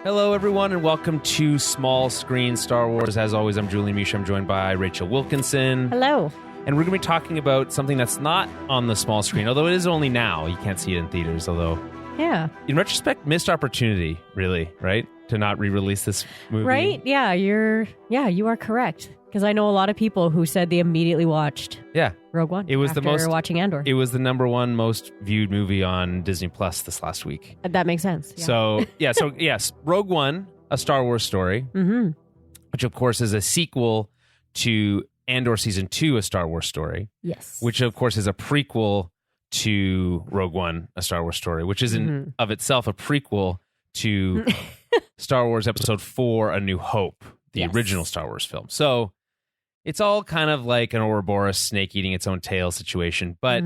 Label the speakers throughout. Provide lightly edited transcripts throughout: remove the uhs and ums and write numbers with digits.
Speaker 1: Hello, everyone, and welcome to Small Screen Star Wars. As always, I'm Julian Misha. I'm joined by Rachel Wilkinson.
Speaker 2: Hello.
Speaker 1: And we're going to be talking about something that's not on the small screen, although it is only now. You can't see it in theaters, although...
Speaker 2: Yeah.
Speaker 1: In retrospect, missed opportunity, really, right? To not re-release this movie.
Speaker 2: Right? Yeah, you are correct. Because I know a lot of people who said they immediately watched Rogue One.
Speaker 1: It was
Speaker 2: after watching Andor.
Speaker 1: It was the number one most viewed movie on Disney Plus this last week.
Speaker 2: That makes sense. Yeah.
Speaker 1: So yes, Rogue One, a Star Wars story, which of course is a sequel to Andor Season 2, a Star Wars story.
Speaker 2: Yes.
Speaker 1: Which of course is a prequel to Rogue One, a Star Wars story, which is in of itself a prequel to Star Wars Episode 4, A New Hope, the original Star Wars film. So it's all kind of like an Ouroboros snake eating its own tail situation. But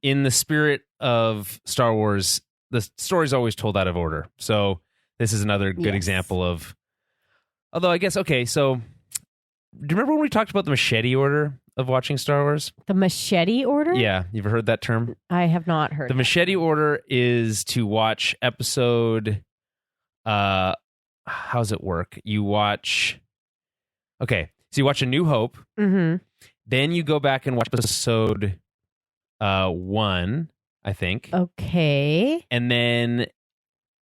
Speaker 1: in the spirit of Star Wars, the story's always told out of order. So this is another good example of... Although I guess, okay, so... Do you remember when we talked about the machete order of watching Star Wars?
Speaker 2: The machete order?
Speaker 1: Yeah. You ever heard that term?
Speaker 2: I have not heard
Speaker 1: The machete order is to watch episode... how does it work? You watch... Okay. So you watch A New Hope. Then you go back and watch episode 1, I think.
Speaker 2: Okay.
Speaker 1: And then...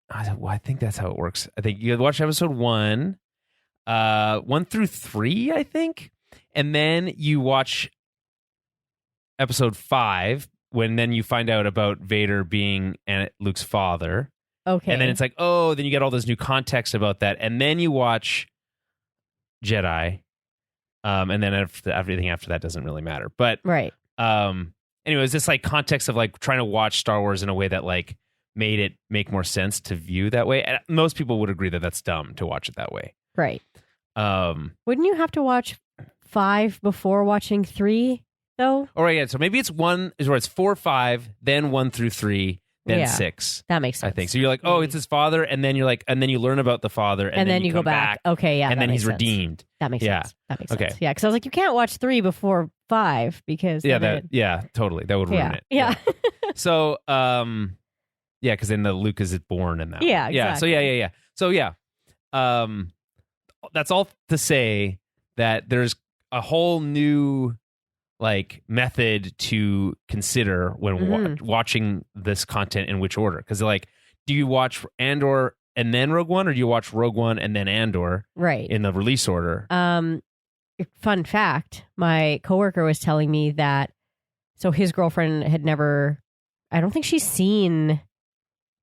Speaker 1: I think that's how it works. I think you watch episode 1... 1 through 3, I think. And then you watch episode 5, when then you find out about Vader being Luke's father.
Speaker 2: Okay.
Speaker 1: And then it's like, oh, then you get all this new context about that. And then you watch Jedi. And then everything after that doesn't really matter. But anyway, it's this like context of like trying to watch Star Wars in a way that like made it make more sense to view that way. And most people would agree that that's dumb to watch it that way.
Speaker 2: Right. Wouldn't you have to watch 5 before watching 3, though?
Speaker 1: All right, yeah. So maybe it's 1 is where it's 4, 5, then 1 through 3, then 6.
Speaker 2: That makes sense.
Speaker 1: I think so. You're like, oh, it's his father, and then you're like, and then you learn about the father, and then you
Speaker 2: go back. Okay, yeah,
Speaker 1: and then he's redeemed.
Speaker 2: That makes sense. That makes sense.
Speaker 1: Okay.
Speaker 2: Yeah, because I was like, you can't watch 3 before 5 because
Speaker 1: totally, that would ruin it.
Speaker 2: Yeah.
Speaker 1: So, because then the Luke is born in that.
Speaker 2: Yeah,
Speaker 1: one.
Speaker 2: exactly.
Speaker 1: Yeah. So that's all to say that there's a whole new like method to consider when watching this content in which order. Because like, do you watch Andor and then Rogue One, or do you watch Rogue One and then Andor?
Speaker 2: Right.
Speaker 1: In the release order.
Speaker 2: Fun fact: my coworker was telling me that so his girlfriend had never. I don't think she's seen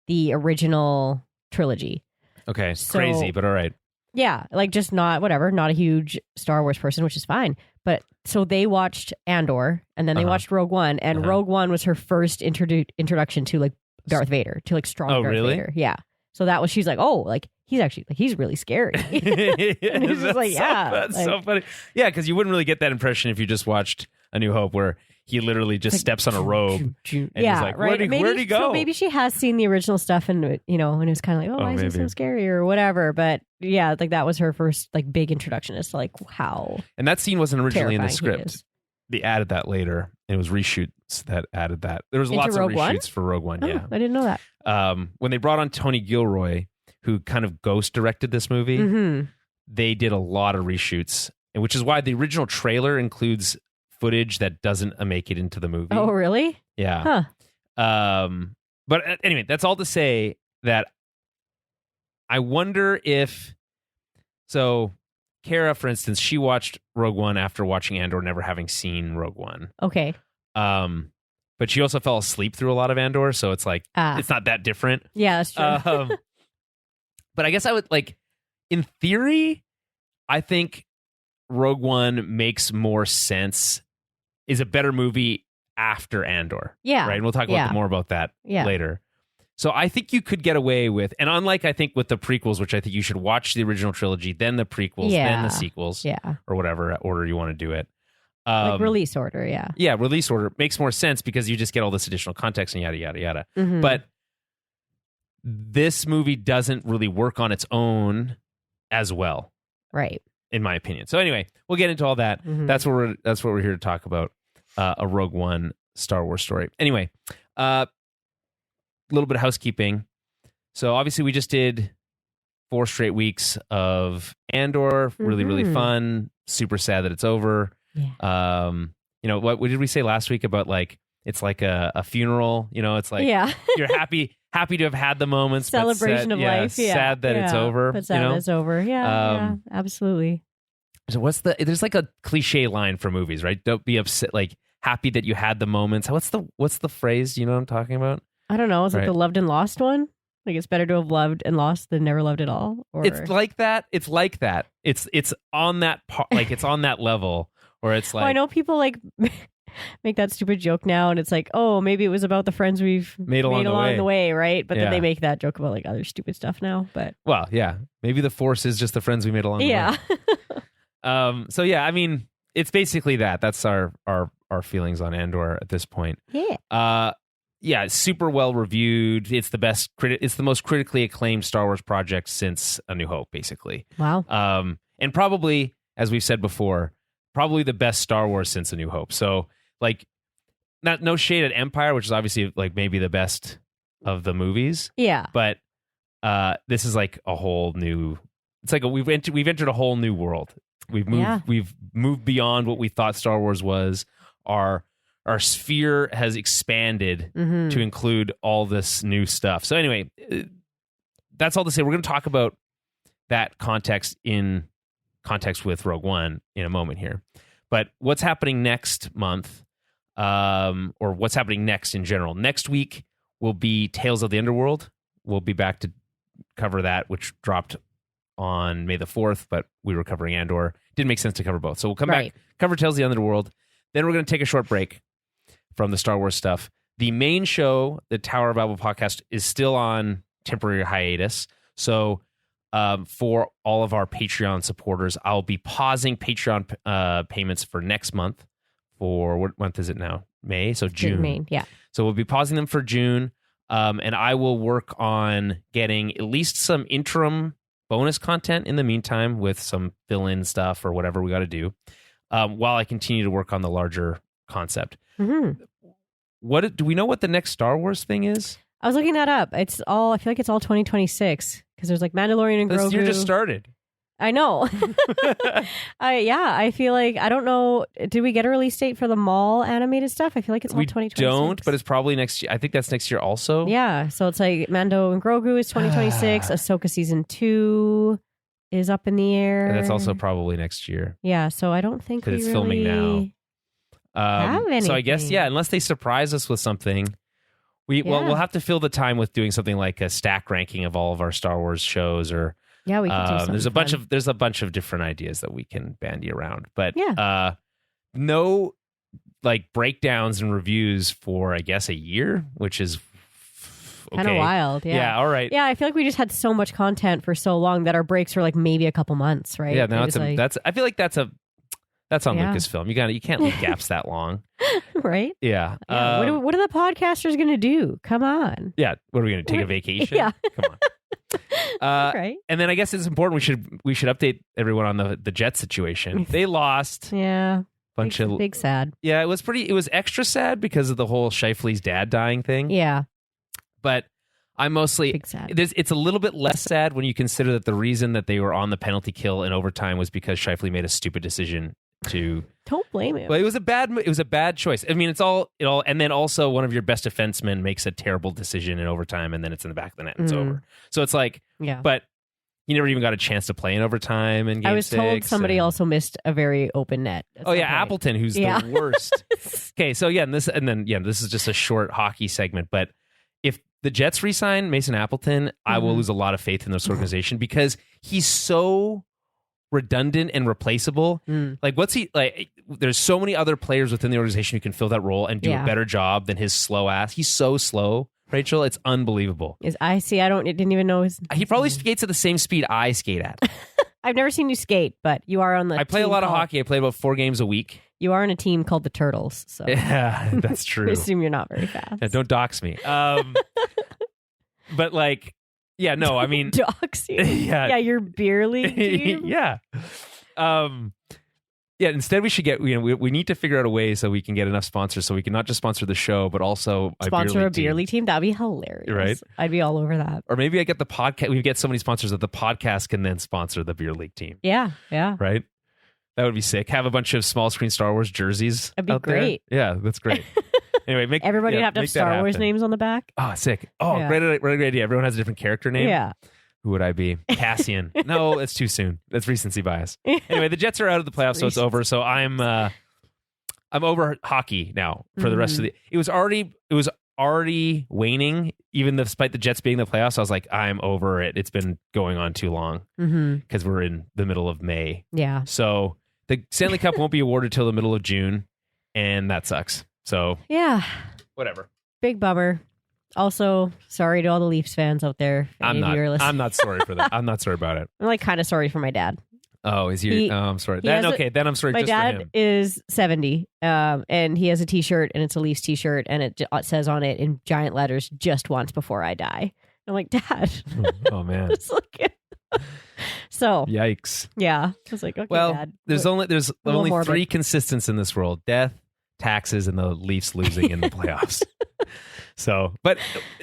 Speaker 2: the original trilogy.
Speaker 1: Okay, crazy, but all right.
Speaker 2: Yeah, like just not a huge Star Wars person, which is fine. But so they watched Andor, and then they watched Rogue One, and Rogue One was her first introduction to like Darth Vader, to like strong Darth Vader. Yeah. So that was, she's like, oh, like he's actually like he's really scary. And it's just like,
Speaker 1: that's like, so funny. Yeah, because you wouldn't really get that impression if you just watched A New Hope, where he literally just steps on a robe and he's like, where'd he go?
Speaker 2: So maybe she has seen the original stuff and, and it was kind of like, why is he so scary or whatever. But yeah, like that was her first like big introduction as to like how.
Speaker 1: And that scene wasn't originally in the script. They added that later. It was reshoots that added that. There was lots of reshoots for Rogue One. Yeah.
Speaker 2: I didn't know that.
Speaker 1: When they brought on Tony Gilroy, who kind of ghost directed this movie, they did a lot of reshoots, which is why the original trailer includes footage that doesn't make it into the movie.
Speaker 2: Oh, really?
Speaker 1: Yeah.
Speaker 2: Huh.
Speaker 1: But anyway, that's all to say that I wonder if... So, Kara, for instance, she watched Rogue One after watching Andor, never having seen Rogue One.
Speaker 2: Okay.
Speaker 1: But she also fell asleep through a lot of Andor, so it's like, it's not that different.
Speaker 2: Yeah, that's true.
Speaker 1: But I guess I would, like, in theory, I think Rogue One makes more sense, is a better movie after Andor.
Speaker 2: Yeah.
Speaker 1: Right? And we'll talk more about that later. So I think you could get away with, and unlike I think with the prequels, which I think you should watch the original trilogy, then the prequels, then the sequels, or whatever order you want to do it.
Speaker 2: Like release order, yeah.
Speaker 1: Yeah, release order makes more sense because you just get all this additional context and yada, yada, yada. But this movie doesn't really work on its own as well.
Speaker 2: Right.
Speaker 1: In my opinion. So anyway, we'll get into all that. That's what we're here to talk about. A Rogue One Star Wars story. Anyway, a little bit of housekeeping. So obviously we just did 4 straight weeks of Andor. Really, really fun. Super sad that it's over.
Speaker 2: Yeah.
Speaker 1: What did we say last week about like it's like a funeral? It's like you're happy to have had the moments,
Speaker 2: celebration of life. Yeah,
Speaker 1: sad that it's over.
Speaker 2: But sad that it's over. Yeah, absolutely.
Speaker 1: So there's like a cliche line for movies, right? Don't be upset, like happy that you had the moments. What's the phrase? You know what I'm talking about?
Speaker 2: I don't know. Is it the loved and lost one? Like it's better to have loved and lost than never loved at all? Or
Speaker 1: it's like that. It's like that. It's on that part, like it's on that level where it's like
Speaker 2: I know people like make that stupid joke now, and it's like, oh, maybe it was about the friends we've made along the way, right? But then they make that joke about like other stupid stuff now. But
Speaker 1: maybe the Force is just the friends we made along the way. So yeah, I mean, it's basically that. That's our feelings on Andor at this point.
Speaker 2: Yeah.
Speaker 1: It's super well reviewed. It's the best. It's the most critically acclaimed Star Wars project since A New Hope, basically.
Speaker 2: Wow.
Speaker 1: And probably, as we've said before, probably the best Star Wars since A New Hope. So, like, no shade at Empire, which is obviously like maybe the best of the movies.
Speaker 2: Yeah.
Speaker 1: But this is like a whole new. It's like we've entered a whole new world. We've moved beyond what we thought Star Wars was. Our sphere has expanded to include all this new stuff. So anyway, that's all to say. We're going to talk about that context with Rogue One in a moment here. But what's happening next month, or what's happening next in general? Next week will be Tales of the Underworld. We'll be back to cover that, which dropped on May the 4th, but we were covering Andor. Didn't make sense to cover both. So we'll come back, cover Tales of the Underworld. Then we're going to take a short break from the Star Wars stuff. The main show, the Tower of Babel podcast, is still on temporary hiatus. So for all of our Patreon supporters, I'll be pausing Patreon payments for next month. For what month is it now? May? So June.
Speaker 2: May, yeah.
Speaker 1: So we'll be pausing them for June. And I will work on getting at least some interim bonus content in the meantime with some fill-in stuff or whatever we got to do while I continue to work on the larger concept. Do we know what the next Star Wars thing is?
Speaker 2: I was looking that up. I feel like it's all 2026 because there's like Mandalorian and Grogu.
Speaker 1: This year just started.
Speaker 2: I know. I feel like, I don't know. Did we get a release date for the Maul animated stuff? I feel like it's all 2026. We
Speaker 1: don't, but it's probably next year. I think that's next year also.
Speaker 2: Yeah. So it's like Mando and Grogu is 2026. Ahsoka season 2 is up in the air.
Speaker 1: And that's also probably next year.
Speaker 2: Yeah. So I don't think
Speaker 1: it's filming now.
Speaker 2: Have anything.
Speaker 1: So I guess, unless they surprise us with something, we'll have to fill the time with doing something like a stack ranking of all of our Star Wars shows, or
Speaker 2: we can do something.
Speaker 1: There's a bunch of different ideas that we can bandy around, but no like breakdowns and reviews for I guess a year, which is
Speaker 2: kind of wild.
Speaker 1: Yeah. All right.
Speaker 2: Yeah, I feel like we just had so much content for so long that our breaks were like maybe a couple months, right?
Speaker 1: Yeah. No, I feel like that's on Lucasfilm. You can't leave gaps that long.
Speaker 2: Right?
Speaker 1: Yeah.
Speaker 2: What are the podcasters going to do? Come on.
Speaker 1: Yeah. What are we going to take a vacation?
Speaker 2: Yeah.
Speaker 1: Come on. Right. And then I guess it's important we should update everyone on the Jet situation. They lost.
Speaker 2: Yeah. Big sad.
Speaker 1: Yeah, it was extra sad because of the whole Shifley's dad dying thing.
Speaker 2: Yeah.
Speaker 1: But I'm mostly
Speaker 2: big sad.
Speaker 1: It's a little bit less sad when you consider that the reason that they were on the penalty kill in overtime was because Shifley made a stupid decision to
Speaker 2: don't blame him.
Speaker 1: Well, it was a bad choice. I mean, it all and then also one of your best defensemen makes a terrible decision in overtime and then it's in the back of the net and it's over. So it's like, but you never even got a chance to play in overtime in game 6.
Speaker 2: I was told somebody also missed a very open net.
Speaker 1: Appleton, who's the worst. Okay, so this is just a short hockey segment, but if the Jets re-sign Mason Appleton, I will lose a lot of faith in this organization because he's so redundant and replaceable. Like, what's he like? There's so many other players within the organization who can fill that role and do a better job than his slow ass. He's so slow, Rachel. It's unbelievable.
Speaker 2: I didn't even know his.
Speaker 1: He probably skates at the same speed I skate at.
Speaker 2: I've never seen you skate, but you are on the.
Speaker 1: I play a lot of hockey. I play about 4 games a week.
Speaker 2: You are on a team called the Turtles, so
Speaker 1: yeah, that's true.
Speaker 2: I assume you're not very fast.
Speaker 1: Yeah, don't dox me. But like. Yeah, no, I mean...
Speaker 2: Dox you? Yeah, your beer league team?
Speaker 1: Yeah. Yeah, instead we should get, we need to figure out a way so we can get enough sponsors so we can not just sponsor the show, but also
Speaker 2: sponsor a beer league team. That'd be hilarious.
Speaker 1: Right?
Speaker 2: I'd be all over that.
Speaker 1: Or maybe I get the podcast, we get so many sponsors that the podcast can then sponsor the beer league team.
Speaker 2: Yeah.
Speaker 1: Right? That would be sick. Have a bunch of small screen Star Wars jerseys.
Speaker 2: That'd be great.
Speaker 1: There. Yeah, that's great. Anyway,
Speaker 2: everybody would have to have Star Wars names on the back.
Speaker 1: Oh, sick. Oh, great idea. Everyone has a different character name.
Speaker 2: Yeah.
Speaker 1: Who would I be? Cassian. No, it's too soon. That's recency bias. Anyway, the Jets are out of the playoffs, so it's over. So I'm over hockey now for the rest of the. It was already waning, even despite the Jets being in the playoffs. I was like, I'm over it. It's been going on too long because we're in the middle of May.
Speaker 2: Yeah.
Speaker 1: So the Stanley Cup won't be awarded till the middle of June, and that sucks. So
Speaker 2: yeah,
Speaker 1: whatever.
Speaker 2: Big bummer. Also, sorry to all the Leafs fans out there.
Speaker 1: I'm not sorry for that. I'm not sorry about it.
Speaker 2: I'm like kind of sorry for my dad.
Speaker 1: Oh, is he? I'm sorry. Then I'm sorry.
Speaker 2: My
Speaker 1: just
Speaker 2: dad
Speaker 1: for him.
Speaker 2: is 70, and he has a T-shirt, and it's a Leafs T-shirt, and it says on it in giant letters, "Just once before I die." I'm like, Dad.
Speaker 1: Oh man.
Speaker 2: So
Speaker 1: yikes.
Speaker 2: Yeah, I was like, okay,
Speaker 1: well,
Speaker 2: Dad.
Speaker 1: There's only three consistents in this world: death, taxes, and the Leafs losing in the playoffs. So, but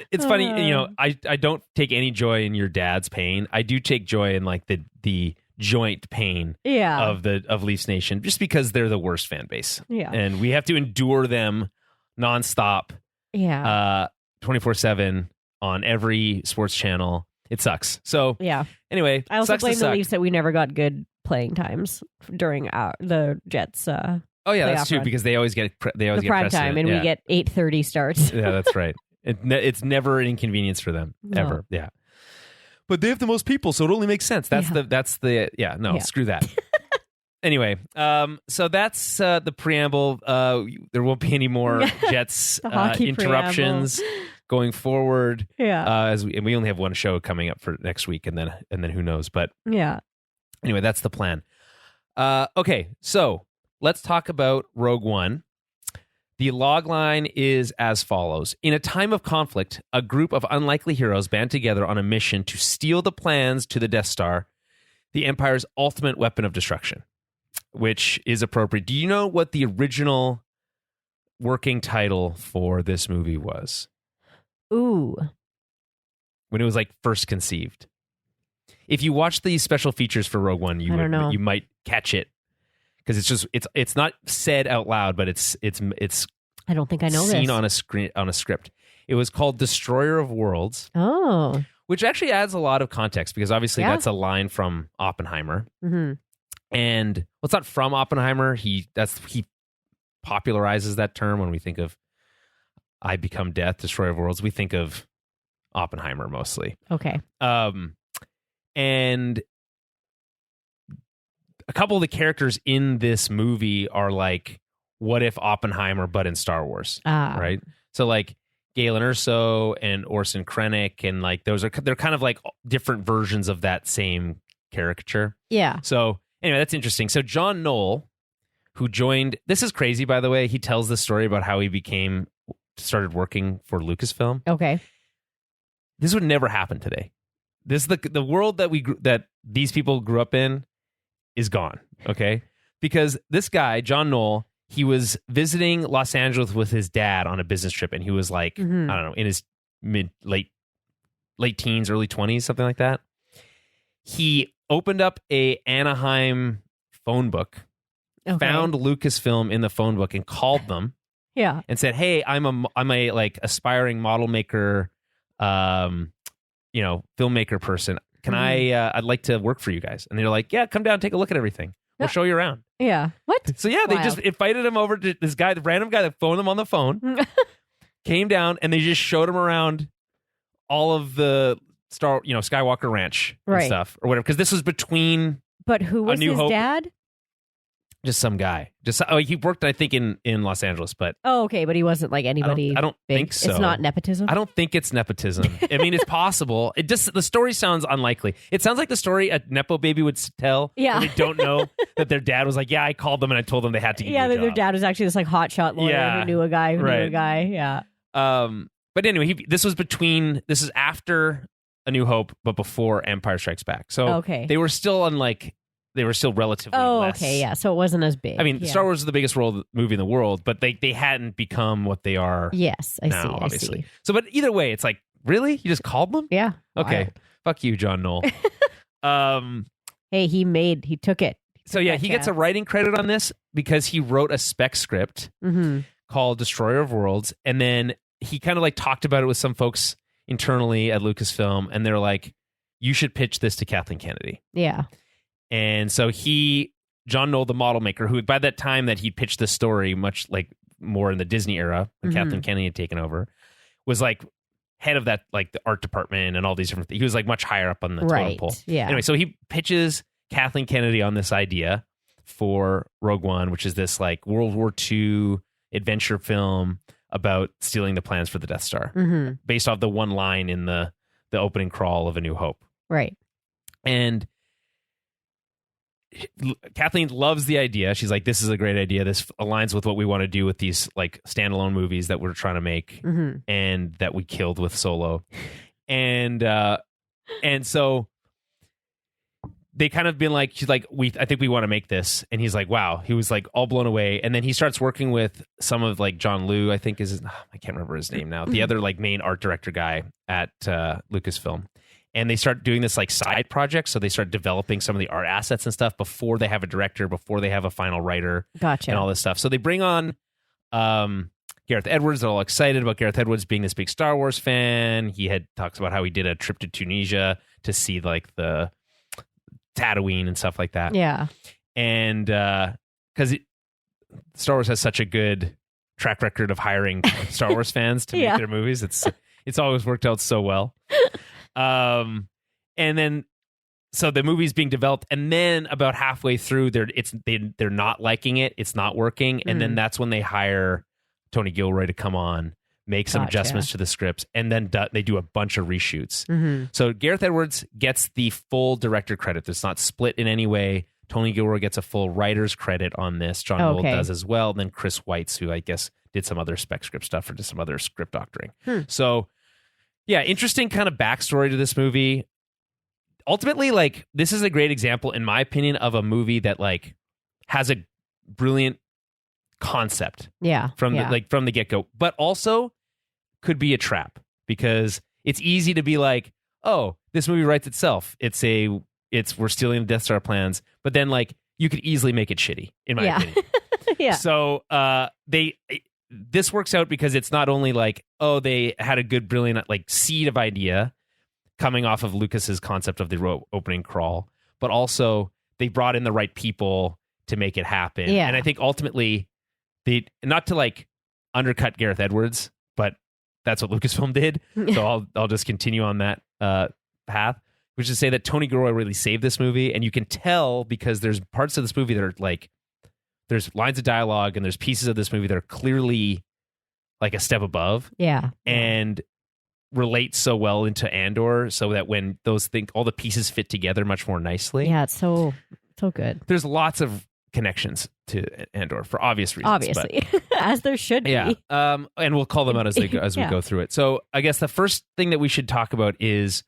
Speaker 1: it's funny, I don't take any joy in your dad's pain. I do take joy in like the joint pain of Leafs Nation, just because they're the worst fan base.
Speaker 2: Yeah.
Speaker 1: And we have to endure them nonstop.
Speaker 2: Yeah.
Speaker 1: 24/7 on every sports channel. It sucks. So
Speaker 2: yeah.
Speaker 1: Anyway,
Speaker 2: I also blame the Leafs that we never got good playing times during the Jets.
Speaker 1: Oh yeah, that's true because they always get
Speaker 2: the prime time, and we get 8:30 starts.
Speaker 1: Yeah, that's right. It's never an inconvenience for them ever. Yeah, but they have the most people, so it only makes sense. Screw that. Anyway, so that's the preamble. There won't be any more Jets interruptions going forward.
Speaker 2: Yeah,
Speaker 1: and we only have one show coming up for next week, and then who knows? But
Speaker 2: yeah.
Speaker 1: Anyway, that's the plan. Okay, so. Let's talk about Rogue One. The log line is as follows. In a time of conflict, a group of unlikely heroes band together on a mission to steal the plans to the Death Star, the Empire's ultimate weapon of destruction, which is appropriate. Do you know what the original working title for this movie was?
Speaker 2: Ooh.
Speaker 1: When it was like first conceived. If you watch the special features for Rogue One, you might catch it. Because it's not said out loud, but it's
Speaker 2: I don't think I know
Speaker 1: seen
Speaker 2: this.
Speaker 1: on a script. It was called Destroyer of Worlds.
Speaker 2: Oh,
Speaker 1: which actually adds a lot of context because obviously that's a line from Oppenheimer, and it's not from Oppenheimer. He popularizes that term when we think of "I Become Death," Destroyer of Worlds. We think of Oppenheimer mostly.
Speaker 2: Okay,
Speaker 1: and a couple of the characters in this movie are like, what if Oppenheimer, but in Star Wars, right? So like Galen Erso and Orson Krennic, and like they're kind of like different versions of that same caricature.
Speaker 2: Yeah.
Speaker 1: So anyway, that's interesting. So John Knoll, who joined, this is crazy, by the way. He tells the story about how he started working for Lucasfilm.
Speaker 2: Okay.
Speaker 1: This would never happen today. This the world that these people grew up in is gone, okay? Because this guy, John Knoll, he was visiting Los Angeles with his dad on a business trip, and he was like, I don't know, in his late teens, early 20s, something like that. He opened up a Anaheim phone book, found Lucasfilm in the phone book, and called them, and said, "Hey, I'm a like aspiring model maker, filmmaker person. Can I'd like to work for you guys." And they're like, "Yeah, come down, take a look at everything. We'll show you around."
Speaker 2: Yeah. What?
Speaker 1: So yeah, they just invited him over to this guy, the random guy that phoned them on the phone, came down, and they just showed him around all of the Skywalker Ranch and stuff or whatever. Because this was between.
Speaker 2: But who was his dad?
Speaker 1: Just some guy. He worked, I think, in Los Angeles, but
Speaker 2: okay, but he wasn't like anybody.
Speaker 1: I don't
Speaker 2: big.
Speaker 1: think so.
Speaker 2: It's not nepotism.
Speaker 1: I don't think it's nepotism. I mean, it's possible. The story sounds unlikely. It sounds like the story a nepo baby would tell.
Speaker 2: Yeah,
Speaker 1: when they don't know that their dad was like, "Yeah, I called them and I told them they had to give you a job."
Speaker 2: Their dad was actually this like hotshot lawyer who knew a guy who knew a guy. Yeah.
Speaker 1: But anyway, this is after A New Hope, but before Empire Strikes Back. So they were still on like they were still relatively
Speaker 2: Oh,
Speaker 1: less.
Speaker 2: okay, yeah. So it wasn't as big.
Speaker 1: I mean, Star Wars is the biggest movie in the world, but they hadn't become what they are.
Speaker 2: Yes, I
Speaker 1: now,
Speaker 2: see.
Speaker 1: obviously.
Speaker 2: I see.
Speaker 1: So, but either way, it's like, really? You just called them?
Speaker 2: Yeah.
Speaker 1: Okay.
Speaker 2: Wild.
Speaker 1: Fuck you, John Knoll.
Speaker 2: Hey, he took it.
Speaker 1: So yeah, he gets a writing credit on this because he wrote a spec script called Destroyer of Worlds, and then he kind of like talked about it with some folks internally at Lucasfilm, and they're like, you should pitch this to Kathleen Kennedy.
Speaker 2: Yeah.
Speaker 1: And so John Knoll, the model maker, who by that time that he pitched the story, much like more in the Disney era when Kathleen Kennedy had taken over, was like head of that, like the art department and all these different things. He was like much higher up on the totem pole.
Speaker 2: Yeah.
Speaker 1: Anyway, so he pitches Kathleen Kennedy on this idea for Rogue One, which is this like World War II adventure film about stealing the plans for the Death Star, based off the one line in the opening crawl of A New Hope.
Speaker 2: Right.
Speaker 1: And Kathleen loves the idea. She's like, this is a great idea. This aligns with what we want to do with these like standalone movies that we're trying to make and that we killed with Solo. And so they kind of been like, she's like, I think we want to make this. And he's like, wow. He was like all blown away. And then he starts working with some of like John Liu, I think I can't remember his name now. The other like main art director guy at Lucasfilm. And they start doing this like side project. So they start developing some of the art assets and stuff before they have a director, before they have a final writer.
Speaker 2: Gotcha.
Speaker 1: And all this stuff. So they bring on Gareth Edwards. They're all excited about Gareth Edwards being this big Star Wars fan. He talks about how he did a trip to Tunisia to see like the Tatooine and stuff like that.
Speaker 2: Yeah.
Speaker 1: And because Star Wars has such a good track record of hiring Star Wars fans to make their movies, it's always worked out so well. And then so the movie's being developed, and then about halfway through they're not liking it, it's not working, and then that's when they hire Tony Gilroy to come on, make some adjustments to the scripts, and then they do a bunch of reshoots. So Gareth Edwards gets the full director credit. It's not split in any way. Tony Gilroy gets a full writer's credit on this. John Knoll does as well. And then Chris Weitz, who I guess did some other spec script stuff or did some other script doctoring. So yeah, interesting kind of backstory to this movie. Ultimately, like, this is a great example, in my opinion, of a movie that like has a brilliant concept. From the get-go, but also could be a trap because it's easy to be like, oh, this movie writes itself. We're stealing the Death Star plans, but then like you could easily make it shitty, in my opinion. So this works out because it's not only like, oh, they had a good, brilliant like seed of idea coming off of Lucas's concept of the opening crawl, but also they brought in the right people to make it happen. And I think ultimately not to like undercut Gareth Edwards, but that's what Lucasfilm did. So I'll just continue on that path, which is to say that Tony Gilroy really saved this movie. And you can tell because there's parts of this movie that are like, there's lines of dialogue and there's pieces of this movie that are clearly like a step above. And relate so well into Andor, so that when all the pieces fit together much more nicely.
Speaker 2: It's so good.
Speaker 1: There's lots of connections to Andor for obvious reasons.
Speaker 2: Obviously, as there should be.
Speaker 1: And we'll call them out as we go through it. So I guess the first thing that we should talk about is,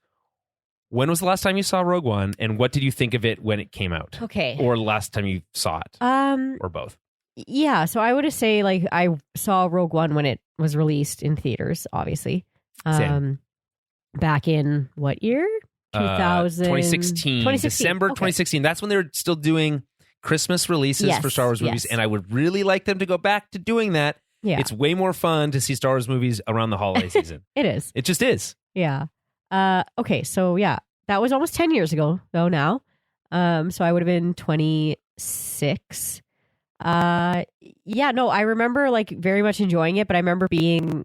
Speaker 1: when was the last time you saw Rogue One, and what did you think of it when it came out?
Speaker 2: Okay.
Speaker 1: Or last time you saw it? Or both?
Speaker 2: Yeah, so I would say like I saw Rogue One when it was released in theaters, obviously. Back in what year?
Speaker 1: 2016. December 2016. That's when they were still doing Christmas releases for Star Wars movies, and I would really like them to go back to doing that. It's way more fun to see Star Wars movies around the holiday season.
Speaker 2: It is.
Speaker 1: It just is.
Speaker 2: Okay, so that was almost 10 years ago though now. So I would have been 26. I remember like very much enjoying it, but I remember being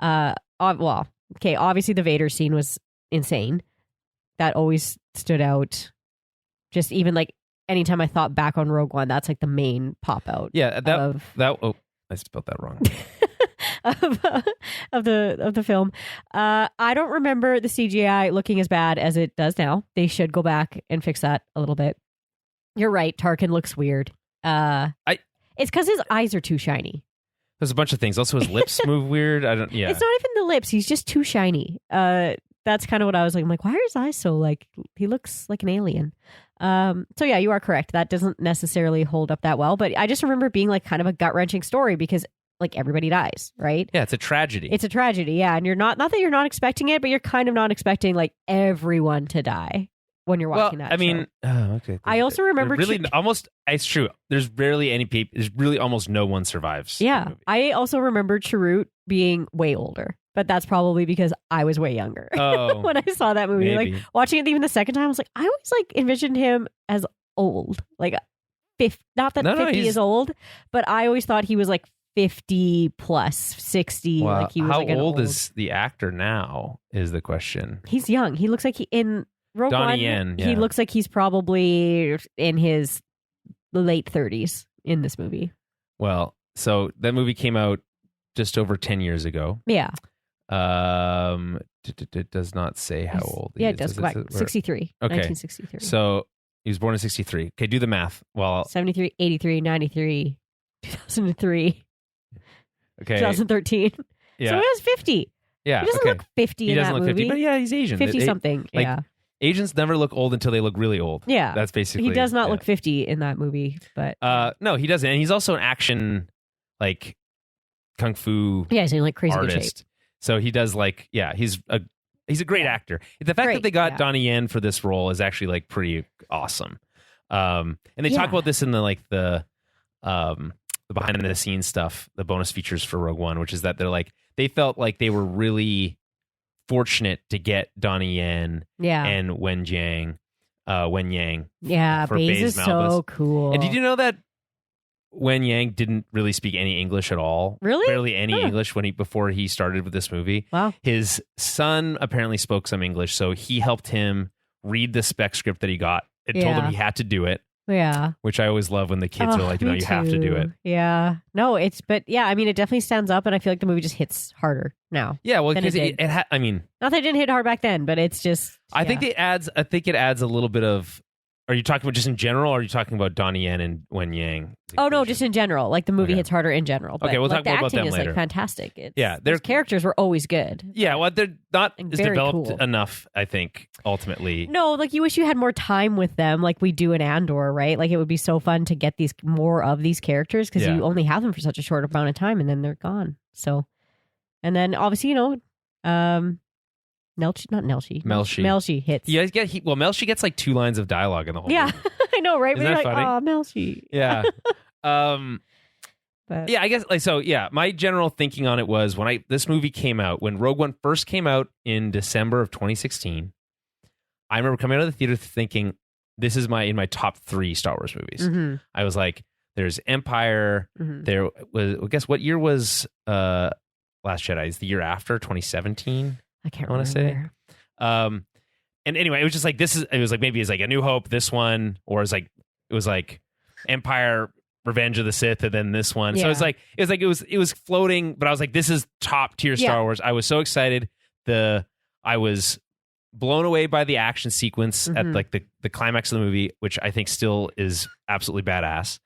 Speaker 2: obviously the Vader scene was insane. That always stood out. Just even like anytime I thought back on Rogue One, that's like the main pop out.
Speaker 1: I spelled that wrong.
Speaker 2: of the film. I don't remember the CGI looking as bad as it does now. They should go back and fix that a little bit. You're right. Tarkin looks weird. It's because his eyes are too shiny. There's
Speaker 1: a bunch of things. Also, his lips move weird.
Speaker 2: It's not even the lips. He's just too shiny. That's that's kind of what I was like. I'm like, why are his eyes so like, he looks like an alien. So yeah, you are correct. That doesn't necessarily hold up that well, but I just remember being like kind of a gut wrenching story because like everybody dies, right?
Speaker 1: Yeah, it's a tragedy.
Speaker 2: It's a tragedy, yeah. And you're not that you're not expecting it, but you're kind of not expecting like everyone to die when you're watching that.
Speaker 1: I mean, okay.
Speaker 2: I also remember
Speaker 1: really almost. It's true. There's rarely any people. There's really almost no one survives.
Speaker 2: Yeah, I also remember Chirrut being way older, but that's probably because I was way younger when I saw that movie.
Speaker 1: Maybe.
Speaker 2: Like watching it even the second time, I was like, I always like envisioned him as old, like 50. Not that 50 is old, but I always thought he was like 50 plus 60.
Speaker 1: Well,
Speaker 2: like he was
Speaker 1: how
Speaker 2: like
Speaker 1: old is the actor now? Is the question.
Speaker 2: He's young. He looks like he in Rogue
Speaker 1: Donnie
Speaker 2: One.
Speaker 1: Yen,
Speaker 2: He looks like he's probably in his late 30s in this movie.
Speaker 1: Well, so that movie came out just over 10 years ago.
Speaker 2: Yeah.
Speaker 1: It does not say how old he is.
Speaker 2: Yeah, it does. Go back. 63.
Speaker 1: Okay.
Speaker 2: 1963.
Speaker 1: So he was born in 63. Okay, do the math. Well,
Speaker 2: 73, 83, 93, 2003,
Speaker 1: okay.
Speaker 2: 2013.
Speaker 1: Yeah.
Speaker 2: So he was 50.
Speaker 1: Yeah.
Speaker 2: He doesn't look 50
Speaker 1: He
Speaker 2: in
Speaker 1: doesn't
Speaker 2: that
Speaker 1: look
Speaker 2: movie.
Speaker 1: 50, but yeah, he's Asian.
Speaker 2: 50 something.
Speaker 1: Like,
Speaker 2: yeah.
Speaker 1: Asians never look old until they look really old.
Speaker 2: Yeah.
Speaker 1: That's basically.
Speaker 2: He does not look 50 in that movie, but.
Speaker 1: No, he doesn't. And he's also an action, like, kung fu
Speaker 2: he's in like crazy good shape.
Speaker 1: artist. So he does he's a great actor. The fact that they got Donnie Yen for this role is actually like pretty awesome. And they talk about this in the behind the scenes stuff, the bonus features for Rogue One, which is that they're like, they felt like they were really fortunate to get Donnie Yen and Wen Yang.
Speaker 2: Yeah, Baze is so cool.
Speaker 1: And did you know that Wen Yang didn't really speak any English at all?
Speaker 2: Really?
Speaker 1: Barely any English before he started with this movie.
Speaker 2: Wow.
Speaker 1: His son apparently spoke some English, so he helped him read the spec script that he got. It told him he had to do it.
Speaker 2: Yeah.
Speaker 1: Which I always love when the kids are like, you have to do it.
Speaker 2: Yeah. No, but I mean, it definitely stands up, and I feel like the movie just hits harder now.
Speaker 1: Yeah, well, because it I mean,
Speaker 2: not that it didn't hit hard back then, but it's just.
Speaker 1: I think it adds a little bit of. Are you talking about just in general, or are you talking about Donnie Yen and Wen Yang?
Speaker 2: Oh no, just in general. Like the movie hits harder in general. But
Speaker 1: okay, we'll talk more about
Speaker 2: them later. The acting is
Speaker 1: later.
Speaker 2: like fantastic.
Speaker 1: Their
Speaker 2: characters were always good.
Speaker 1: Yeah, well, they're not as developed
Speaker 2: cool.
Speaker 1: enough, I think. Ultimately,
Speaker 2: no. Like you wish you had more time with them, like we do in Andor, right? Like it would be so fun to get more of these characters because you only have them for such a short amount of time, and then they're gone. So, and then obviously Melshi hits.
Speaker 1: Yeah, Melshi gets like 2 lines of dialogue in the whole movie.
Speaker 2: I know, right?
Speaker 1: Isn't that funny?
Speaker 2: Oh, Melshi.
Speaker 1: Yeah. I guess my general thinking on it was when this movie came out, when Rogue One first came out in December of 2016, I remember coming out of the theater thinking, this is in my top 3 Star Wars movies.
Speaker 2: Mm-hmm.
Speaker 1: I was like, there's Empire.
Speaker 2: Mm-hmm.
Speaker 1: There was, guess what year was Last Jedi? Is the year after 2017?
Speaker 2: I can't
Speaker 1: want to say. And anyway, it was just like it was like maybe it's like A New Hope, this one, or it was like Empire, Revenge of the Sith, and then this one.
Speaker 2: Yeah.
Speaker 1: So it was floating, but I was like, this is top tier Star Wars. I was so excited. I was blown away by the action sequence at like the climax of the movie, which I think still is absolutely badass.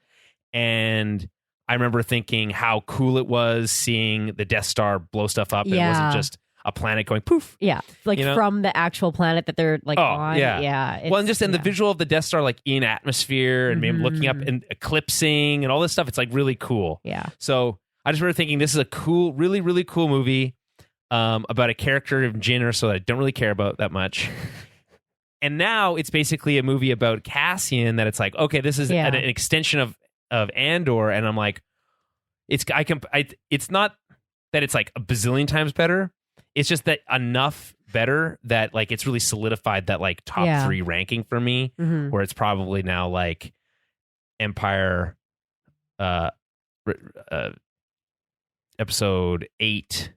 Speaker 1: And I remember thinking how cool it was seeing the Death Star blow stuff up.
Speaker 2: Yeah.
Speaker 1: It wasn't just a planet going poof.
Speaker 2: Yeah. Like from the actual planet that they're like on. Yeah.
Speaker 1: Well, and just the visual of the Death Star like in atmosphere and maybe looking up and eclipsing and all this stuff. It's like really cool.
Speaker 2: Yeah.
Speaker 1: So I just remember thinking this is a cool, really, really cool movie about a character of Jyn Erso that I don't really care about that much. And now it's basically a movie about Cassian that it's like, okay, this is an extension of Andor. And I'm like, it's not that it's like a bazillion times better. It's just that enough better that like it's really solidified that like top 3 ranking for me, where it's probably now like Empire episode 8,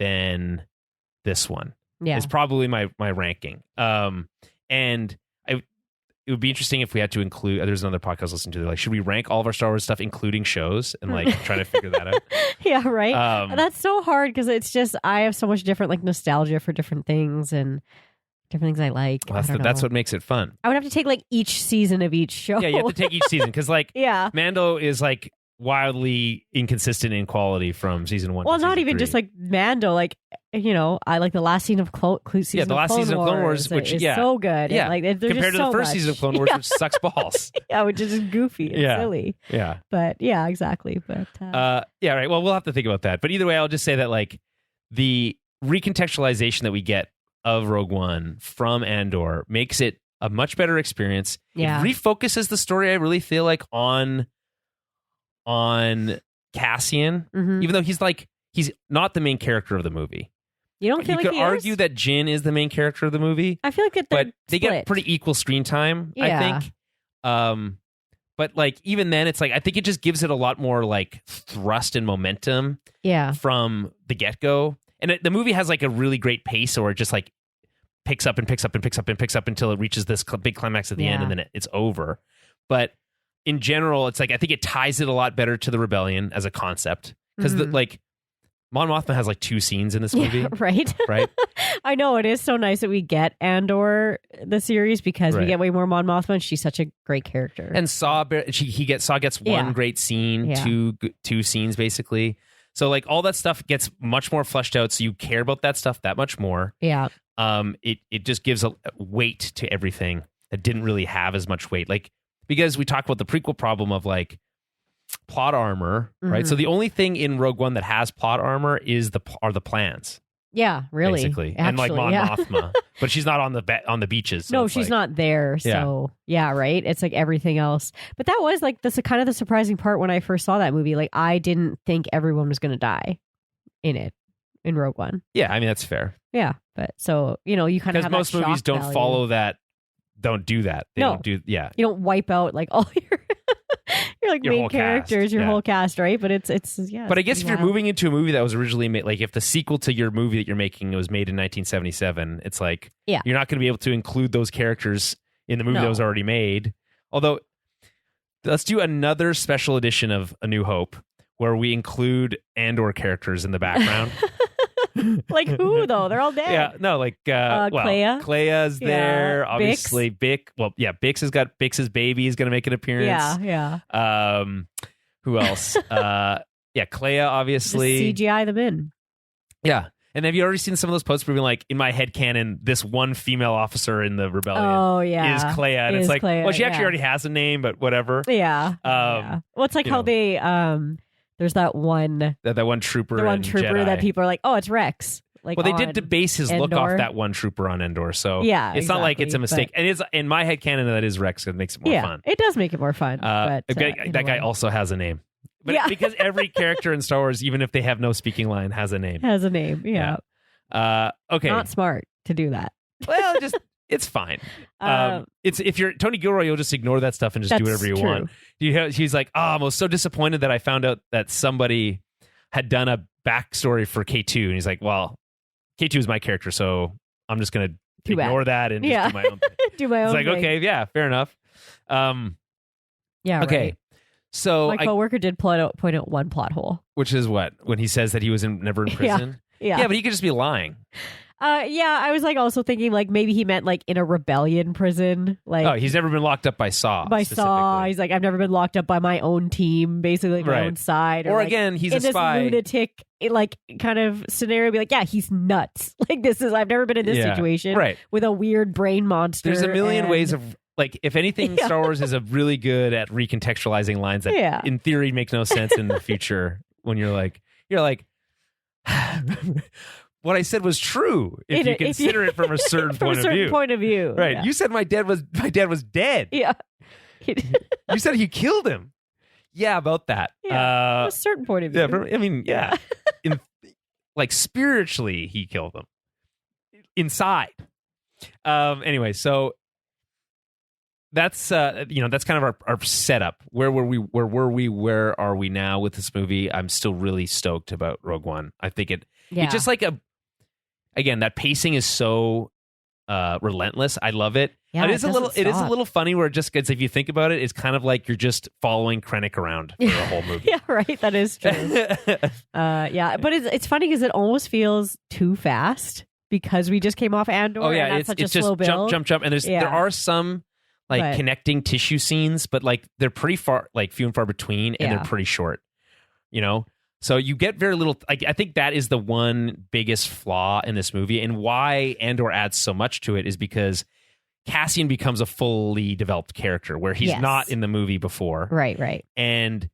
Speaker 1: then this one.
Speaker 2: Yeah.
Speaker 1: It's probably my ranking. And it would be interesting if we had to include, there's another podcast I was listening to, they're like, should we rank all of our Star Wars stuff, including shows, and like try to figure that out?
Speaker 2: Yeah, right. That's so hard because it's just, I have so much different like nostalgia for different things and different things I like.
Speaker 1: Well, that's what makes it fun.
Speaker 2: I would have to take like each season of each show.
Speaker 1: Yeah, you have to take each season because like Mando is like wildly inconsistent in quality from season 1.
Speaker 2: Well,
Speaker 1: to
Speaker 2: not
Speaker 1: season
Speaker 2: even
Speaker 1: 3.
Speaker 2: just like Mando. Like, I like the last scene of Clone Wars.
Speaker 1: The last season of Clone Wars, which
Speaker 2: is so good.
Speaker 1: Yeah,
Speaker 2: like
Speaker 1: compared to the first season of Clone Wars, which sucks balls.
Speaker 2: Yeah, which is just goofy and silly.
Speaker 1: Yeah,
Speaker 2: but yeah, exactly. But
Speaker 1: yeah, right. Well, we'll have to think about that. But either way, I'll just say that like the recontextualization that we get of Rogue One from Andor makes it a much better experience.
Speaker 2: Yeah.
Speaker 1: It refocuses the story, I really feel like, on Cassian, even though he's not the main character of the movie.
Speaker 2: You don't feel
Speaker 1: you
Speaker 2: like
Speaker 1: could argue that Jin is the main character of the movie.
Speaker 2: I feel like
Speaker 1: but they
Speaker 2: split.
Speaker 1: get pretty equal screen time, I think. But like even then, it's like I think it just gives it a lot more like thrust and momentum.
Speaker 2: Yeah.
Speaker 1: From the get go, and the movie has like a really great pace, or it just like picks up and picks up and picks up and picks up until it reaches this big climax at the end, and then it's over. But in general, it's like I think it ties it a lot better to the rebellion as a concept, because like Mon Mothma has like 2 scenes in this movie.
Speaker 2: Yeah, right. I know, it is so nice that we get Andor the series, because we get way more Mon Mothma, and she's such a great character.
Speaker 1: And Saw gets one great scene, 2 scenes basically. So like all that stuff gets much more fleshed out, so you care about that stuff that much more.
Speaker 2: Yeah.
Speaker 1: It just gives a weight to everything that didn't really have as much weight. Like, because we talk about the prequel problem of like plot armor, right? So the only thing in Rogue One that has plot armor are the plans.
Speaker 2: Yeah, really.
Speaker 1: Basically.
Speaker 2: Actually,
Speaker 1: and like Mon Mothma. But she's not on the beaches. So
Speaker 2: no, she's not there. So yeah, right. It's like everything else. But that was like kind of the surprising part when I first saw that movie. Like, I didn't think everyone was going to die in Rogue One.
Speaker 1: Yeah, I mean, that's fair.
Speaker 2: Yeah. But so, you kind of have
Speaker 1: most movies don't follow that. Don't do that. They don't do. Yeah.
Speaker 2: You don't wipe out like all your like main characters, your whole cast, right? But it's
Speaker 1: But I guess if you're moving into a movie that was originally made, like if the sequel to your movie that you're making was made in 1977, it's like you're not going to be able to include those characters in the movie that was already made. Although, let's do another special edition of A New Hope where we include Andor characters in the background.
Speaker 2: Like who though? They're all dead.
Speaker 1: Yeah, no, like
Speaker 2: Clea.
Speaker 1: Clea's there. Obviously, Bix. Well, yeah, Bix's baby is going to make an appearance.
Speaker 2: Yeah.
Speaker 1: Who else? Clea, obviously.
Speaker 2: Just CGI them in.
Speaker 1: Yeah. And have you already seen some of those posts where like, in my head canon, this one female officer in the rebellion is Clea, and it's like,
Speaker 2: Clea,
Speaker 1: well, she actually already has a name, but whatever.
Speaker 2: Yeah. Well, it's like how they there's that one
Speaker 1: trooper,
Speaker 2: Jedi. That people are like, oh, it's Rex. Like,
Speaker 1: well, they did debase his look off that one trooper on Endor, so it's not like it's a mistake. And it's in my head canon that is Rex. It makes it more fun.
Speaker 2: It does make it more fun. But
Speaker 1: that guy also has a name. But because every character in Star Wars, even if they have no speaking line, has a name. Yeah. Okay.
Speaker 2: Not smart to do that.
Speaker 1: Well, it's fine. It's if you're Tony Gilroy, you'll just ignore that stuff and just do whatever you want. He's like, I was so disappointed that I found out that somebody had done a backstory for K2, and he's like, well, K2 is my character, so I'm just gonna ignore that and just do my own thing.
Speaker 2: Do my own.
Speaker 1: It's like,
Speaker 2: thing.
Speaker 1: okay, yeah, fair enough.
Speaker 2: Yeah.
Speaker 1: Okay.
Speaker 2: Right.
Speaker 1: So
Speaker 2: my coworker did point out one plot hole,
Speaker 1: which is what, when he says that he was never in prison. Yeah, but he could just be lying.
Speaker 2: I was like also thinking like maybe he meant like in a rebellion prison. Like,
Speaker 1: he's never been locked up by Saw.
Speaker 2: He's like, I've never been locked up by my own team, basically my own side.
Speaker 1: Or
Speaker 2: like,
Speaker 1: again, he's
Speaker 2: in
Speaker 1: a spy.
Speaker 2: This lunatic like kind of scenario. Be like, yeah, he's nuts. Like I've never been in this situation.
Speaker 1: Right.
Speaker 2: With a weird brain monster.
Speaker 1: There's a million ways of. Like, if anything, Star Wars is really good at recontextualizing lines that, in theory, make no sense in the future. When you're like, what I said was true if you consider it from a certain
Speaker 2: point of view.
Speaker 1: Right?
Speaker 2: Yeah.
Speaker 1: You said my dad was dead.
Speaker 2: Yeah.
Speaker 1: You said he killed him. Yeah, about that.
Speaker 2: Yeah, from a certain point of view.
Speaker 1: Yeah, I mean, yeah. Like spiritually, he killed them. Inside. Anyway, so. That's that's kind of our setup. Where were we? Where are we now with this movie? I'm still really stoked about Rogue One. I think it's just like again, that pacing is so relentless. I love it.
Speaker 2: Yeah,
Speaker 1: it is a little funny where it just gets, if you think about it, it's kind of like you're just following Krennic around for a whole movie.
Speaker 2: Yeah, right. That is true. But it's funny because it almost feels too fast because we just came off Andor.
Speaker 1: Oh yeah,
Speaker 2: and that's such
Speaker 1: it's
Speaker 2: a
Speaker 1: just
Speaker 2: slow build.
Speaker 1: jump, and there are some
Speaker 2: but
Speaker 1: connecting tissue scenes, but like they're pretty far, like few and far between, and they're pretty short, you know? So you get very little. I think that is the one biggest flaw in this movie, and why Andor adds so much to it is because Cassian becomes a fully developed character where he's not in the movie before.
Speaker 2: Right.
Speaker 1: And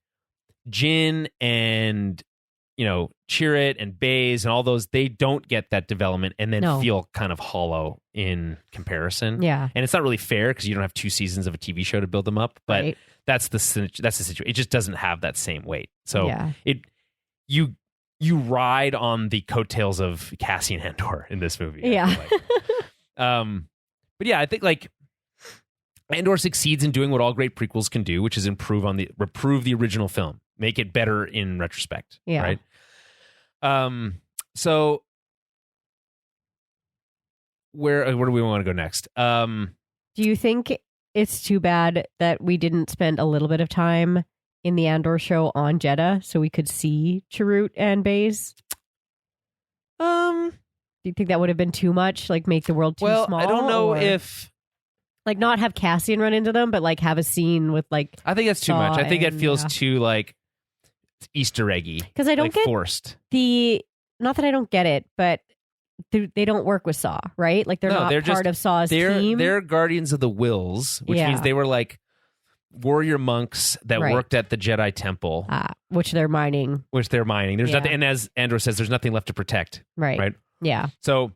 Speaker 1: Jin and, you know, Chirrut and Baze and all those, they don't get that development and then feel kind of hollow in comparison.
Speaker 2: Yeah.
Speaker 1: And it's not really fair because you don't have 2 seasons of a TV show to build them up, but that's the situation. It just doesn't have that same weight. So you ride on the coattails of Cassian Andor in this movie.
Speaker 2: Yeah.
Speaker 1: But yeah, I think like Andor succeeds in doing what all great prequels can do, which is improve the original film, make it better in retrospect.
Speaker 2: Yeah.
Speaker 1: Right. So where do we want to go next?
Speaker 2: Do you think it's too bad that we didn't spend a little bit of time in the Andor show on Jeddah so we could see Chirrut and Baze? Do you think that would have been too much? Like make the world too small?
Speaker 1: I don't know if
Speaker 2: like not have Cassian run into them, but like have a scene with like.
Speaker 1: I think that's too much. I think it feels too like Easter eggy
Speaker 2: because I don't get
Speaker 1: forced.
Speaker 2: Not that I don't get it, but they don't work with Saw, right? Like they're not part of Saw's team.
Speaker 1: They're guardians of the Wills, which means they were like warrior monks that worked at the Jedi Temple,
Speaker 2: which they're mining.
Speaker 1: There's nothing, and as Andor says, there's nothing left to protect. Right.
Speaker 2: Yeah.
Speaker 1: So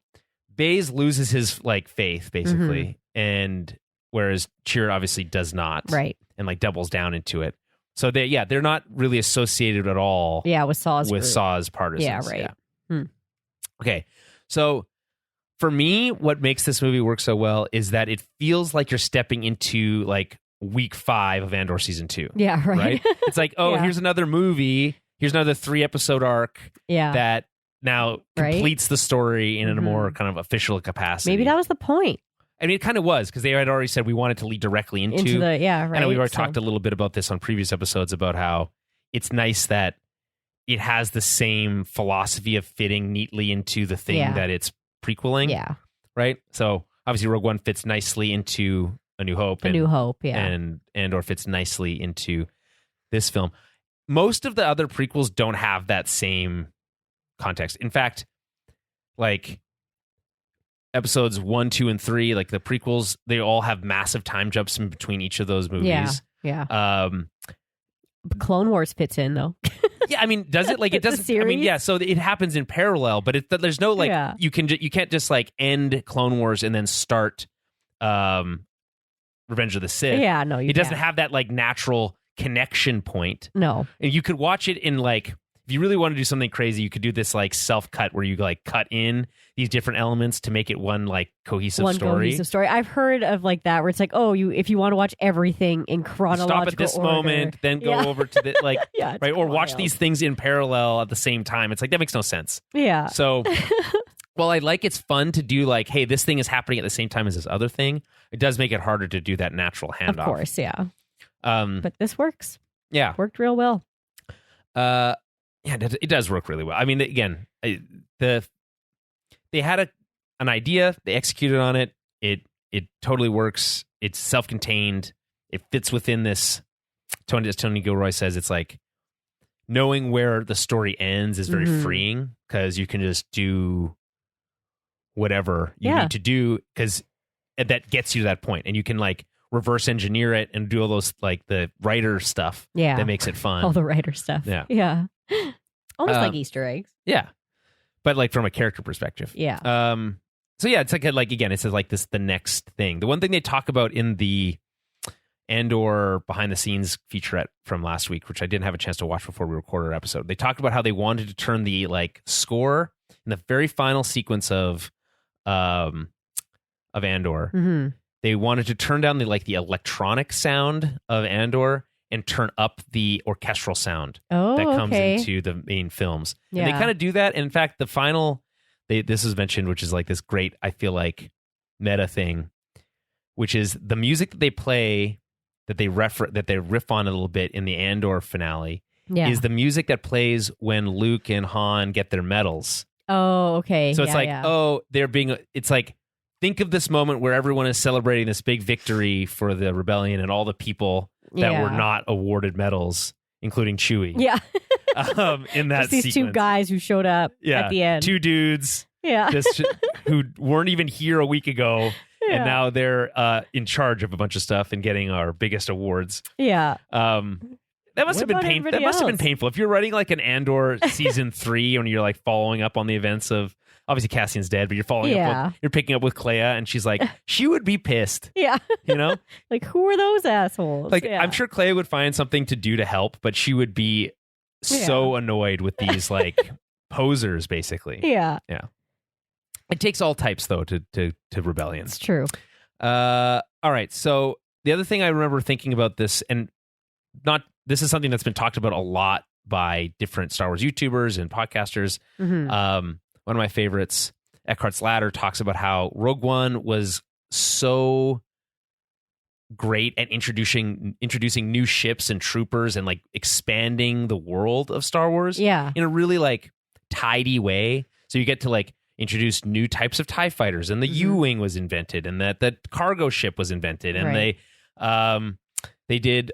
Speaker 1: Baze loses his like faith basically, and whereas Chirrut obviously does not,
Speaker 2: right,
Speaker 1: and like doubles down into it. So they're not really associated at all.
Speaker 2: Yeah, with Saw's
Speaker 1: partisans.
Speaker 2: Yeah, right.
Speaker 1: Yeah. Okay, so for me, what makes this movie work so well is that it feels like you're stepping into like week 5 of Andor season 2.
Speaker 2: Yeah, right.
Speaker 1: It's like, here's another movie. Here's another 3-episode arc.
Speaker 2: Yeah.
Speaker 1: That now completes the story in a more kind of official capacity.
Speaker 2: Maybe that was the point.
Speaker 1: I mean, it kind of was because they had already said we wanted to lead directly into
Speaker 2: the right.
Speaker 1: I know we've already talked a little bit about this on previous episodes about how it's nice that it has the same philosophy of fitting neatly into the thing that it's prequeling.
Speaker 2: Yeah.
Speaker 1: Right. So obviously, Rogue One fits nicely into A New Hope. And Andor fits nicely into this film. Most of the other prequels don't have that same context. In fact, like episodes 1, 2, and 3, like the prequels, they all have massive time jumps in between each of those movies.
Speaker 2: Yeah. Clone Wars fits in though.
Speaker 1: Yeah, I mean, does it? Like it doesn't. I mean, yeah. So it happens in parallel, but there's no like you can't just like end Clone Wars and then start Revenge of the Sith.
Speaker 2: Yeah, no,
Speaker 1: it doesn't have that like natural connection point.
Speaker 2: No,
Speaker 1: and you could watch it in like. If you really want to do something crazy, you could do this like self-cut where you like cut in these different elements to make it one like cohesive story.
Speaker 2: I've heard of like that where it's like, if you want to watch everything in chronological
Speaker 1: stop at this
Speaker 2: order,
Speaker 1: moment, then go over to the like right, or watch these things in parallel at the same time. It's like that makes no sense.
Speaker 2: Yeah.
Speaker 1: So well, I like it's fun to do like, hey, this thing is happening at the same time as this other thing. It does make it harder to do that natural handoff.
Speaker 2: Of course, yeah. But this works.
Speaker 1: Yeah.
Speaker 2: Worked real well.
Speaker 1: Yeah, it does work really well. I mean, again, they had an idea, they executed on it. It totally works. It's self-contained. It fits within this. As Tony Gilroy says, it's like knowing where the story ends is very freeing because you can just do whatever you need to do because that gets you to that point, and you can like reverse engineer it and do all those like the writer stuff. Yeah, that makes it fun.
Speaker 2: All the writer stuff. Yeah. Almost like Easter eggs.
Speaker 1: Yeah. But like from a character perspective.
Speaker 2: Yeah.
Speaker 1: So yeah, it's like again, it says like this the next thing. The one thing they talk about in the Andor behind the scenes featurette from last week, which I didn't have a chance to watch before we recorded our episode. They talked about how they wanted to turn the like score in the very final sequence of Andor.
Speaker 2: Mm-hmm.
Speaker 1: They wanted to turn down the electronic sound of Andor and turn up the orchestral sound that comes into the main films. Yeah. And they kind of do that. And in fact, the final, this is mentioned, which is like this great, I feel like, meta thing, which is the music that they play, that they riff on a little bit in the Andor finale, is the music that plays when Luke and Han get their medals.
Speaker 2: Oh, okay.
Speaker 1: So it's they're being, it's like think of this moment where everyone is celebrating this big victory for the rebellion and all the people that were not awarded medals, including Chewie.
Speaker 2: Yeah.
Speaker 1: In that
Speaker 2: just these
Speaker 1: sequence.
Speaker 2: 2 guys who showed up at the end.
Speaker 1: 2 dudes.
Speaker 2: Yeah.
Speaker 1: Who weren't even here a week ago. And now they're in charge of a bunch of stuff and getting our biggest awards.
Speaker 2: Yeah.
Speaker 1: That must have been painful. That must have been painful. If you're writing like an Andor season 3 and you're like following up on the events of, obviously Cassian's dead, but you're following up with, you're picking up with Clea, and she's like, she would be pissed.
Speaker 2: Yeah.
Speaker 1: You know?
Speaker 2: Like, who are those assholes?
Speaker 1: Like, I'm sure Clea would find something to do to help, but she would be so annoyed with these like posers, basically.
Speaker 2: Yeah.
Speaker 1: Yeah. It takes all types, though, to rebellion.
Speaker 2: It's true.
Speaker 1: All right. So the other thing I remember thinking about this, and this is something that's been talked about a lot by different Star Wars YouTubers and podcasters.
Speaker 2: Mm-hmm.
Speaker 1: One of my favorites, Eckhart's Ladder, talks about how Rogue One was so great at introducing new ships and troopers and like expanding the world of Star Wars in a really like tidy way. So you get to like introduce new types of TIE fighters, and the U-Wing was invented, and that the cargo ship was invented, and they did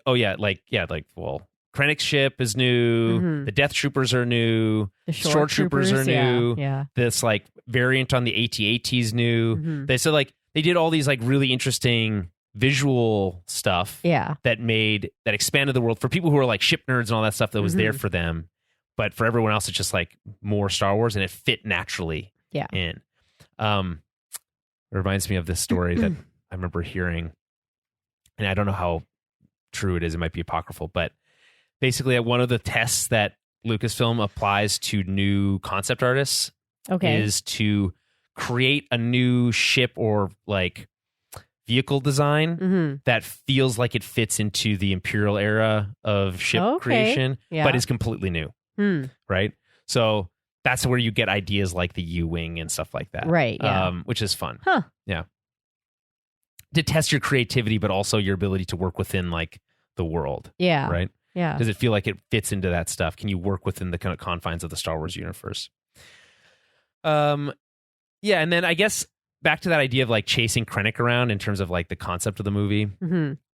Speaker 1: Krennic's ship is new, the Death Troopers are new, the Short Troopers are new, this like variant on the AT-AT is new. They did all these like really interesting visual stuff that expanded the world for people who are like ship nerds and all that stuff that was there for them, but for everyone else it's just like more Star Wars, and it fit naturally in. It reminds me of this story that I remember hearing, and I don't know how true it is, it might be apocryphal, but basically one of the tests that Lucasfilm applies to new concept artists is to create a new ship or like vehicle design that feels like it fits into the Imperial era of ship creation, but is completely new. Right? So that's where you get ideas like the U-Wing and stuff like that.
Speaker 2: Right. Yeah.
Speaker 1: Which is fun.
Speaker 2: Huh.
Speaker 1: Yeah. To test your creativity, but also your ability to work within like the world.
Speaker 2: Yeah.
Speaker 1: Right?
Speaker 2: Yeah.
Speaker 1: Does it feel like it fits into that stuff? Can you work within the kind of confines of the Star Wars universe? Yeah, and then I guess back to that idea of like chasing Krennic around in terms of like the concept of the movie.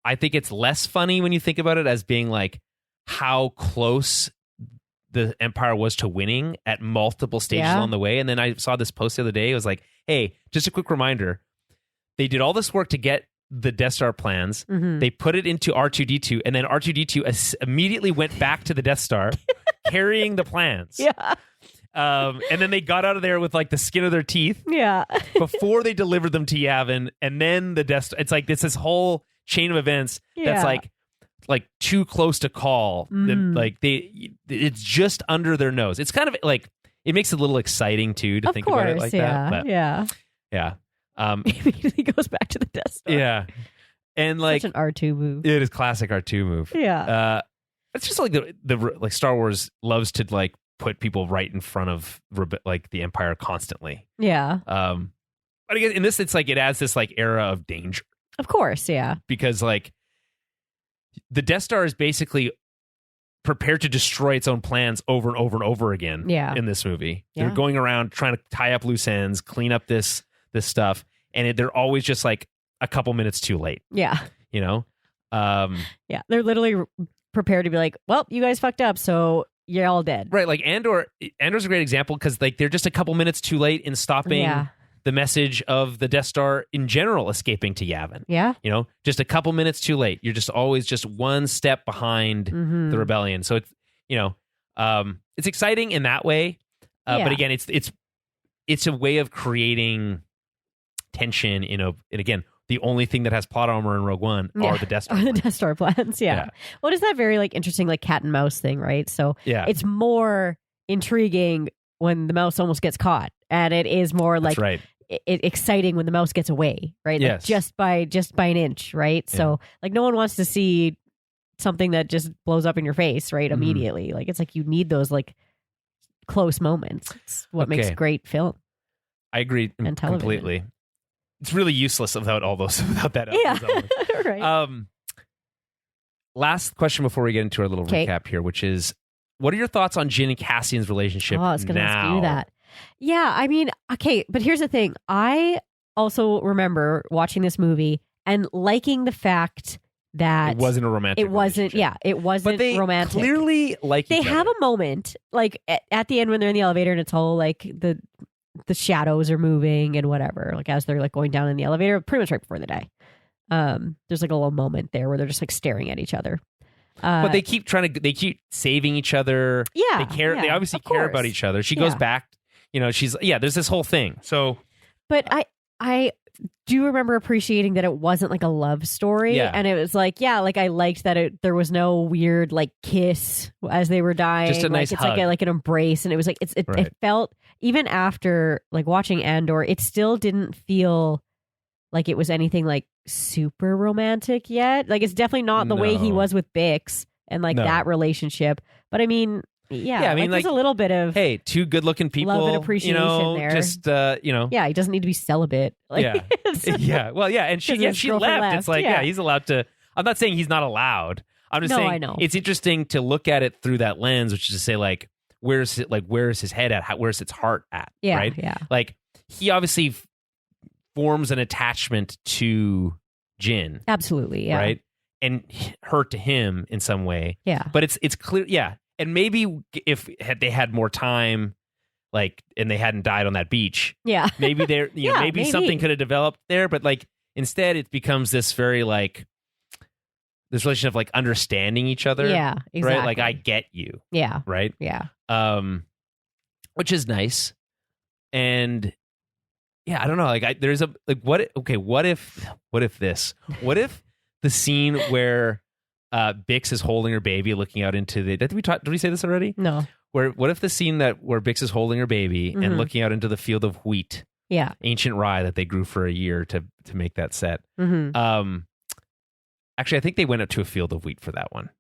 Speaker 1: I think it's less funny when you think about it as being like how close the Empire was to winning at multiple stages along the way. And then I saw this post the other day. It was like, hey, just a quick reminder. They did all this work to get the Death Star plans. They put it into R2-D2, and then R2-D2 immediately went back to the Death Star carrying the plans. And then they got out of there with like the skin of their teeth before they delivered them to Yavin, and then the Death Star. It's like this whole chain of events that's like too close to call. It's just under their nose. It's kind of like, it makes it a little exciting too to think about it like that. But, yeah.
Speaker 2: Immediately goes back to the Death Star.
Speaker 1: Yeah. And like
Speaker 2: such an R2 move.
Speaker 1: It is classic R2 move.
Speaker 2: Yeah.
Speaker 1: It's just like the like Star Wars loves to like put people right in front of like the Empire constantly.
Speaker 2: Yeah.
Speaker 1: But again, in this, it's like it adds this like era of danger.
Speaker 2: Of course, yeah.
Speaker 1: Because like the Death Star is basically prepared to destroy its own plans over and over and over again in this movie. They're going around trying to tie up loose ends, clean up this stuff, and they're always just like a couple minutes too late.
Speaker 2: Yeah.
Speaker 1: You know?
Speaker 2: Yeah. They're literally prepared to be like, well, you guys fucked up, so you're all dead.
Speaker 1: Right. Like Andor's a great example because like they're just a couple minutes too late in stopping the message of the Death Star in general escaping to Yavin.
Speaker 2: Yeah.
Speaker 1: You know, just a couple minutes too late. You're just always just one step behind the rebellion. So it's, you know, it's exciting in that way. But again, it's a way of creating tension, and again, the only thing that has plot armor in Rogue One are the Death Star plans.
Speaker 2: The Death Star plans, Well, it is that very like interesting like cat and mouse thing, right? So it's more intriguing when the mouse almost gets caught, and it is more like exciting when the mouse gets away, right? Like just by an inch, right? So like no one wants to see something that just blows up in your face, right? Immediately. Like it's like you need those like close moments. It's what makes great film.
Speaker 1: I agree completely. It's really useless without all those, without that.
Speaker 2: Right.
Speaker 1: Last question before we get into our little recap here, which is, what are your thoughts on Jyn and Cassian's relationship now?
Speaker 2: I was going to ask you that. Yeah, I mean, okay, but here's the thing. I also remember watching this movie and liking the fact that
Speaker 1: it wasn't a romantic.
Speaker 2: It wasn't.
Speaker 1: relationship.
Speaker 2: Yeah, it wasn't
Speaker 1: But they
Speaker 2: romantic.
Speaker 1: clearly like
Speaker 2: They
Speaker 1: each
Speaker 2: have
Speaker 1: other.
Speaker 2: a moment, like at the end when they're in the elevator and it's all like the shadows are moving and whatever. Like as they're like going down in the elevator, pretty much right before the day. There's like a little moment there where they're just like staring at each other.
Speaker 1: But they keep they keep saving each other.
Speaker 2: Yeah,
Speaker 1: They care.
Speaker 2: yeah,
Speaker 1: They obviously
Speaker 2: of
Speaker 1: care
Speaker 2: course.
Speaker 1: about each other. She goes
Speaker 2: Yeah.
Speaker 1: back. There's this whole thing. So,
Speaker 2: But I do remember appreciating that it wasn't like a love story.
Speaker 1: Yeah.
Speaker 2: And it was like, like I liked that there was no weird like kiss as they were dying.
Speaker 1: Just a nice
Speaker 2: it's
Speaker 1: hug.
Speaker 2: like an embrace. And it was like,
Speaker 1: Right.
Speaker 2: it felt, even after like watching Andor, it still didn't feel like it was anything like super romantic yet. Like it's definitely not the way he
Speaker 1: No.
Speaker 2: was with Bix and like
Speaker 1: No.
Speaker 2: that relationship. But I mean,
Speaker 1: I mean,
Speaker 2: there's a little bit of,
Speaker 1: hey, two good-looking people.
Speaker 2: Love and appreciation there.
Speaker 1: Just
Speaker 2: yeah, he doesn't need to be celibate. Like,
Speaker 1: Yeah. yeah. Well, yeah, and she
Speaker 2: 'Cause his
Speaker 1: she
Speaker 2: girlfriend
Speaker 1: left. It's like,
Speaker 2: yeah.
Speaker 1: he's allowed to. I'm not saying he's not allowed. I'm just
Speaker 2: No,
Speaker 1: saying
Speaker 2: I know.
Speaker 1: it's interesting to look at it through that lens, which is to say, like, where's his head at? Where's its heart at?
Speaker 2: yeah,
Speaker 1: Right.
Speaker 2: yeah.
Speaker 1: Like he obviously forms an attachment to Jin,
Speaker 2: Absolutely, yeah.
Speaker 1: right, and her to him in some way.
Speaker 2: Yeah.
Speaker 1: But it's clear, yeah. And maybe if they had more time, like, and they hadn't died on that beach,
Speaker 2: Yeah.
Speaker 1: maybe there,
Speaker 2: Yeah,
Speaker 1: maybe
Speaker 2: maybe.
Speaker 1: something could have developed there. But like instead, it becomes this very like this relation of like understanding each other.
Speaker 2: Yeah, exactly.
Speaker 1: Right. Like I get you.
Speaker 2: Yeah.
Speaker 1: Right.
Speaker 2: Yeah.
Speaker 1: Which is nice. And yeah, I don't know. Like there's a like what if the scene where Bix is holding her baby, looking out into the. Did we say this already?
Speaker 2: No.
Speaker 1: What if the scene where Bix is holding her baby and
Speaker 2: Mhm.
Speaker 1: looking out into the field of wheat,
Speaker 2: Yeah.
Speaker 1: ancient rye that they grew for a year to make that set?
Speaker 2: Mm-hmm.
Speaker 1: Actually, I think they went up to a field of wheat for that one.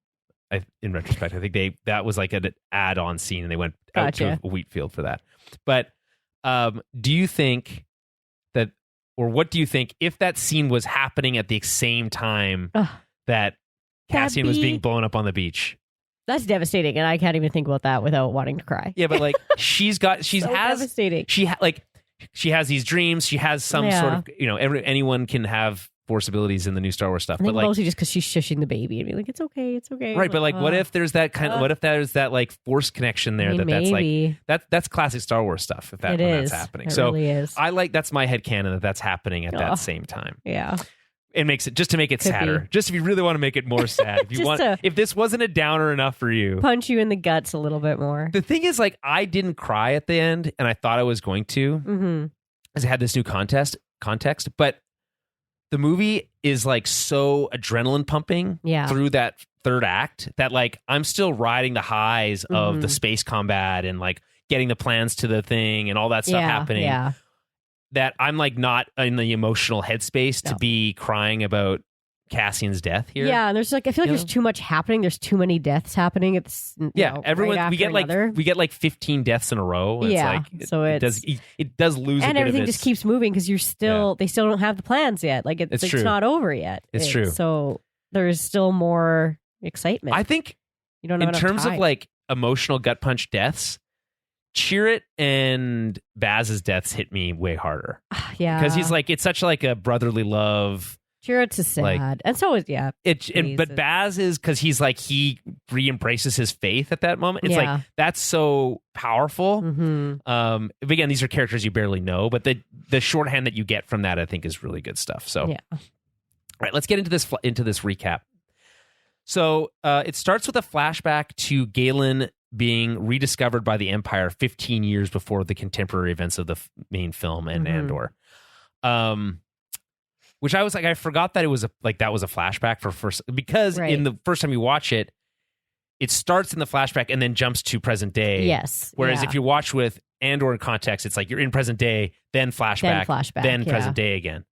Speaker 1: In retrospect, I think that was like an add-on scene, and they went out to
Speaker 2: Gotcha.
Speaker 1: a wheat field for that. But do you think that, or what do you think if that scene was happening at the same time
Speaker 2: Ugh.
Speaker 1: that Cassian was
Speaker 2: be-
Speaker 1: being blown up on the beach?
Speaker 2: That's devastating, and I can't even think about that without wanting to cry.
Speaker 1: Yeah, but like she
Speaker 2: So
Speaker 1: has
Speaker 2: devastating.
Speaker 1: she has these dreams. She has some
Speaker 2: Yeah.
Speaker 1: sort of anyone can have force abilities in the new Star Wars stuff,
Speaker 2: I think
Speaker 1: but like
Speaker 2: mostly just because she's shushing the baby and being like, it's okay.
Speaker 1: right. But like, what if there's that kind of what if there's that like force connection there that's
Speaker 2: maybe.
Speaker 1: like that's classic Star Wars stuff. If
Speaker 2: It
Speaker 1: when
Speaker 2: is.
Speaker 1: that's happening,
Speaker 2: It
Speaker 1: so
Speaker 2: really is.
Speaker 1: I like that's my headcanon that's happening at
Speaker 2: Oh.
Speaker 1: that same time.
Speaker 2: Yeah.
Speaker 1: It makes it just to make it
Speaker 2: Could
Speaker 1: sadder.
Speaker 2: be.
Speaker 1: Just if you really want to make it more sad. If you
Speaker 2: Just
Speaker 1: want,
Speaker 2: to-
Speaker 1: if this wasn't a downer enough for you.
Speaker 2: Punch you in the guts a little bit more.
Speaker 1: The thing is, like, I didn't cry at the end, and I thought I was going to,
Speaker 2: Mm-hmm.
Speaker 1: because it had this new context. But the movie is like so adrenaline pumping
Speaker 2: Yeah.
Speaker 1: through that third act that like I'm still riding the highs of the
Speaker 2: Mhm.
Speaker 1: space combat and like getting the plans to the thing and all that stuff happening.
Speaker 2: Yeah.
Speaker 1: That I'm like not in the emotional headspace to
Speaker 2: No.
Speaker 1: be crying about Cassian's death here.
Speaker 2: Yeah, and there's like I feel like
Speaker 1: You
Speaker 2: there's
Speaker 1: know?
Speaker 2: too much happening. There's too many deaths happening. It's
Speaker 1: Everyone
Speaker 2: right
Speaker 1: we get
Speaker 2: after
Speaker 1: like
Speaker 2: another.
Speaker 1: 15 deaths in a row. And
Speaker 2: Yeah,
Speaker 1: it's like
Speaker 2: so
Speaker 1: it does lose a
Speaker 2: and
Speaker 1: bit
Speaker 2: everything
Speaker 1: of its,
Speaker 2: just keeps moving because they still don't have the plans yet. Like
Speaker 1: It's
Speaker 2: it's
Speaker 1: true.
Speaker 2: not over yet.
Speaker 1: It's true.
Speaker 2: So there's still more excitement.
Speaker 1: I think
Speaker 2: you don't know
Speaker 1: in terms of like emotional gut punch deaths, Chirrut and Baz's deaths hit me way harder
Speaker 2: yeah,
Speaker 1: because he's like it's such like a brotherly love.
Speaker 2: Chirrut's is sad,
Speaker 1: like-
Speaker 2: and so is
Speaker 1: But
Speaker 2: Jesus.
Speaker 1: Baz is because he's like he re-embraces his faith at that moment. It's
Speaker 2: Yeah.
Speaker 1: like that's so powerful.
Speaker 2: Mm-hmm.
Speaker 1: Again, these are characters you barely know, but the shorthand that you get from that I think is really good stuff. So
Speaker 2: Yeah.
Speaker 1: all right, let's get into this recap. So it starts with a flashback to Galen being rediscovered by the Empire 15 years before the contemporary events of the main film and
Speaker 2: Mhm.
Speaker 1: Andor. Which I was like, I forgot that it was that was a flashback for first, because
Speaker 2: Right.
Speaker 1: in the first time you watch it, it starts in the flashback and then jumps to present day.
Speaker 2: Yes.
Speaker 1: Whereas
Speaker 2: yeah.
Speaker 1: if you watch with Andor in context, it's like you're in present day, then flashback, then
Speaker 2: yeah.
Speaker 1: present day again.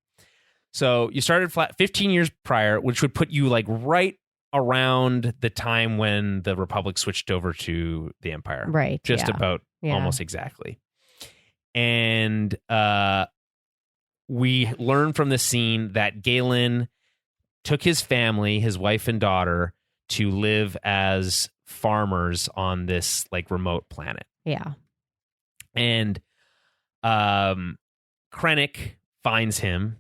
Speaker 1: So you started 15 years prior, which would put you like right around the time when the Republic switched over to the Empire.
Speaker 2: Right.
Speaker 1: Just
Speaker 2: yeah.
Speaker 1: about
Speaker 2: Yeah.
Speaker 1: almost exactly. And we learn from the scene that Galen took his family, his wife and daughter, to live as farmers on this like remote planet.
Speaker 2: Yeah.
Speaker 1: And Krennic finds him.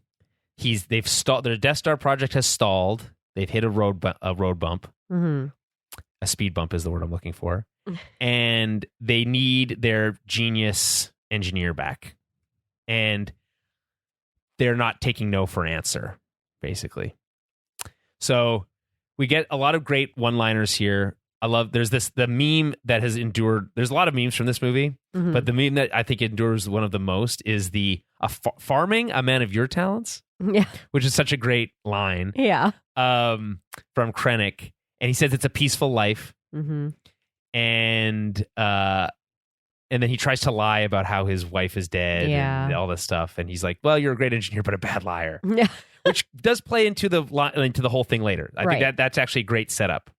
Speaker 1: They've stalled. Their Death Star project has stalled. They've hit a road bump.
Speaker 2: Mm-hmm.
Speaker 1: A speed bump is the word I'm looking for. And they need their genius engineer back. And they're not taking no for an answer, basically. So we get a lot of great one-liners here. There's the meme that has endured. There's a lot of memes from this movie, but the meme that I think endures one of the most is farming a man of your talents.
Speaker 2: Yeah.
Speaker 1: Which is such a great line.
Speaker 2: Yeah.
Speaker 1: From Krennic. And he says it's a peaceful life.
Speaker 2: Mm-hmm.
Speaker 1: And then he tries to lie about how his wife is dead and all this stuff. And he's like, well, you're a great engineer, but a bad liar.
Speaker 2: Yeah.
Speaker 1: Which does play into the whole thing later. I think that's actually a great setup.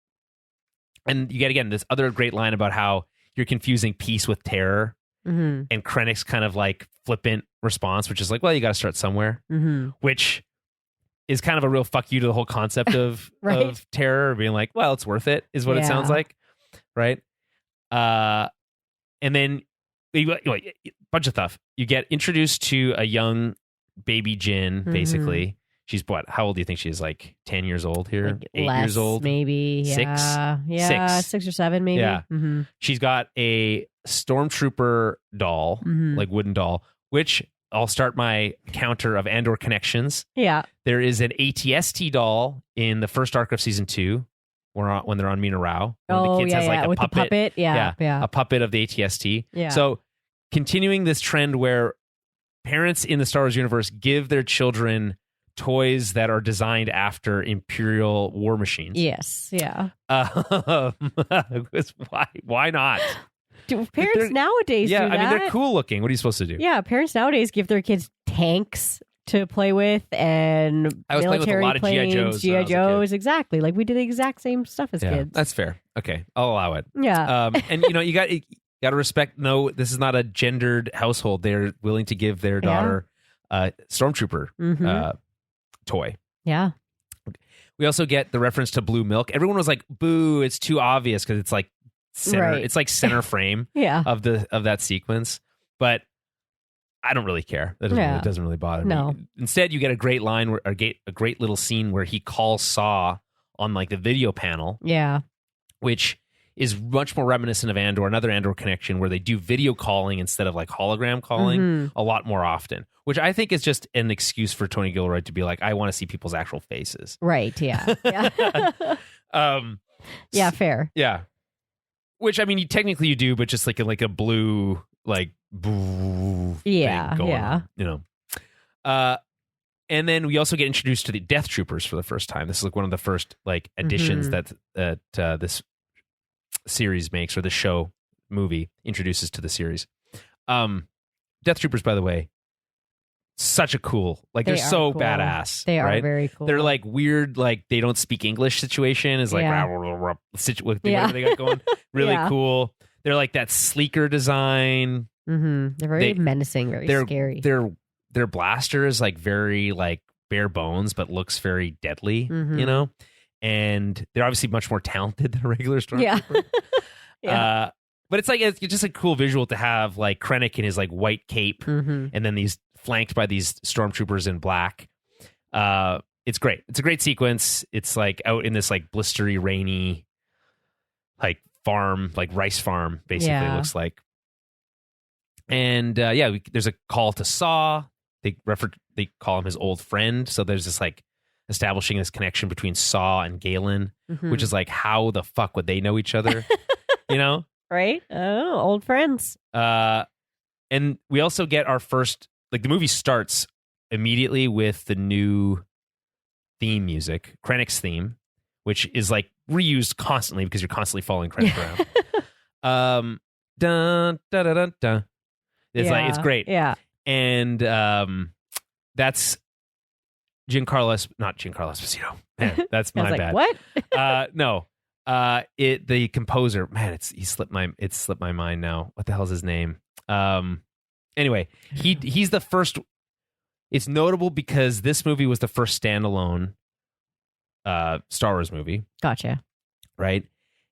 Speaker 1: And you get, again, this other great line about how you're confusing peace with terror.
Speaker 2: Mm-hmm.
Speaker 1: And Krennic's kind of like flippant response, which is like, well, you got to start somewhere.
Speaker 2: Mm-hmm.
Speaker 1: Which is kind of a real fuck you to the whole concept of, of terror, being like, well, it's worth it, is what it sounds like. Right? And then a bunch of stuff. You get introduced to a young baby Jin, basically. She's how old do you think she is? Like 10 years old here?
Speaker 2: Like
Speaker 1: 8
Speaker 2: less,
Speaker 1: years old?
Speaker 2: Maybe. Yeah.
Speaker 1: 6?
Speaker 2: Yeah, 6 or 7 maybe.
Speaker 1: Yeah.
Speaker 2: Mm-hmm.
Speaker 1: She's got a stormtrooper doll, like wooden doll, which I'll start my counter of Andor connections. Yeah. There is an ATST doll in the first arc of season 2 when they're on Mina Rao. The kids has like a
Speaker 2: with
Speaker 1: puppet.
Speaker 2: The puppet. Yeah.
Speaker 1: A puppet of the ATST.
Speaker 2: Yeah.
Speaker 1: So continuing this trend where parents in the Star Wars universe give their children toys that are designed after Imperial war machines.
Speaker 2: Yes. Yeah.
Speaker 1: Why not?
Speaker 2: Parents nowadays do that.
Speaker 1: I mean, they're cool looking. What are you supposed to do?
Speaker 2: Yeah, parents nowadays give their kids tanks to play with and
Speaker 1: I was
Speaker 2: military
Speaker 1: playing with a lot
Speaker 2: planes,
Speaker 1: of G.I.
Speaker 2: Joes, exactly. Like we did the exact same stuff as kids.
Speaker 1: That's fair. Okay, I'll allow it.
Speaker 2: Yeah.
Speaker 1: And you got to respect. No, this is not a gendered household. They're willing to give their daughter a stormtrooper toy.
Speaker 2: Yeah.
Speaker 1: We also get the reference to blue milk. Everyone was like, "Boo! It's too obvious," because it's like center. It's like center frame. of that sequence. But I don't really care. It doesn't really bother me. Instead, you get a great line, a great little scene where he calls Saw on like the video panel.
Speaker 2: Yeah.
Speaker 1: Which is much more reminiscent of Andor, another Andor connection where they do video calling instead of like hologram calling a lot more often, which I think is just an excuse for Tony Gilroy to be like, I want to see people's actual faces.
Speaker 2: Right. Yeah. Yeah. Fair.
Speaker 1: Yeah. Which, I mean, technically you do, but just like a blue, like, boo thing going on, and then we also get introduced to the Death Troopers for the first time. This is like one of the first like additions that this series makes, or the movie introduces to the series. Death Troopers, by the way, such a cool, like they're so cool. Badass.
Speaker 2: They are very cool.
Speaker 1: They're like weird, like they don't speak English situation is like whatever they got going. Really cool. They're like that sleeker design.
Speaker 2: They're very menacing, very scary.
Speaker 1: Their blaster is like very like bare bones, but looks very deadly, and they're obviously much more talented than a regular stormtrooper. But it's just a cool visual to have like Krennic in his like white cape, and then these flanked by these stormtroopers in black. It's great. It's a great sequence. It's like out in this like blistery, rainy, like farm, like rice farm, basically it looks like. And there's a call to Saw. They call him his old friend. So there's this like establishing this connection between Saw and Galen, which is like, how the fuck would they know each other?
Speaker 2: Right? Oh, old friends.
Speaker 1: And we also get our first, like the movie starts immediately with the new theme music, Krennic's theme, which is like reused constantly because you're constantly following Krennic around. Dun, dun, dun, dun, dun. Like, it's great.
Speaker 2: Yeah.
Speaker 1: And that's not Giancarlo Esposito. Man, that's my bad.
Speaker 2: What?
Speaker 1: No. The composer, man, it slipped my mind now. What the hell's his name? Anyway, he's the first. It's notable because this movie was the first standalone Star Wars movie.
Speaker 2: Gotcha.
Speaker 1: Right?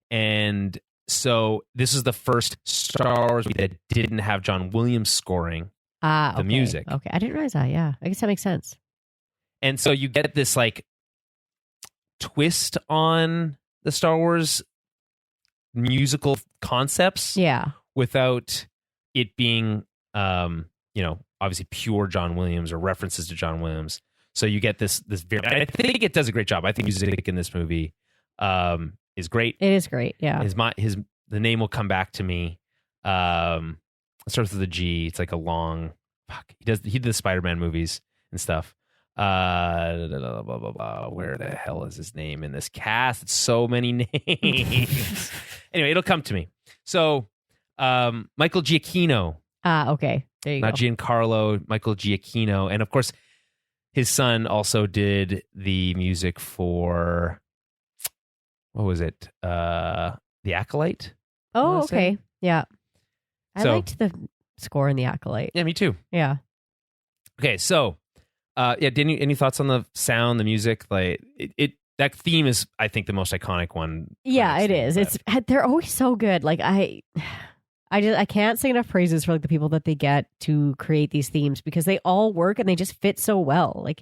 Speaker 1: And so this is the first Star Wars movie that didn't have John Williams scoring
Speaker 2: the
Speaker 1: music.
Speaker 2: Okay, I didn't realize that. Yeah, I guess that makes sense.
Speaker 1: And so you get this like twist on the Star Wars musical concepts, without it being, obviously pure John Williams or references to John Williams. So you get this very. I think it does a great job. I think music in this movie is great.
Speaker 2: It is great. Yeah.
Speaker 1: The name will come back to me. It starts with a G. It's like a long. Fuck. He did the Spider-Man movies and stuff. Blah, blah, blah, blah. Where the hell is his name in this cast? It's so many names. Anyway, it'll come to me. So, Michael Giacchino.
Speaker 2: Okay. There you
Speaker 1: go. Not Giancarlo, Michael Giacchino. And of course, his son also did the music for, what was it? The Acolyte?
Speaker 2: Oh, okay. Yeah. I liked the score in The Acolyte.
Speaker 1: Yeah, me too.
Speaker 2: Yeah.
Speaker 1: Okay, so, any thoughts on the sound, the music? Like, that theme is, I think, the most iconic one.
Speaker 2: Yeah, it is. They're always so good. Like, I can't say enough praises for like the people that they get to create these themes, because they all work and they just fit so well. Like,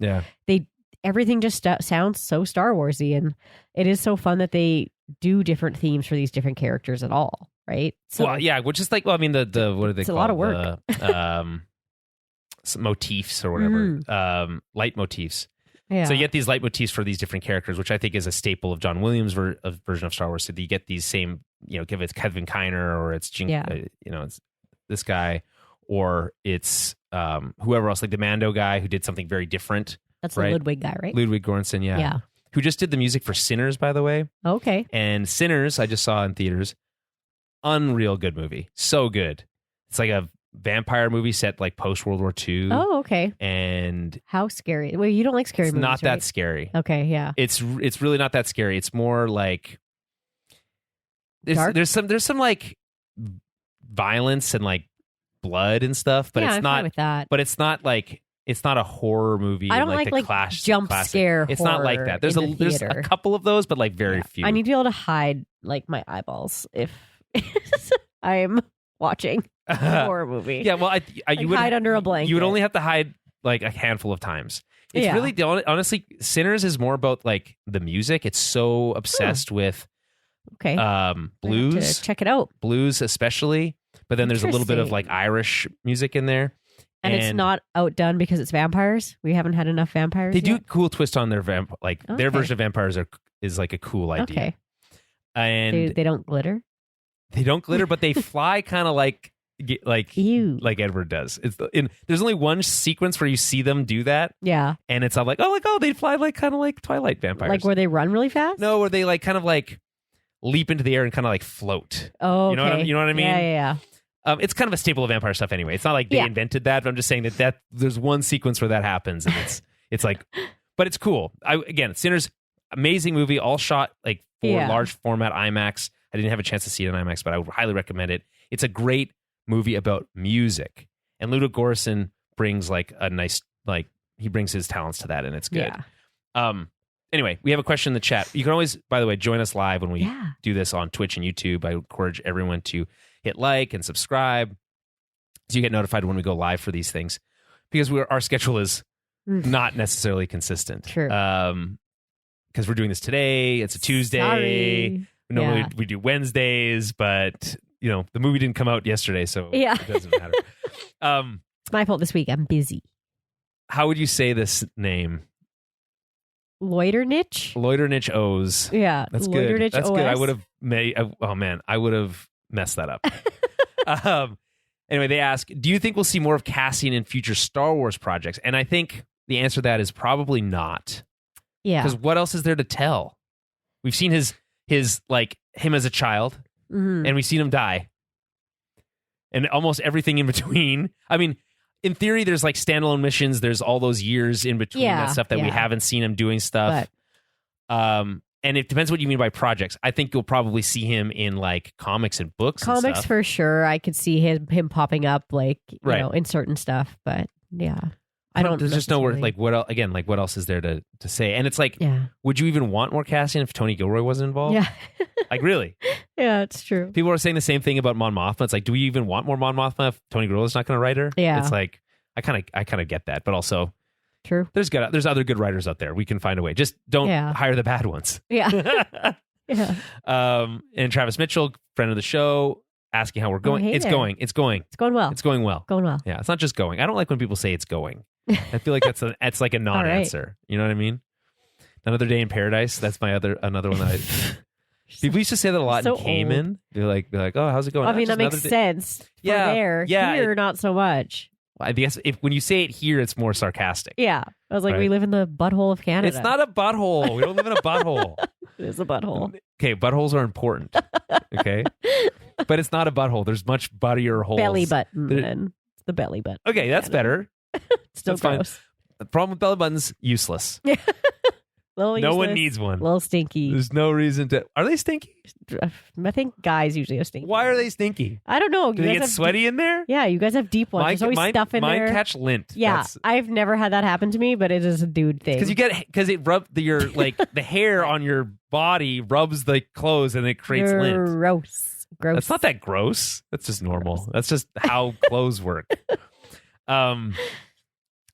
Speaker 2: everything just sounds so Star Warsy, and it is so fun that they do different themes for these different characters at all, right? So,
Speaker 1: which is like, what are they
Speaker 2: it's
Speaker 1: called?
Speaker 2: It's a lot of work.
Speaker 1: Some motifs or whatever, light motifs.
Speaker 2: Yeah.
Speaker 1: So you get these light motifs for these different characters, which I think is a staple of John Williams' version of Star Wars. So you get these same, if it's Kevin Kiner or it's it's this guy, or it's whoever else, like the Mando guy who did something very different.
Speaker 2: That's the Ludwig guy, right?
Speaker 1: Ludwig Göransson, yeah. Who just did the music for Sinners, by the way.
Speaker 2: Okay.
Speaker 1: And Sinners, I just saw in theaters. Unreal good movie. So good. It's like a vampire movie set like post World War II.
Speaker 2: Oh, okay.
Speaker 1: And
Speaker 2: how scary? Well, you don't like scary movies,
Speaker 1: not that
Speaker 2: right?
Speaker 1: scary.
Speaker 2: Okay, yeah.
Speaker 1: It's really not that scary. It's more like there's some like violence and like blood and stuff, but it's
Speaker 2: I'm
Speaker 1: not
Speaker 2: fine with that.
Speaker 1: But it's not a horror movie.
Speaker 2: I don't like
Speaker 1: the Clash
Speaker 2: jump
Speaker 1: classic.
Speaker 2: scare.
Speaker 1: It's not like that. There's a couple of those, but like very few.
Speaker 2: I need to be able to hide like my eyeballs if I'm watching a horror movie.
Speaker 1: Yeah, well, you would
Speaker 2: hide under a blanket.
Speaker 1: You would only have to hide like a handful of times. It's really honestly, Sinners is more about like the music. It's so obsessed with blues.
Speaker 2: Check it out.
Speaker 1: Blues especially, but then there's a little bit of like Irish music in there.
Speaker 2: And it's not outdone because it's vampires. We haven't had enough vampires.
Speaker 1: They do a cool twist on their their version of vampires is like a cool idea.
Speaker 2: Okay.
Speaker 1: And
Speaker 2: they don't glitter.
Speaker 1: They don't glitter, but they fly kind of like Edward does. There's only one sequence where you see them do that.
Speaker 2: Yeah. And
Speaker 1: it's all like, they fly like kind of like Twilight vampires.
Speaker 2: Like where they run really fast?
Speaker 1: No, where they like kind of like leap into the air and kind of like float.
Speaker 2: Oh,
Speaker 1: okay. You know what I mean?
Speaker 2: Yeah.
Speaker 1: It's kind of a staple of vampire stuff anyway. It's not like they invented that, but I'm just saying that there's one sequence where that happens, and it's like, but it's cool. Sinners, amazing movie, all shot like for large format IMAX. I didn't have a chance to see it in IMAX, but I would highly recommend it. It's a great movie about music, and Ludwig Göransson brings like a nice he brings his talents to that, and it's good. Yeah. Anyway, we have a question in the chat. You can always, by the way, join us live when we do this on Twitch and YouTube. I encourage everyone to hit like and subscribe so you get notified when we go live for these things, because our schedule is not necessarily consistent.
Speaker 2: Sure.
Speaker 1: Because we're doing this today. It's a Tuesday.
Speaker 2: Sorry.
Speaker 1: Normally we do Wednesdays, but the movie didn't come out yesterday, so it doesn't matter.
Speaker 2: It's my fault this week. I'm busy.
Speaker 1: How would you say this name?
Speaker 2: Loiternich
Speaker 1: O's.
Speaker 2: Yeah.
Speaker 1: That's good. That's good. I would have I would have messed that up. Anyway, they ask, do you think we'll see more of Cassian in future Star Wars projects? And I think the answer to that is probably not.
Speaker 2: Yeah.
Speaker 1: Because what else is there to tell? We've seen his like him as a child, and we've seen him die, and almost everything in between. I mean, in theory, there's like standalone missions. There's all those years in between that stuff that we haven't seen him doing stuff. But, and it depends what you mean by projects. I think you'll probably see him in like comics and books.
Speaker 2: Comics
Speaker 1: and
Speaker 2: for sure. I could see him popping up like in certain stuff. But yeah, I don't.
Speaker 1: There's just nowhere like what else, again, like what else is there to say? And it's like, would you even want more Cassian if Tony Gilroy wasn't involved?
Speaker 2: Yeah,
Speaker 1: like really?
Speaker 2: Yeah, it's true.
Speaker 1: People are saying the same thing about Mon Mothma. It's like, do we even want more Mon Mothma if Tony Gilroy's not going to write her?
Speaker 2: Yeah,
Speaker 1: it's like, I kind of get that, but also
Speaker 2: True.
Speaker 1: there's other good writers out there. We can find a way. Just don't hire the bad ones.
Speaker 2: Yeah. Yeah.
Speaker 1: And Travis Mitchell, friend of the show, asking how we're going. It's going well.
Speaker 2: It's going well.
Speaker 1: Yeah, it's not just going. I don't like when people say it's going. I feel like that's like a non-answer. Right. You know what I mean? Another Day in Paradise. That's another one that people used to say that a lot in Cayman. Old. They're like, oh, how's it going?
Speaker 2: I mean, that makes sense. There. Here, not so much.
Speaker 1: I guess when you say it here, it's more sarcastic.
Speaker 2: Yeah. I was like, we live in the butthole of Canada.
Speaker 1: It's not a butthole. We don't live in a butthole.
Speaker 2: It is a butthole.
Speaker 1: Okay, buttholes are important. Okay? But it's not a butthole. There's much buttier holes.
Speaker 2: Belly button, then. It's the belly button.
Speaker 1: Okay, that's better.
Speaker 2: Still gross.
Speaker 1: Fine. The problem with belly buttons, useless. No one needs one.
Speaker 2: A little stinky.
Speaker 1: There's no reason to... Are they stinky?
Speaker 2: I think guys usually are stinky.
Speaker 1: Why are they stinky?
Speaker 2: I don't know.
Speaker 1: Do they get sweaty in there?
Speaker 2: Yeah, you guys have deep ones. There's always stuff in there.
Speaker 1: Mine catch lint.
Speaker 2: Yeah, I've never had that happen to me, but it is a dude thing.
Speaker 1: Because it rubs your the hair on your body rubs the clothes and it creates lint.
Speaker 2: Gross.
Speaker 1: That's not that gross. That's just normal. Gross. That's just how clothes work.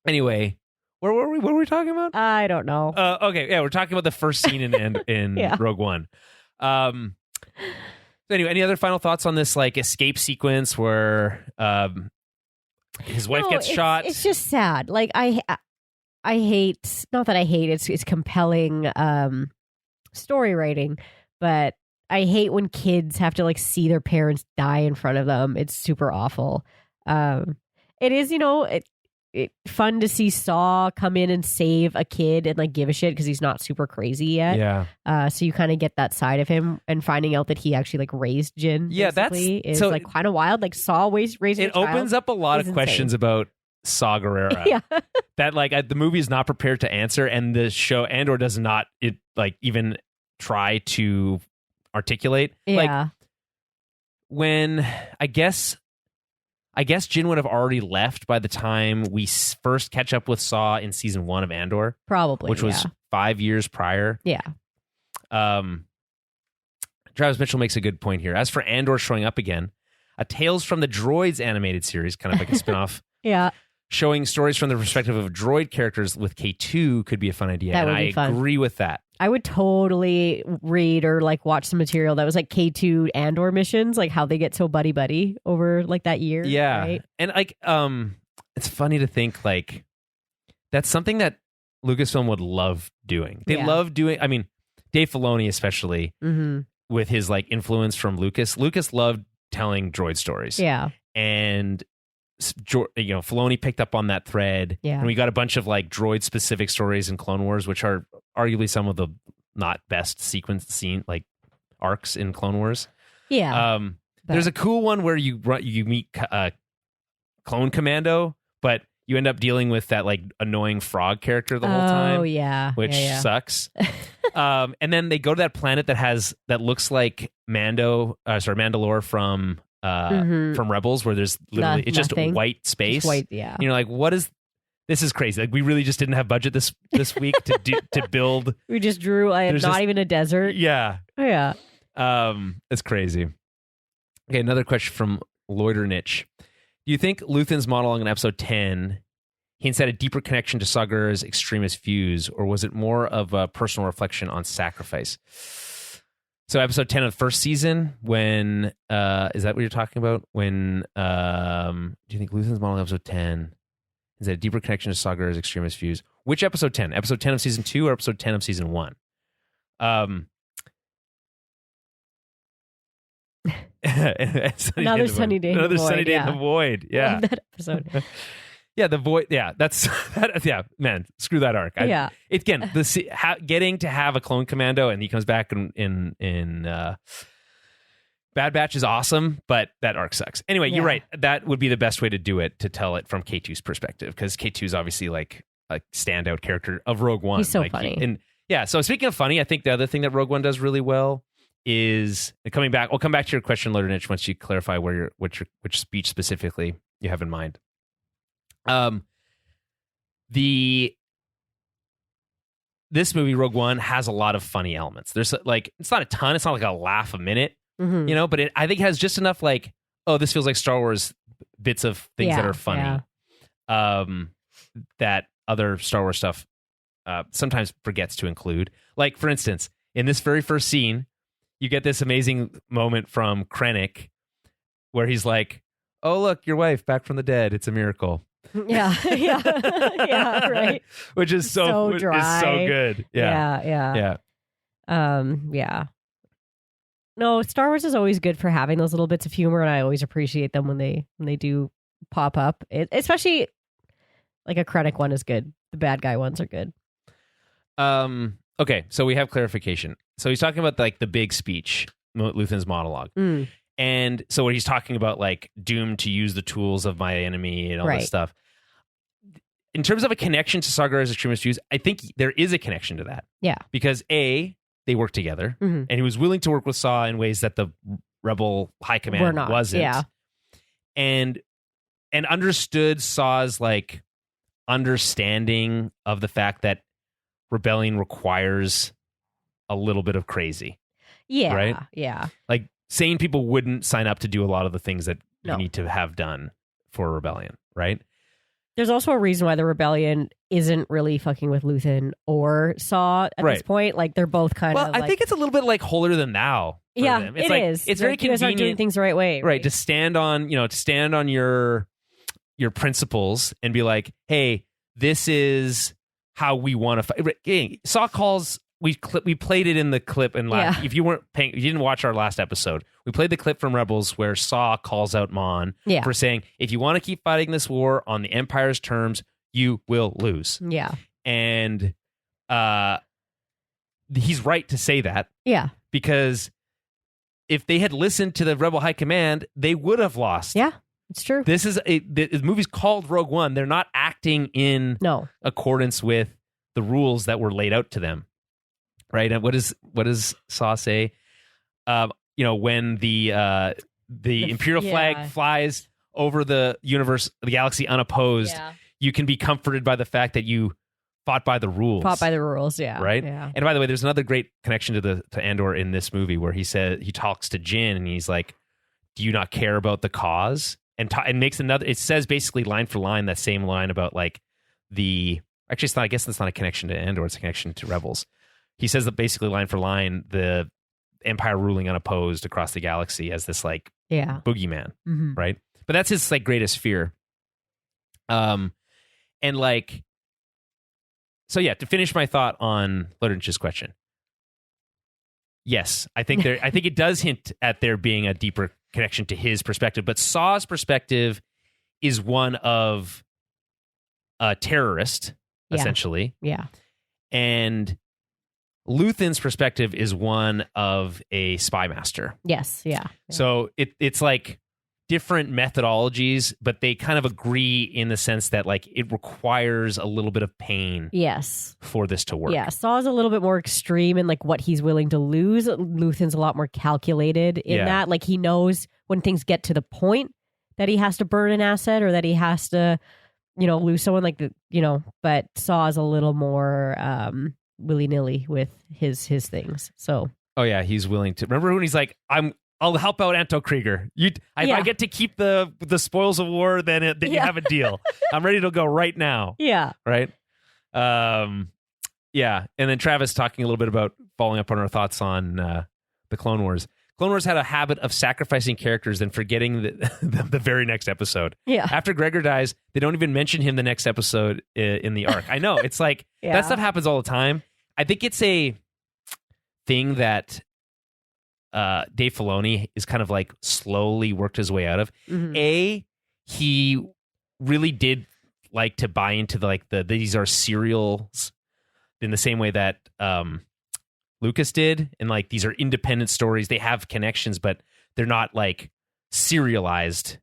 Speaker 1: Anyway, where were we? What were we talking about?
Speaker 2: I don't know.
Speaker 1: Okay, yeah, we're talking about the first scene in Rogue One. Anyway, any other final thoughts on this like escape sequence where his wife gets shot?
Speaker 2: It's just sad. Like I hate. Not that I hate. It's compelling story writing, but I hate when kids have to like see their parents die in front of them. It's super awful. It is, fun to see Saw come in and save a kid and like give a shit because he's not super crazy yet.
Speaker 1: Yeah.
Speaker 2: So you kind of get that side of him, and finding out that he actually like raised Jin.
Speaker 1: Yeah,
Speaker 2: is like kind of wild. Like Saw raising.
Speaker 1: It opens up a lot of questions about Saw Gerrera.
Speaker 2: Yeah.
Speaker 1: That like the movie is not prepared to answer, and the show Andor does not even try to articulate.
Speaker 2: Yeah.
Speaker 1: Like when I guess Jin would have already left by the time we first catch up with Saw in season 1 of Andor.
Speaker 2: Probably.
Speaker 1: Which was 5 years prior.
Speaker 2: Yeah.
Speaker 1: Travis Mitchell makes a good point here. As for Andor showing up again, a Tales from the Droids animated series, kind of like a spinoff.
Speaker 2: Yeah.
Speaker 1: Showing stories from the perspective of droid characters with K2 could be a fun idea.
Speaker 2: That would
Speaker 1: be
Speaker 2: be fun.
Speaker 1: Agree with that.
Speaker 2: I would totally read or like watch some material that was like K2 Andor missions, like how they get so buddy over like that year.
Speaker 1: Yeah.
Speaker 2: Right?
Speaker 1: And like it's funny to think like that's something that Lucasfilm would love doing. They love doing, I mean, Dave Filoni especially with his like influence from Lucas. Lucas loved telling droid stories.
Speaker 2: Yeah.
Speaker 1: And Filoni picked up on that thread.
Speaker 2: Yeah.
Speaker 1: And we got a bunch of like droid specific stories in Clone Wars, which are arguably some of the not best scene like arcs in Clone Wars.
Speaker 2: Yeah.
Speaker 1: There's a cool one where you meet Clone Commando, but you end up dealing with that like annoying frog character the whole time.
Speaker 2: Oh yeah.
Speaker 1: Which sucks. And then they go to that planet that looks like Mandalore from Rebels, where there's literally it's just white space.
Speaker 2: Just white, yeah.
Speaker 1: You're like, this is crazy. Like we really just didn't have budget this week to build.
Speaker 2: We just drew not even a desert.
Speaker 1: Yeah.
Speaker 2: Yeah.
Speaker 1: It's crazy. Okay, another question from Loiternich. Do you think Luthen's monologue in episode 10 hints at a deeper connection to Saw Gerrera's extremist views, or was it more of a personal reflection on sacrifice? So episode 10 of the first season, when is that what you're talking about? When do you think Luthen's monologue episode 10 is that a deeper connection to Saw Gerrera's extremist views? Which episode 10? Episode 10 of season 2 or episode 10 of season 1?
Speaker 2: Another sunny day in
Speaker 1: the void. Yeah.
Speaker 2: Love that episode.
Speaker 1: Yeah, the void. Yeah, yeah, man. Screw that arc. Again, getting to have a clone commando and he comes back in Bad Batch is awesome, but that arc sucks. Anyway, You're right. That would be the best way to do it, to tell it from K2's perspective, because K2 is obviously like a standout character of Rogue One.
Speaker 2: He's so funny.
Speaker 1: So speaking of funny, I think the other thing that Rogue One does really well is coming back. I'll come back to your question, Loiternich, once you clarify which speech specifically you have in mind. This movie Rogue One has a lot of funny elements. There's like, it's not a ton. It's not like a laugh a minute, but I think it has just enough like, oh, this feels like Star Wars bits of things that are funny. that other Star Wars stuff sometimes forgets to include. Like, for instance, in this very first scene, you get this amazing moment from Krennic where he's like, "Oh, look, your wife back from the dead. It's a miracle."
Speaker 2: Yeah, yeah, right.
Speaker 1: Which is so
Speaker 2: dry.
Speaker 1: Is so good. Yeah.
Speaker 2: Yeah. No, Star Wars is always good for having those little bits of humor, and I always appreciate them when they do pop up. Especially like a Krennic one is good. The bad guy ones are good.
Speaker 1: Okay, so we have clarification. So he's talking about like the big speech, Luthen's monologue. And so what he's talking about, like, doomed to use the tools of my enemy and all this stuff. In terms of a connection to Saw Gerrera's extremist views, I think there is a connection to that.
Speaker 2: Yeah.
Speaker 1: Because A, they work together, and he was willing to work with Saw in ways that the Rebel High Command wasn't.
Speaker 2: Yeah.
Speaker 1: And understood Saw's, like, understanding of the fact that rebellion requires a little bit of crazy.
Speaker 2: Yeah.
Speaker 1: Right?
Speaker 2: Yeah.
Speaker 1: Like, sane people wouldn't sign up to do a lot of the things that you need to have done for a rebellion, right?
Speaker 2: There's also a reason why the rebellion isn't really fucking with Luthen or Saw at this point. Like, they're both kind of
Speaker 1: I think it's a little bit like holier than thou for them. It's
Speaker 2: it is.
Speaker 1: It's very convenient.
Speaker 2: You guys aren't doing things the right way.
Speaker 1: Right, to stand on your principles and be like, hey, this is how we want to fight. Saw calls... We played it in the clip, and if you didn't watch our last episode, we played the clip from Rebels where Saw calls out Mon for saying, if you want to keep fighting this war on the Empire's terms, you will lose.
Speaker 2: Yeah.
Speaker 1: And he's right to say that.
Speaker 2: Yeah.
Speaker 1: Because if they had listened to the Rebel High Command, they would have lost.
Speaker 2: Yeah, it's true.
Speaker 1: The movie's called Rogue One. They're not acting in accordance with the rules that were laid out to them. Right, and what does Saw say? When the Imperial flag flies over the universe, the galaxy unopposed, you can be comforted by the fact that you fought by the rules.
Speaker 2: Yeah.
Speaker 1: Right.
Speaker 2: Yeah.
Speaker 1: And by the way, there's another great connection to Andor in this movie where he talks to Jin and he's like, "Do you not care about the cause?" And makes another. It says basically line for line that same line about like the. Actually, it's not. I guess that's not a connection to Andor. It's a connection to Rebels. He says that basically line for line, the Empire ruling unopposed across the galaxy as this like boogeyman, right? But that's his like greatest fear. And like, so yeah, to finish my thought on Luther's question, yes, I think it does hint at there being a deeper connection to his perspective, but Saw's perspective is one of a terrorist, essentially.
Speaker 2: Yeah.
Speaker 1: And Luthen's perspective is one of a spy master.
Speaker 2: Yes, yeah.
Speaker 1: So it's like different methodologies, but they kind of agree in the sense that like it requires a little bit of pain.
Speaker 2: Yes.
Speaker 1: For this to work.
Speaker 2: Yeah, Saw's a little bit more extreme in like what he's willing to lose. Luthen's a lot more calculated in that. Like he knows when things get to the point that he has to burn an asset or that he has to, lose someone like but Saw's a little more willy-nilly with his things. So
Speaker 1: he's willing to. Remember when he's like, I'll help out Anto Krieger. If I get to keep the spoils of war, then you have a deal. I'm ready to go right now.
Speaker 2: Yeah.
Speaker 1: Right. And then Travis talking a little bit about following up on our thoughts on the Clone Wars. Clone Wars had a habit of sacrificing characters and forgetting the very next episode.
Speaker 2: Yeah.
Speaker 1: After Gregor dies, they don't even mention him the next episode in the arc. I know. It's like that stuff happens all the time. I think it's a thing that Dave Filoni is kind of like slowly worked his way out of. Mm-hmm. He really did like to buy into these are serials in the same way that Lucas did, and like these are independent stories. They have connections, but they're not like serialized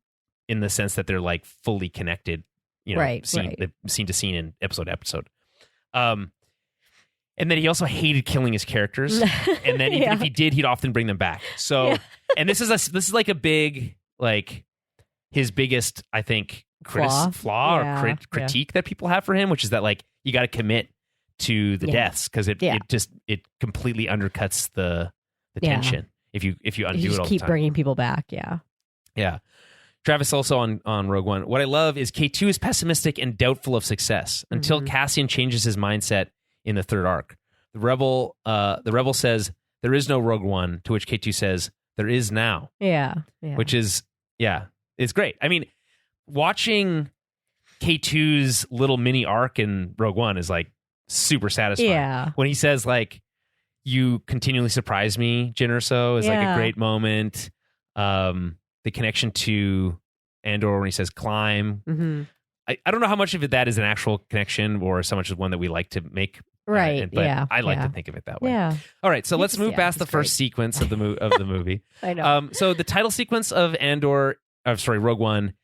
Speaker 1: in the sense that they're like fully connected. Scene to scene in episode to episode. And then he also hated killing his characters. And then even if he did, he'd often bring them back. So, and this is like a big, like his biggest, I think, flaw or critique that people have for him, which is that like, you got to commit to the deaths because it completely undercuts the tension if you undo it all the time.
Speaker 2: Keep bringing people back. Yeah.
Speaker 1: Travis also on Rogue One. What I love is K2 is pessimistic and doubtful of success until Cassian changes his mindset in the third arc. The rebel says there is no Rogue One, to which K2 says there is now.
Speaker 2: Yeah.
Speaker 1: Which is it's great. I mean, watching K2's little mini arc in Rogue One is like super satisfying.
Speaker 2: Yeah.
Speaker 1: When he says like, "You continually surprise me, Jyn Erso," is like a great moment. The connection to Andor when he says "climb."
Speaker 2: Mm-hmm.
Speaker 1: I don't know how much of that is an actual connection or so much as one that we like to make.
Speaker 2: Right.
Speaker 1: But I like to think of it that way.
Speaker 2: Yeah.
Speaker 1: All right. So let's move past the first sequence of the movie.
Speaker 2: I know.
Speaker 1: So the title sequence of Rogue One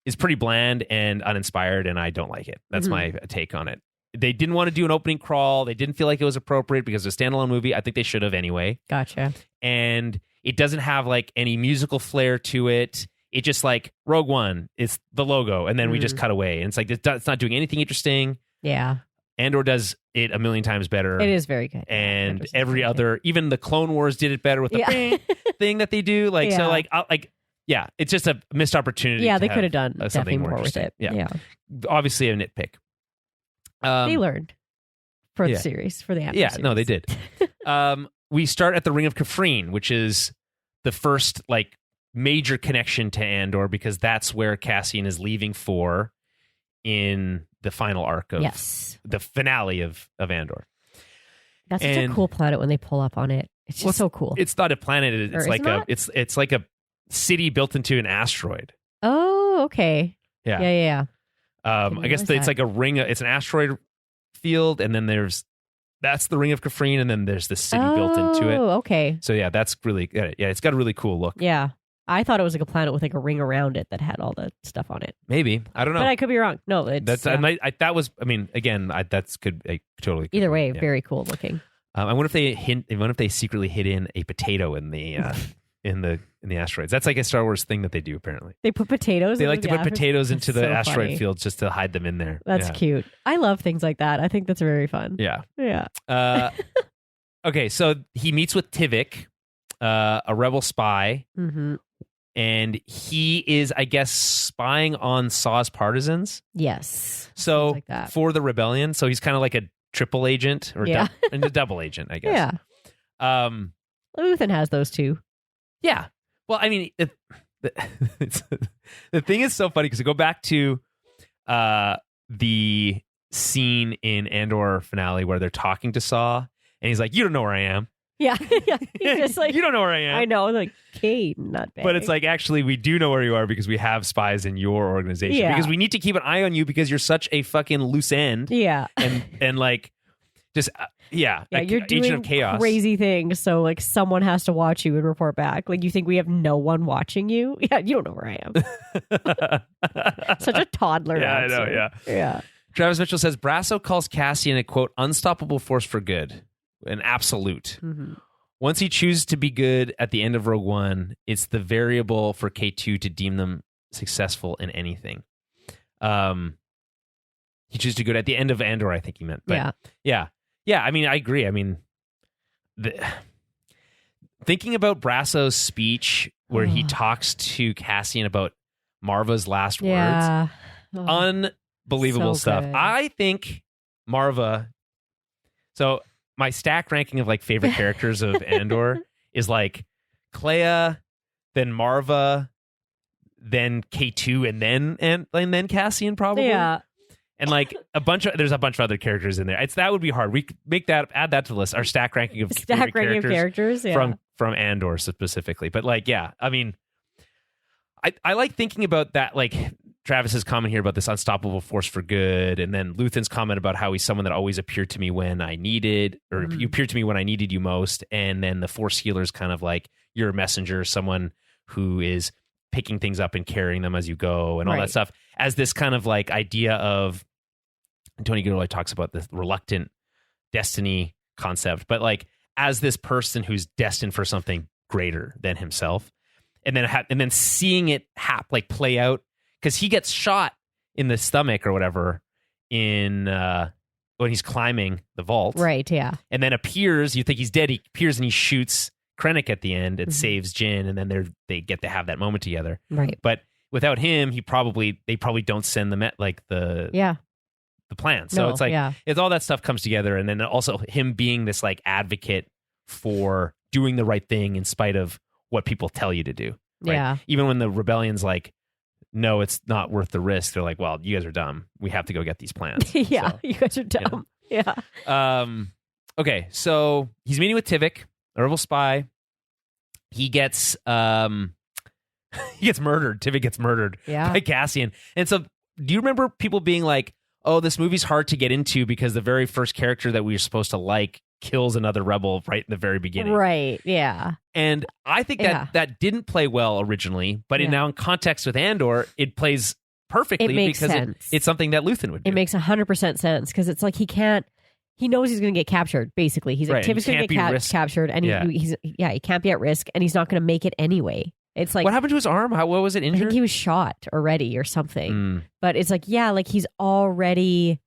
Speaker 1: is pretty bland and uninspired, and I don't like it. That's my take on it. They didn't want to do an opening crawl. They didn't feel like it was appropriate because it's a standalone movie. I think they should have anyway.
Speaker 2: Gotcha.
Speaker 1: And it doesn't have like any musical flair to it. It just like Rogue One, it's the logo, and then we just cut away. And it's like it's not doing anything interesting.
Speaker 2: Yeah.
Speaker 1: Andor does it a million times better.
Speaker 2: It is very good.
Speaker 1: And every other, even the Clone Wars did it better with the thing that they do. Like so, it's just a missed opportunity.
Speaker 2: Yeah, they could have done something more with it. Yeah.
Speaker 1: Obviously a nitpick.
Speaker 2: They learned for the series, for the Andor series.
Speaker 1: No, they did. We start at the Ring of Kafrene, which is the first like major connection to Andor because that's where Cassian is leaving for in the final arc of the finale of Andor.
Speaker 2: That's such a cool planet when they pull up on it. It's just so cool.
Speaker 1: It's not a planet. It's like a city built into an asteroid.
Speaker 2: Oh, okay.
Speaker 1: Yeah. I guess it's like a ring. It's an asteroid field, and then that's the Ring of Kafrene, and then there's the city built into it.
Speaker 2: Oh, okay.
Speaker 1: So that's really good. Yeah, it's got a really cool look.
Speaker 2: Yeah. I thought it was like a planet with like a ring around it that had all the stuff on it.
Speaker 1: Maybe. I don't know.
Speaker 2: But I could be wrong. No, it's...
Speaker 1: that could totally...
Speaker 2: Either way, very cool looking.
Speaker 1: I wonder if they secretly hid in a potato in the in the asteroids. That's like a Star Wars thing that they do, apparently.
Speaker 2: They put potatoes
Speaker 1: They like to put potatoes into the asteroid fields just to hide them in there.
Speaker 2: That's cute. I love things like that. I think that's very fun.
Speaker 1: Yeah.
Speaker 2: Yeah.
Speaker 1: Okay, so he meets with Tivik, a rebel spy, and he is, I guess, spying on Saw's partisans.
Speaker 2: Yes.
Speaker 1: So
Speaker 2: like that.
Speaker 1: For the rebellion. So he's kind of like a triple agent or and a double agent, I guess.
Speaker 2: Yeah. Luthen has those too.
Speaker 1: Yeah. Well, I mean, the thing is so funny because I go back to the scene in Andor finale where they're talking to Saw, and he's like, "You don't know where I am."
Speaker 2: Yeah. He's just like,
Speaker 1: "You don't know where I am."
Speaker 2: I know, like, Kate, not bad.
Speaker 1: But it's like, actually, we do know where you are because we have spies in your organization.
Speaker 2: Yeah.
Speaker 1: Because we need to keep an eye on you because you're such a fucking loose end.
Speaker 2: Yeah.
Speaker 1: And like, just
Speaker 2: you're
Speaker 1: agent
Speaker 2: doing
Speaker 1: of chaos.
Speaker 2: Crazy things, so like someone has to watch you and report back. Like, you think we have no one watching you? Yeah, you don't know where I am. Such a toddler.
Speaker 1: Yeah,
Speaker 2: answer.
Speaker 1: I know.
Speaker 2: Yeah.
Speaker 1: Travis Mitchell says Brasso calls Cassian a quote unstoppable force for good, an absolute.
Speaker 2: Mm-hmm.
Speaker 1: Once he chooses to be good at the end of Rogue One, it's the variable for K2 to deem them successful in anything. He chooses to be good at the end of Andor, I think he meant. But yeah. I mean, I agree. I mean, thinking about Brasso's speech where he talks to Cassian about Marva's last words, unbelievable stuff.
Speaker 2: Good.
Speaker 1: I think Marva. So my stack ranking of like favorite characters of Andor is like Clea, then Marva, then K2, and then Cassian probably.
Speaker 2: Yeah.
Speaker 1: And like there's a bunch of other characters in there. That would be hard. We add that to the list. Our stack ranking of
Speaker 2: characters
Speaker 1: from Andor specifically. But like, yeah, I mean, I like thinking about that. Like Travis's comment here about this unstoppable force for good, and then Luthen's comment about how he's someone that always appeared to me when I needed, or you appeared to me when I needed you most. And then the Force healer's kind of like you're a messenger, someone who is picking things up and carrying them as you go, and all that stuff. As this kind of like idea of. Tony Gilroy talks about the reluctant destiny concept, but like as this person who's destined for something greater than himself, and then seeing it play out because he gets shot in the stomach or whatever when he's climbing the vault,
Speaker 2: right? Yeah,
Speaker 1: and then appears. You think he's dead. He appears and he shoots Krennic at the end and saves Jyn, and then they get to have that moment together,
Speaker 2: right?
Speaker 1: But without him, they probably don't send the plan. So it's like it's all that stuff comes together, and then also him being this like advocate for doing the right thing in spite of what people tell you to do. Right?
Speaker 2: Yeah.
Speaker 1: Even when the rebellion's like, no, it's not worth the risk. They're like, well, you guys are dumb. We have to go get these plans.
Speaker 2: Yeah,
Speaker 1: so,
Speaker 2: you guys are dumb. Yeah.
Speaker 1: Okay, so he's meeting with Tivik, a rebel spy. He gets murdered. Tivik gets murdered by Cassian. And so, do you remember people being like, "Oh, this movie's hard to get into because the very first character that we were supposed to like kills another rebel right in the very beginning."
Speaker 2: Right. Yeah.
Speaker 1: And I think that didn't play well originally, but now in context with Andor, it plays perfectly because it's something that Luthen would do.
Speaker 2: It makes 100% sense because it's like he knows he's going to get captured. Basically, he's like Tivik's going to get captured, and he can't be at risk, and he's not going to make it anyway. It's like,
Speaker 1: what happened to his arm? What was it, injured?
Speaker 2: I think he was shot already or something. But it's like, like he's already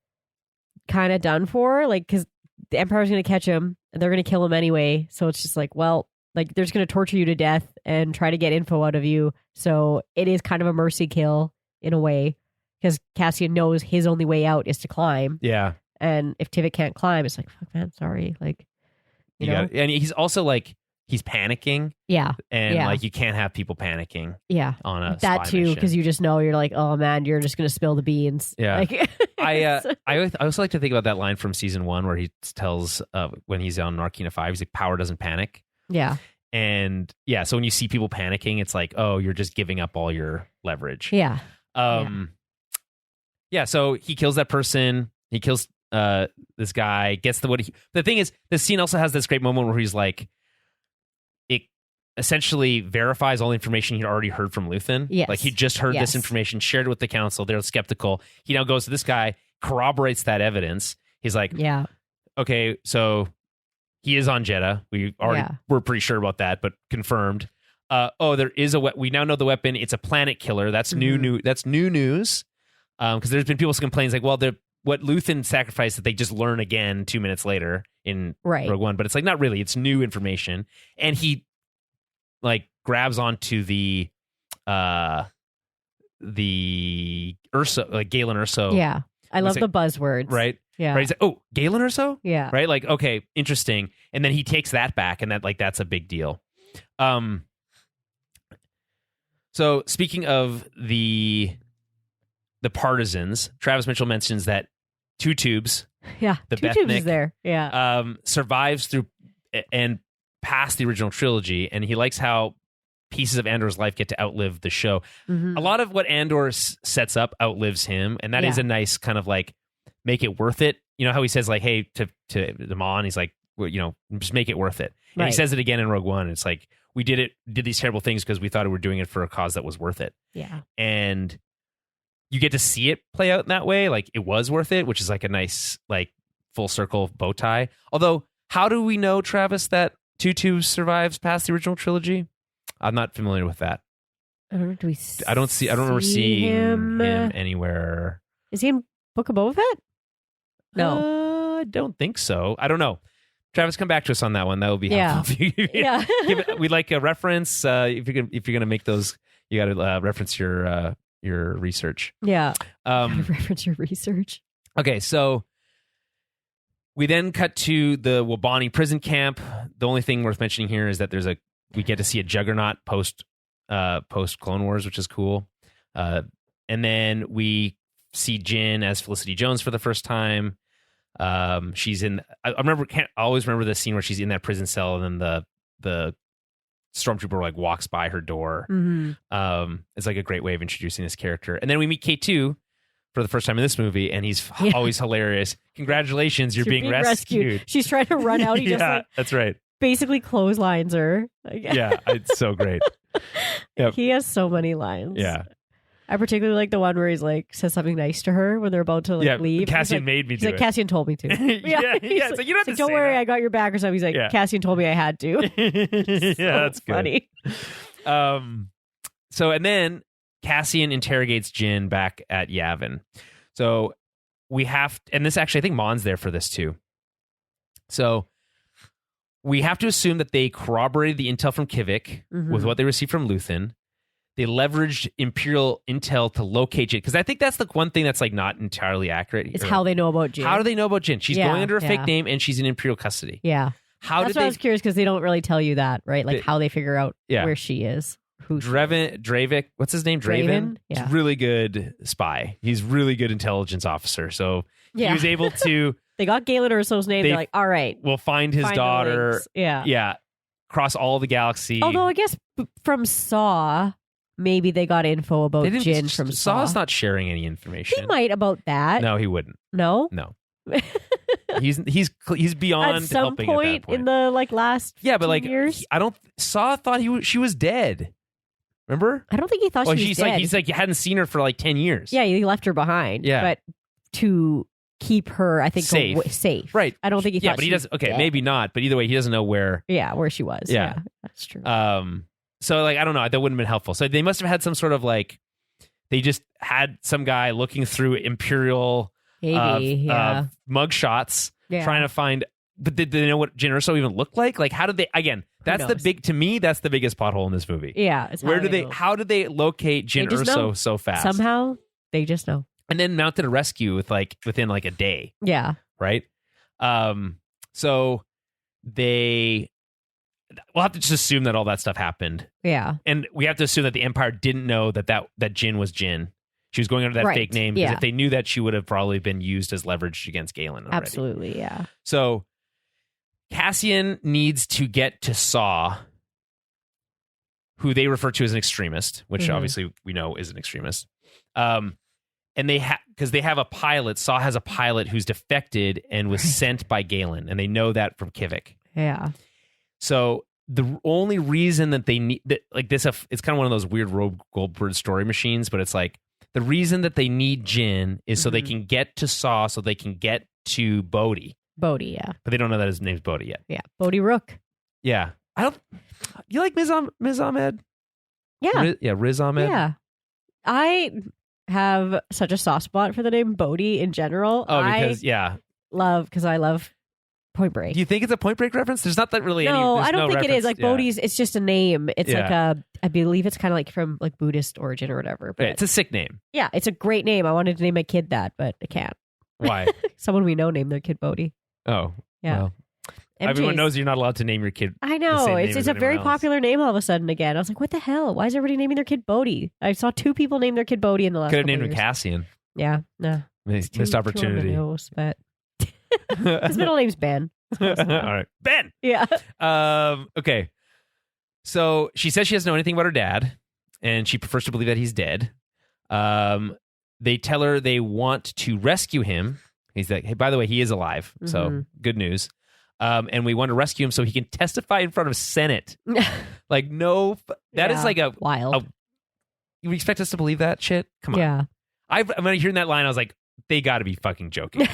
Speaker 2: kind of done for, like, because the Empire's going to catch him and they're going to kill him anyway. So it's just like, well, like they're just going to torture you to death and try to get info out of you. So it is kind of a mercy kill in a way because Cassian knows his only way out is to climb.
Speaker 1: Yeah.
Speaker 2: And if Tivik can't climb, it's like, fuck, man, sorry. Like, you know?
Speaker 1: And he's also like, he's panicking.
Speaker 2: Yeah.
Speaker 1: And like, you can't have people panicking.
Speaker 2: Yeah.
Speaker 1: On a
Speaker 2: that too, because you just know you're like, oh man, you're just going to spill the beans.
Speaker 1: Yeah.
Speaker 2: Like,
Speaker 1: I also like to think about that line from season 1 where he tells when he's on Narkina 5, he's like, power doesn't panic.
Speaker 2: Yeah.
Speaker 1: And so when you see people panicking, it's like, oh, you're just giving up all your leverage.
Speaker 2: Yeah.
Speaker 1: So he kills that person. He kills this guy, gets the thing is, the scene also has this great moment where he's like, it essentially verifies all the information he'd already heard from Luthen.
Speaker 2: Yes.
Speaker 1: Like he just heard this information, shared it with the council. They're skeptical. He now goes to this guy, corroborates that evidence. He's like, okay, so he is on Jeddah. We're pretty sure about that, but confirmed. There is we now know the weapon. It's a planet killer. That's new. That's new news. Because there's been people complaining like, well, what Luthen sacrificed that they just learn again 2 minutes later in Rogue One, but it's like, not really. It's new information. And he like grabs onto the Urso, like Galen Urso.
Speaker 2: Yeah. I love the buzzwords.
Speaker 1: Right?
Speaker 2: Yeah.
Speaker 1: Right? He's like, oh, Galen Urso?
Speaker 2: Yeah.
Speaker 1: Right? Like, okay, interesting. And then he takes that back, and that's a big deal. So speaking of the partisans, Travis Mitchell mentions that two tubes.
Speaker 2: Yeah,
Speaker 1: the
Speaker 2: two
Speaker 1: Bethnic,
Speaker 2: tubes is there. Yeah.
Speaker 1: Survives through and past the original trilogy, and he likes how pieces of Andor's life get to outlive the show. A lot of what Andor sets up outlives him, and that is a nice kind of like make it worth it. You know how he says like, "Hey," to Mon, he's like, well, just make it worth it. And he says it again in Rogue One. It's like, we did these terrible things because we thought we were doing it for a cause that was worth it.
Speaker 2: Yeah. And
Speaker 1: you get to see it play out in that way. Like, it was worth it, which is like a nice, like, full circle bow tie. Although, how do we know, Travis, that Two Tubes survives past the original trilogy? I'm not familiar with that.
Speaker 2: I don't know.
Speaker 1: I don't remember seeing him anywhere.
Speaker 2: Is he in Book of Boba Fett? No.
Speaker 1: I don't think so. I don't know. Travis, come back to us on that one. That would be helpful.
Speaker 2: Yeah.
Speaker 1: We'd like a reference. If you're gonna make those, you got to reference your research.
Speaker 2: Yeah. Reference your research.
Speaker 1: Okay, so we then cut to the Wabani prison camp. The only thing worth mentioning here is that we get to see a Juggernaut post Clone Wars, which is cool. And then we see Jyn as Felicity Jones for the first time. She's in. I can't always remember the scene where she's in that prison cell, and then the stormtrooper like walks by her door.
Speaker 2: Mm-hmm.
Speaker 1: It's like a great way of introducing this character. And then we meet K2 for the first time in this movie, and he's always hilarious. Congratulations, you're being rescued.
Speaker 2: She's trying to run out. He just
Speaker 1: that's right.
Speaker 2: Basically clotheslines her.
Speaker 1: Yeah, it's so great. Yep.
Speaker 2: He has so many lines.
Speaker 1: Yeah.
Speaker 2: I particularly like the one where he's like says something nice to her when they're about to leave.
Speaker 1: Cassian made me do it.
Speaker 2: Cassian told me to.
Speaker 1: It's like, you don't have to
Speaker 2: don't worry, I got your back or something. He's like, Cassian told me I had to.
Speaker 1: That's funny. Good. So and then Cassian interrogates Jyn back at Yavin. So we have, and this actually, I think Mon's there for this too. So we have to assume that they corroborated the intel from Kivik with what they received from Luthen. they leveraged Imperial intel to locate Jin, because I think that's the one thing that's like not entirely accurate.
Speaker 2: It's how they know about Jin.
Speaker 1: How do they know about Jin? She's going under a fake name and she's in Imperial custody.
Speaker 2: Yeah. That's why I was curious, because they don't really tell you that, right? Like how they figure out where she is.
Speaker 1: Dravik, what's his name? Draven?
Speaker 2: Yeah.
Speaker 1: He's really good spy. He's really good intelligence officer. So he was able to...
Speaker 2: They got Galen Erso's name. They're like, all right.
Speaker 1: We'll find his daughter. Yeah. Cross all the galaxy.
Speaker 2: Although I guess from Saw, maybe they got info about Jin from Saw.
Speaker 1: Saw's not sharing any information.
Speaker 2: He might about that.
Speaker 1: No, he wouldn't.
Speaker 2: No?
Speaker 1: No. he's beyond
Speaker 2: at some
Speaker 1: helping
Speaker 2: point,
Speaker 1: at that point
Speaker 2: in the last years.
Speaker 1: Saw thought she was dead. Remember?
Speaker 2: I don't think he thought she was dead.
Speaker 1: He's like, you hadn't seen her for like 10 years.
Speaker 2: Yeah, he left her behind.
Speaker 1: Yeah.
Speaker 2: But to keep her, I think, safe.
Speaker 1: Right.
Speaker 2: I don't think he thought
Speaker 1: but he doesn't. Okay,
Speaker 2: dead.
Speaker 1: maybe not. But either way, he doesn't know where.
Speaker 2: Yeah, where she was.
Speaker 1: Yeah.
Speaker 2: That's true.
Speaker 1: So like, I don't know. That wouldn't have been helpful. So they must have had some sort of like, they just had some guy looking through Imperial mugshots, trying to find. But did they know what Jyn Erso even looked like? Like, how did they? Again, that's the biggest plot hole in this movie.
Speaker 2: Yeah.
Speaker 1: How did they locate Jyn Erso so fast?
Speaker 2: Somehow they just know.
Speaker 1: And then mounted a rescue within like a day.
Speaker 2: Yeah.
Speaker 1: Right. So we'll have to just assume that all that stuff happened.
Speaker 2: Yeah.
Speaker 1: And we have to assume that the Empire didn't know that Jyn was Jyn. She was going under that fake name, because if they knew that, she would have probably been used as leverage against Galen already.
Speaker 2: Absolutely, yeah.
Speaker 1: So Cassian needs to get to Saw, who they refer to as an extremist, which obviously we know is an extremist. And because they have a pilot, Saw has a pilot who's defected and was sent by Galen, and they know that from Kivik.
Speaker 2: Yeah.
Speaker 1: So the only reason that they need like this, it's kind of one of those weird Rogue Goldberg story machines, but it's like the reason that they need Jyn is so they can get to Saw, so they can get to Bodhi.
Speaker 2: Bodhi, yeah.
Speaker 1: But they don't know that his name's Bodhi yet.
Speaker 2: Yeah, Bodhi Rook.
Speaker 1: Yeah. You like Miz Ahmed?
Speaker 2: Yeah.
Speaker 1: Riz Ahmed?
Speaker 2: Yeah. I have such a soft spot for the name Bodhi in general.
Speaker 1: Oh, because,
Speaker 2: I love Point Break.
Speaker 1: Do you think it's a Point Break reference? There's not that really any.
Speaker 2: No,
Speaker 1: I
Speaker 2: don't think it is. Like Bodhi's, it's just a name. It's like I believe it's kind of like from like Buddhist origin or whatever. But
Speaker 1: it's a sick name.
Speaker 2: Yeah, it's a great name. I wanted to name my kid that, but I can't.
Speaker 1: Why?
Speaker 2: Someone we know named their kid Bodhi.
Speaker 1: Oh,
Speaker 2: yeah.
Speaker 1: Well, everyone knows you're not allowed to name your kid.
Speaker 2: I know. It's a very popular name all of a sudden again. I was like, what the hell? Why is everybody naming their kid Bodhi? I saw 2 people name their kid Bodhi in the last
Speaker 1: Could have named
Speaker 2: years.
Speaker 1: him Cassian.
Speaker 2: Yeah, no.
Speaker 1: Missed opportunity.
Speaker 2: Too on the nose, but his middle name's Ben.
Speaker 1: All right. Ben!
Speaker 2: Yeah.
Speaker 1: Okay. So she says she doesn't know anything about her dad, and she prefers to believe that he's dead. They tell her they want to rescue him. He's like, hey, by the way, he is alive. So good news. And we want to rescue him so he can testify in front of Senate. Like, no, that is like a
Speaker 2: wild.
Speaker 1: You expect us to believe that shit? Come on.
Speaker 2: Yeah.
Speaker 1: When I heard that line, I was like, they got to be fucking joking.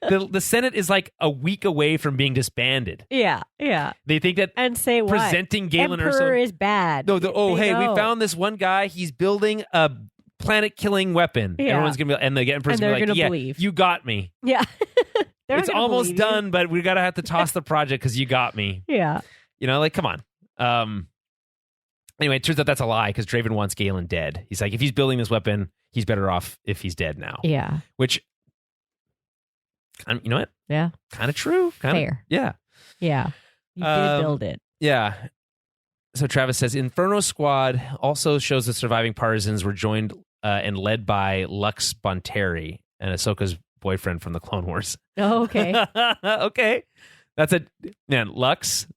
Speaker 1: The Senate is like a week away from being disbanded.
Speaker 2: Yeah, yeah.
Speaker 1: They think that
Speaker 2: and say what?
Speaker 1: Presenting Galen
Speaker 2: Emperor is bad.
Speaker 1: No, we found this one guy. He's building a planet-killing weapon.
Speaker 2: Yeah.
Speaker 1: Everyone's gonna be, and the Emperor's gonna be like, yeah,
Speaker 2: believe.
Speaker 1: You got me.
Speaker 2: Yeah.
Speaker 1: It's almost done, but we gotta have to toss the project because you got me.
Speaker 2: Yeah.
Speaker 1: You know, like, come on. Anyway, it turns out that's a lie because Draven wants Galen dead. He's like, if he's building this weapon, he's better off if he's dead now.
Speaker 2: Yeah.
Speaker 1: Which, you know what?
Speaker 2: Yeah.
Speaker 1: Kind of true.
Speaker 2: Fair.
Speaker 1: Yeah.
Speaker 2: Yeah. You did build it.
Speaker 1: Yeah. So Travis says, Inferno Squad also shows the surviving partisans were joined and led by Lux Bonteri and Ahsoka's boyfriend from the Clone Wars.
Speaker 2: Oh, okay.
Speaker 1: Okay. That's Lux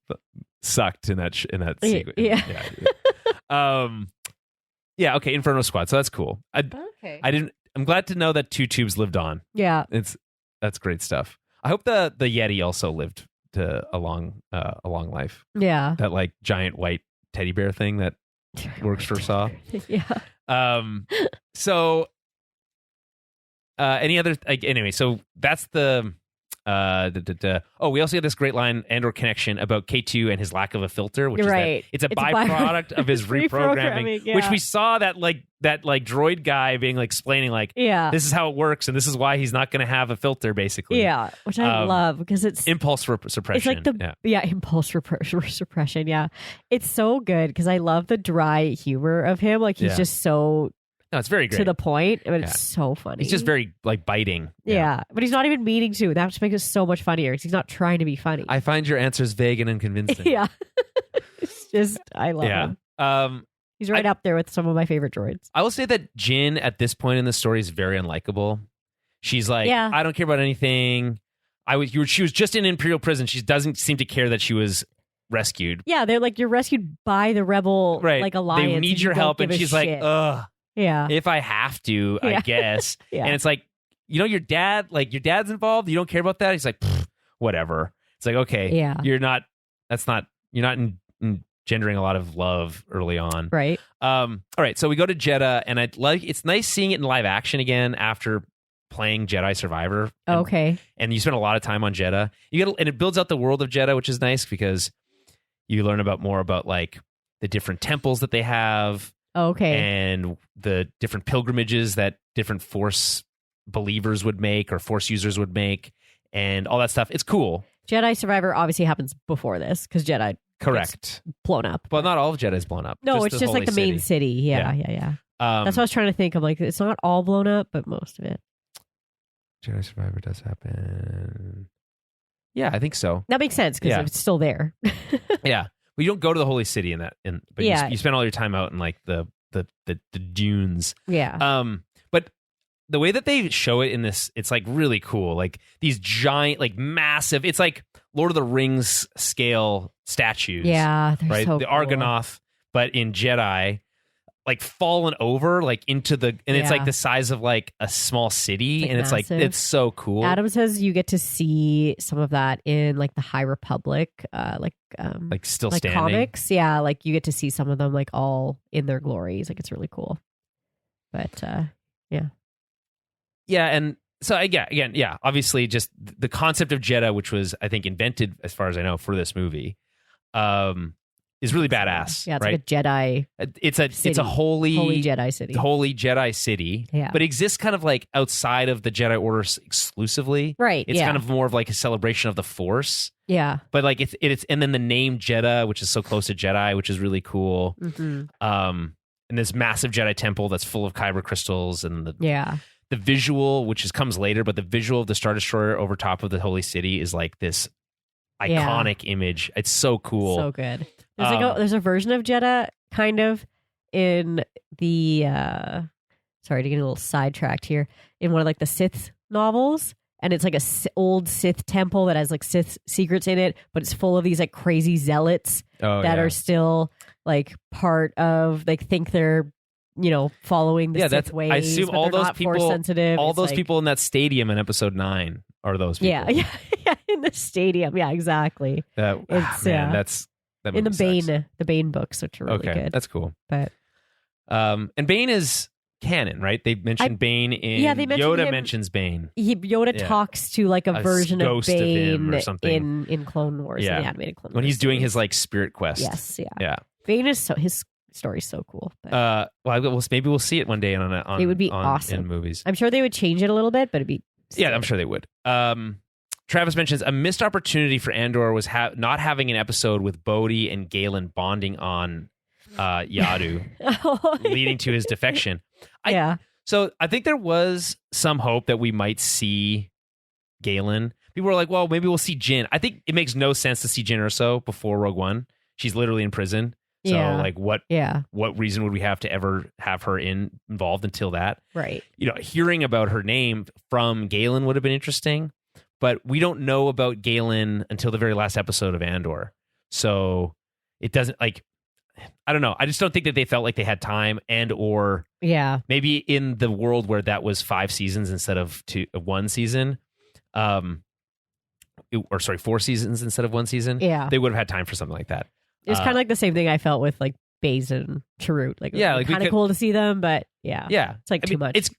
Speaker 1: sucked in that sequence.
Speaker 2: Yeah.
Speaker 1: Yeah. Okay. Inferno Squad. So that's cool.
Speaker 2: Okay.
Speaker 1: I'm glad to know that 2 tubes lived on.
Speaker 2: Yeah.
Speaker 1: That's great stuff. I hope the Yeti also lived to a long life.
Speaker 2: Yeah.
Speaker 1: That like giant white teddy bear thing that works for Saw.
Speaker 2: Yeah.
Speaker 1: So any other anyway, so that's the We also get this great line, Andor connection, about K2 and his lack of a filter, which is
Speaker 2: right.
Speaker 1: that it's a byproduct of his reprogramming, which we saw that droid guy being like explaining like, this is how it works and this is why he's not going to have a filter, basically.
Speaker 2: Yeah, which I love because it's
Speaker 1: impulse suppression.
Speaker 2: It's like impulse suppression. Yeah, it's so good because I love the dry humor of him. Like he's just so.
Speaker 1: No, it's very great.
Speaker 2: To the point, but it's so funny.
Speaker 1: He's just very like biting.
Speaker 2: Yeah, but he's not even meaning to. That just makes it so much funnier because he's not trying to be funny.
Speaker 1: I find your answers vague and unconvincing.
Speaker 2: Yeah. It's just, I love him. He's right up there with some of my favorite droids.
Speaker 1: I will say that Jyn at this point in the story is very unlikable. She's like, I don't care about anything. She was just in Imperial prison. She doesn't seem to care that she was rescued.
Speaker 2: Yeah, they're like, you're rescued by the rebel like alliance.
Speaker 1: They need your help, and she's like, ugh.
Speaker 2: Yeah.
Speaker 1: If I have to, I guess. And it's like, your dad's involved. You don't care about that. He's like, whatever. It's like, okay, you're not engendering a lot of love early on.
Speaker 2: Right.
Speaker 1: All right. So we go to Jeddah, and it's nice seeing it in live action again after playing Jedi Survivor. And you spend a lot of time on Jeddah. And it builds out the world of Jeddah, which is nice because you learn more about like the different temples that they have. And the different pilgrimages that different Force believers would make or Force users would make and all that stuff. It's cool.
Speaker 2: Jedi Survivor obviously happens before this because Jedi
Speaker 1: gets
Speaker 2: blown up.
Speaker 1: Well, not all of Jedi's blown up.
Speaker 2: No, it's just like the main city. Yeah. That's what I was trying to think of. Like, it's not all blown up, but most of it.
Speaker 1: Jedi Survivor does happen. Yeah, I think so.
Speaker 2: That makes sense because it's still there.
Speaker 1: Yeah. Well, you don't go to the holy city but you spend all your time out in like the dunes.
Speaker 2: Yeah.
Speaker 1: But the way that they show it in this, it's like really cool. Like these giant, like massive. It's like Lord of the Rings scale statues.
Speaker 2: Yeah, they're
Speaker 1: right.
Speaker 2: So
Speaker 1: the
Speaker 2: cool.
Speaker 1: Argonath, but in Jedi, like fallen over, like into the, and it's like the size of like a small city, and it's like it's so cool.
Speaker 2: Adam says you get to see some of that in like the High Republic, like
Speaker 1: still
Speaker 2: like
Speaker 1: standing
Speaker 2: comics. Yeah, like you get to see some of them like all in their glories. Like it's really cool. But
Speaker 1: and so again, obviously just the concept of Jeddah, which was I think invented as far as I know for this movie, is really badass.
Speaker 2: Yeah, it's
Speaker 1: right?
Speaker 2: like a Jedi.
Speaker 1: It's a holy
Speaker 2: Jedi city.
Speaker 1: Holy Jedi city.
Speaker 2: Yeah,
Speaker 1: but exists kind of like outside of the Jedi Order exclusively.
Speaker 2: Right.
Speaker 1: It's kind of more of like a celebration of the Force.
Speaker 2: Yeah.
Speaker 1: But like it's and then the name Jeddah, which is so close to Jedi, which is really cool.
Speaker 2: Mm-hmm.
Speaker 1: And this massive Jedi temple that's full of kyber crystals and the visual, which comes later, but the visual of the Star Destroyer over top of the holy city is like this iconic image. It's so cool.
Speaker 2: So good. There's a version of Jeddah kind of in the sorry to get a little sidetracked here, in one of like the Sith novels, and it's like a old Sith temple that has like Sith secrets in it, but it's full of these like crazy zealots that are still like part of, like, think they're following the Sith ways.
Speaker 1: I assume all those people in that stadium in Episode 9 are those people.
Speaker 2: Yeah, in the stadium. Yeah, exactly.
Speaker 1: That
Speaker 2: in the Bane books, which are really good.
Speaker 1: That's cool.
Speaker 2: But
Speaker 1: and Bane is canon, right? They mentioned Bane in Yoda mentions Bane.
Speaker 2: Yoda talks to like a version of Bane
Speaker 1: or something
Speaker 2: in Clone Wars, in the animated Clone Wars.
Speaker 1: When he's doing his like spirit quest.
Speaker 2: Yes, yeah. Bane is his story's so cool.
Speaker 1: But. Maybe we'll see it one day on
Speaker 2: it would be awesome
Speaker 1: in movies.
Speaker 2: I'm sure they would change it a little bit, but it'd be
Speaker 1: I'm sure they would. Travis mentions a missed opportunity for Andor was not having an episode with Bodhi and Galen bonding on Yadu, leading to his defection. So I think there was some hope that we might see Galen. People were like, well, maybe we'll see Jyn. I think it makes no sense to see Jyn Erso before Rogue One. She's literally in prison. So what reason would we have to ever have her involved until that?
Speaker 2: Right.
Speaker 1: Hearing about her name from Galen would have been interesting. But we don't know about Galen until the very last episode of Andor. So it doesn't, like, I don't know. I just don't think that they felt like they had time, and or maybe in the world where that was 5 seasons instead of 1 season, 4 seasons instead of 1 season.
Speaker 2: Yeah.
Speaker 1: They would have had time for something like that.
Speaker 2: It's kind of like the same thing I felt with like Baze and Chirrut. Like, kind of cool to see them, but it's like too much.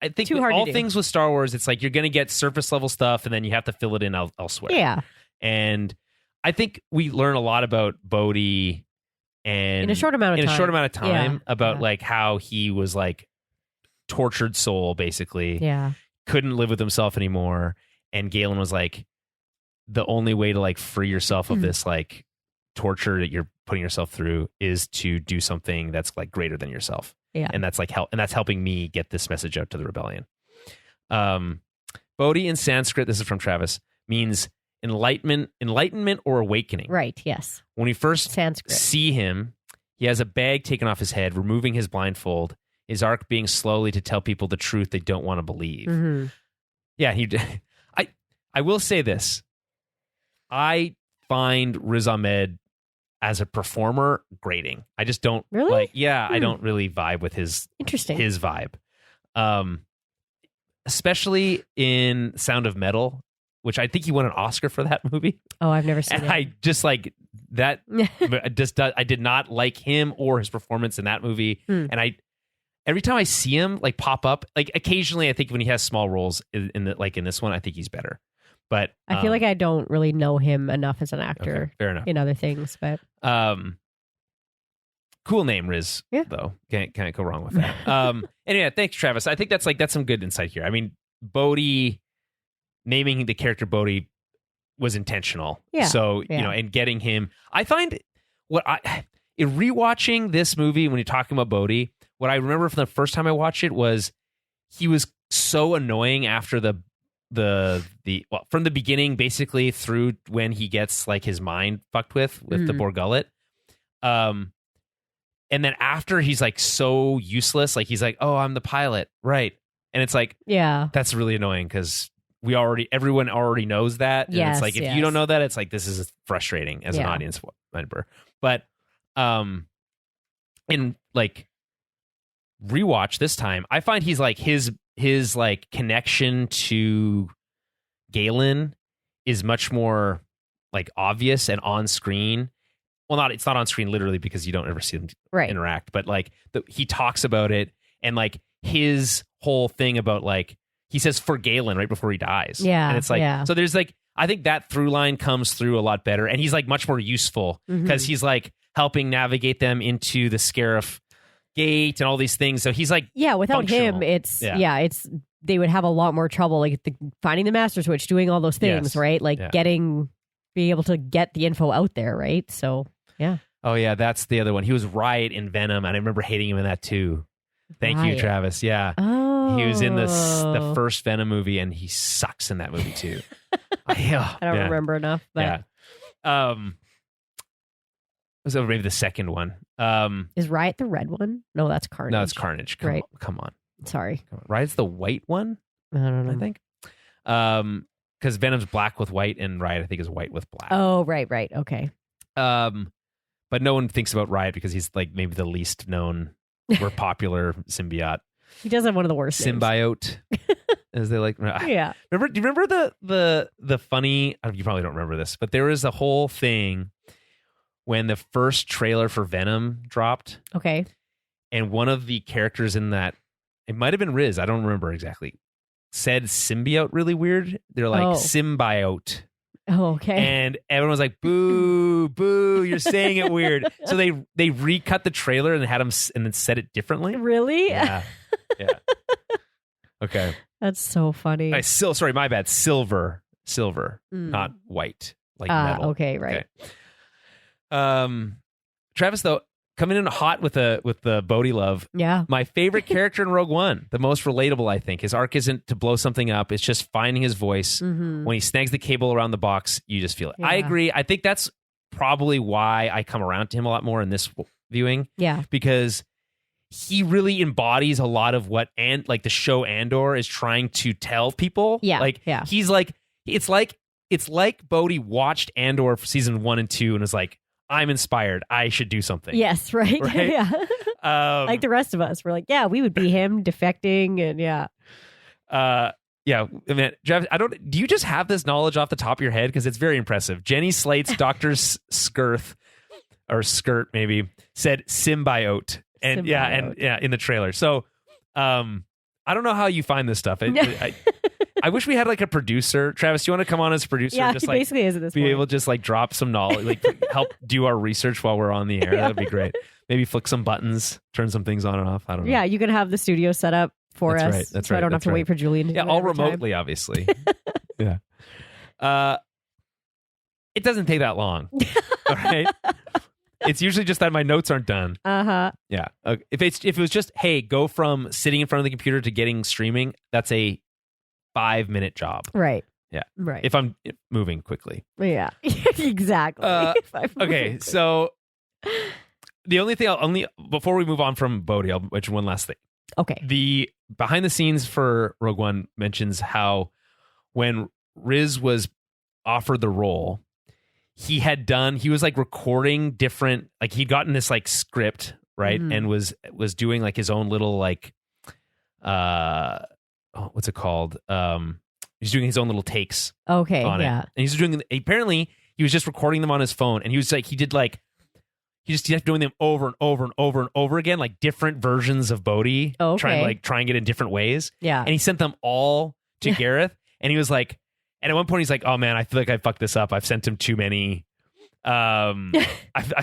Speaker 1: I think
Speaker 2: Too
Speaker 1: with
Speaker 2: hard to
Speaker 1: all
Speaker 2: do.
Speaker 1: things with Star Wars, it's like you're going to get surface level stuff and then you have to fill it in elsewhere.
Speaker 2: Yeah.
Speaker 1: And I think we learn a lot about Bodhi and
Speaker 2: In a short amount of time.
Speaker 1: about
Speaker 2: Yeah.
Speaker 1: like how he was like tortured soul, basically.
Speaker 2: Yeah.
Speaker 1: Couldn't live with himself anymore. And Galen was like, the only way to like free yourself of this like torture that you're putting yourself through is to do something that's like greater than yourself.
Speaker 2: Yeah.
Speaker 1: And that's like and that's helping me get this message out to the rebellion. Bodhi in Sanskrit, this is from Travis, means enlightenment or awakening.
Speaker 2: Right. Yes.
Speaker 1: When we first
Speaker 2: Sanskrit.
Speaker 1: see him, he has a bag taken off his head, removing his blindfold, his arc being slowly to tell people the truth they don't want to believe.
Speaker 2: Mm-hmm.
Speaker 1: Yeah, I will say this. I find Riz Ahmed as a performer grating. I just don't
Speaker 2: Really?
Speaker 1: I don't really vibe with his
Speaker 2: Interesting.
Speaker 1: vibe. Especially in Sound of Metal, which I think he won an Oscar for that movie.
Speaker 2: Oh, I've never seen
Speaker 1: And
Speaker 2: it.
Speaker 1: I just like that. I did not like him or his performance in that movie. And every time I see him like pop up, like occasionally, I think when he has small roles in this one, I think he's better. But
Speaker 2: I feel like I don't really know him enough as an actor.
Speaker 1: Okay, fair enough.
Speaker 2: In other things, but
Speaker 1: cool name, Riz.
Speaker 2: Yeah.
Speaker 1: Though can't go wrong with that. Anyway, thanks, Travis. I think that's some good insight here. I mean, Bodhi naming the character Bodhi was intentional.
Speaker 2: Yeah.
Speaker 1: So
Speaker 2: Yeah.
Speaker 1: and getting him, I find in rewatching this movie when you're talking about Bodhi, what I remember from the first time I watched it was he was so annoying after from the beginning, basically through when he gets like his mind fucked with the Borgullet. And then after he's like so useless, like he's like, oh, I'm the pilot. Right. And it's like,
Speaker 2: yeah.
Speaker 1: that's really annoying because everyone already knows that. And
Speaker 2: Yes,
Speaker 1: it's like, if you don't know that, it's like, this is frustrating as an audience member. But, in like rewatch this time, I find he's like his like connection to Galen is much more like obvious and on screen. Well, it's not on screen literally because you don't ever see them interact, but like he talks about it and like his whole thing about like, he says for Galen right before he dies.
Speaker 2: Yeah.
Speaker 1: And it's like, so there's like, I think that through line comes through a lot better. And he's like much more useful because he's like helping navigate them into the Scarif gate and all these things. So he's like,
Speaker 2: without him, it's they would have a lot more trouble, like finding the master switch, doing all those things, right? Like being able to get the info out there, right? So, yeah.
Speaker 1: Oh, yeah, that's the other one. He was Riot in Venom, and I remember hating him in that too. Thank you, Travis. Yeah.
Speaker 2: Oh.
Speaker 1: He was in the first Venom movie, and he sucks in that movie too.
Speaker 2: I don't remember enough, but
Speaker 1: was that maybe the second one?
Speaker 2: Is Riot the red one? No, that's Carnage.
Speaker 1: No, it's Carnage. Come on.
Speaker 2: Sorry.
Speaker 1: Riot's the white one?
Speaker 2: I don't know.
Speaker 1: I think. Because Venom's black with white, and Riot, I think, is white with black.
Speaker 2: Oh, right. Okay.
Speaker 1: But no one thinks about Riot because he's like maybe the least known or popular symbiote.
Speaker 2: He does have one of the worst
Speaker 1: symbiote, as they like.
Speaker 2: Yeah.
Speaker 1: Do you remember the funny? You probably don't remember this, but there was a whole thing when the first trailer for Venom dropped.
Speaker 2: Okay.
Speaker 1: And one of the characters in that, it might have been Riz, I don't remember exactly, said symbiote really weird. They're like symbiote.
Speaker 2: Oh, okay.
Speaker 1: And everyone was like, boo, boo, you're saying it weird. So they recut the trailer and had him and then said it differently.
Speaker 2: Really?
Speaker 1: Yeah. Okay.
Speaker 2: That's so funny.
Speaker 1: Sorry, my bad. Silver, not white, like metal.
Speaker 2: Okay, right.
Speaker 1: Okay. Travis, though, coming in hot with the Bodhi love.
Speaker 2: Yeah.
Speaker 1: My favorite character in Rogue One, the most relatable, I think. His arc isn't to blow something up. It's just finding his voice. When he snags the cable around the box, you just feel it. Yeah. I agree. I think that's probably why I come around to him a lot more in this viewing.
Speaker 2: Yeah.
Speaker 1: Because he really embodies a lot of what the show Andor is trying to tell people.
Speaker 2: Yeah.
Speaker 1: He's like, it's like Bodhi watched Andor for season 1 and 2 and was like, I'm inspired. I should do something.
Speaker 2: Yes, right? Yeah. Like the rest of us. We're like, yeah, we would be him defecting and yeah.
Speaker 1: Yeah. I mean, Jeff, do you just have this knowledge off the top of your head? Because it's very impressive. Jenny Slate's Dr. Skirt maybe said symbiote. And in the trailer. So I I don't know how you find this stuff. I wish we had like a producer. Travis, do you want to come on as a producer?
Speaker 2: Yeah,
Speaker 1: just
Speaker 2: he basically is at this
Speaker 1: be
Speaker 2: point.
Speaker 1: able to just like drop some knowledge, like help do our research while we're on the air. That'd be great. Maybe flick some buttons, turn some things on and off. I don't know.
Speaker 2: Yeah, you can have the studio set up for us.
Speaker 1: Right. That's
Speaker 2: so
Speaker 1: right.
Speaker 2: I don't have to wait for Julian to do it
Speaker 1: all
Speaker 2: every
Speaker 1: remotely,
Speaker 2: time.
Speaker 1: obviously. Yeah. It doesn't take that long. All right. It's usually just that my notes aren't done. Yeah. If it was just, hey, go from sitting in front of the computer to getting streaming, that's a 5-minute job.
Speaker 2: Right.
Speaker 1: Yeah.
Speaker 2: Right.
Speaker 1: If I'm moving quickly.
Speaker 2: Yeah. Exactly.
Speaker 1: Okay. So the only thing before we move on from Bodhi, I'll mention one last thing.
Speaker 2: Okay.
Speaker 1: The behind the scenes for Rogue One mentions how when Riz was offered the role, he was like recording different, like he'd gotten this like script, right? And was doing like his own little like, what's it called? He's doing his own little takes.
Speaker 2: Okay.
Speaker 1: On it. And he's apparently he was just recording them on his phone, and he was like, he kept doing them over and over and over and over again, like different versions of Bodhi, trying it in different ways.
Speaker 2: Yeah.
Speaker 1: And he sent them all to Gareth, and he was like, and at one point he's like, oh man, I feel like I fucked this up. I've sent him too many. I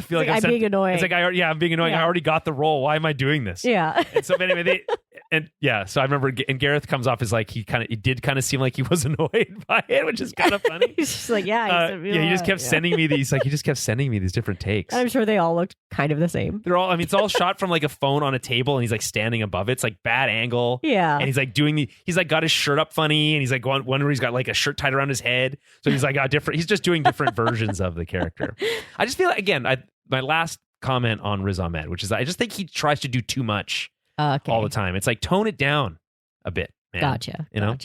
Speaker 1: feel like
Speaker 2: I'm being annoying.
Speaker 1: It's like, I'm being annoying.
Speaker 2: Yeah.
Speaker 1: I already got the role. Why am I doing this?
Speaker 2: Yeah.
Speaker 1: And so anyway, so I remember, and Gareth comes off as like, he did kind of seem like he was annoyed by it, which is kind of funny.
Speaker 2: He's just like,
Speaker 1: he just kept sending me these, like he just kept sending me these different takes.
Speaker 2: I'm sure they all looked kind of the same.
Speaker 1: They're all, it's all shot from like a phone on a table, and he's like standing above it. It's like bad angle.
Speaker 2: Yeah.
Speaker 1: And he's like he's like got his shirt up funny, and he's like one where he's got like a shirt tied around his head. So he's like he's just doing different versions of the character. I just feel like, again, my last comment on Riz Ahmed, which is I just think he tries to do too much all the time. It's like, tone it down a bit, man.
Speaker 2: Gotcha.
Speaker 1: You know?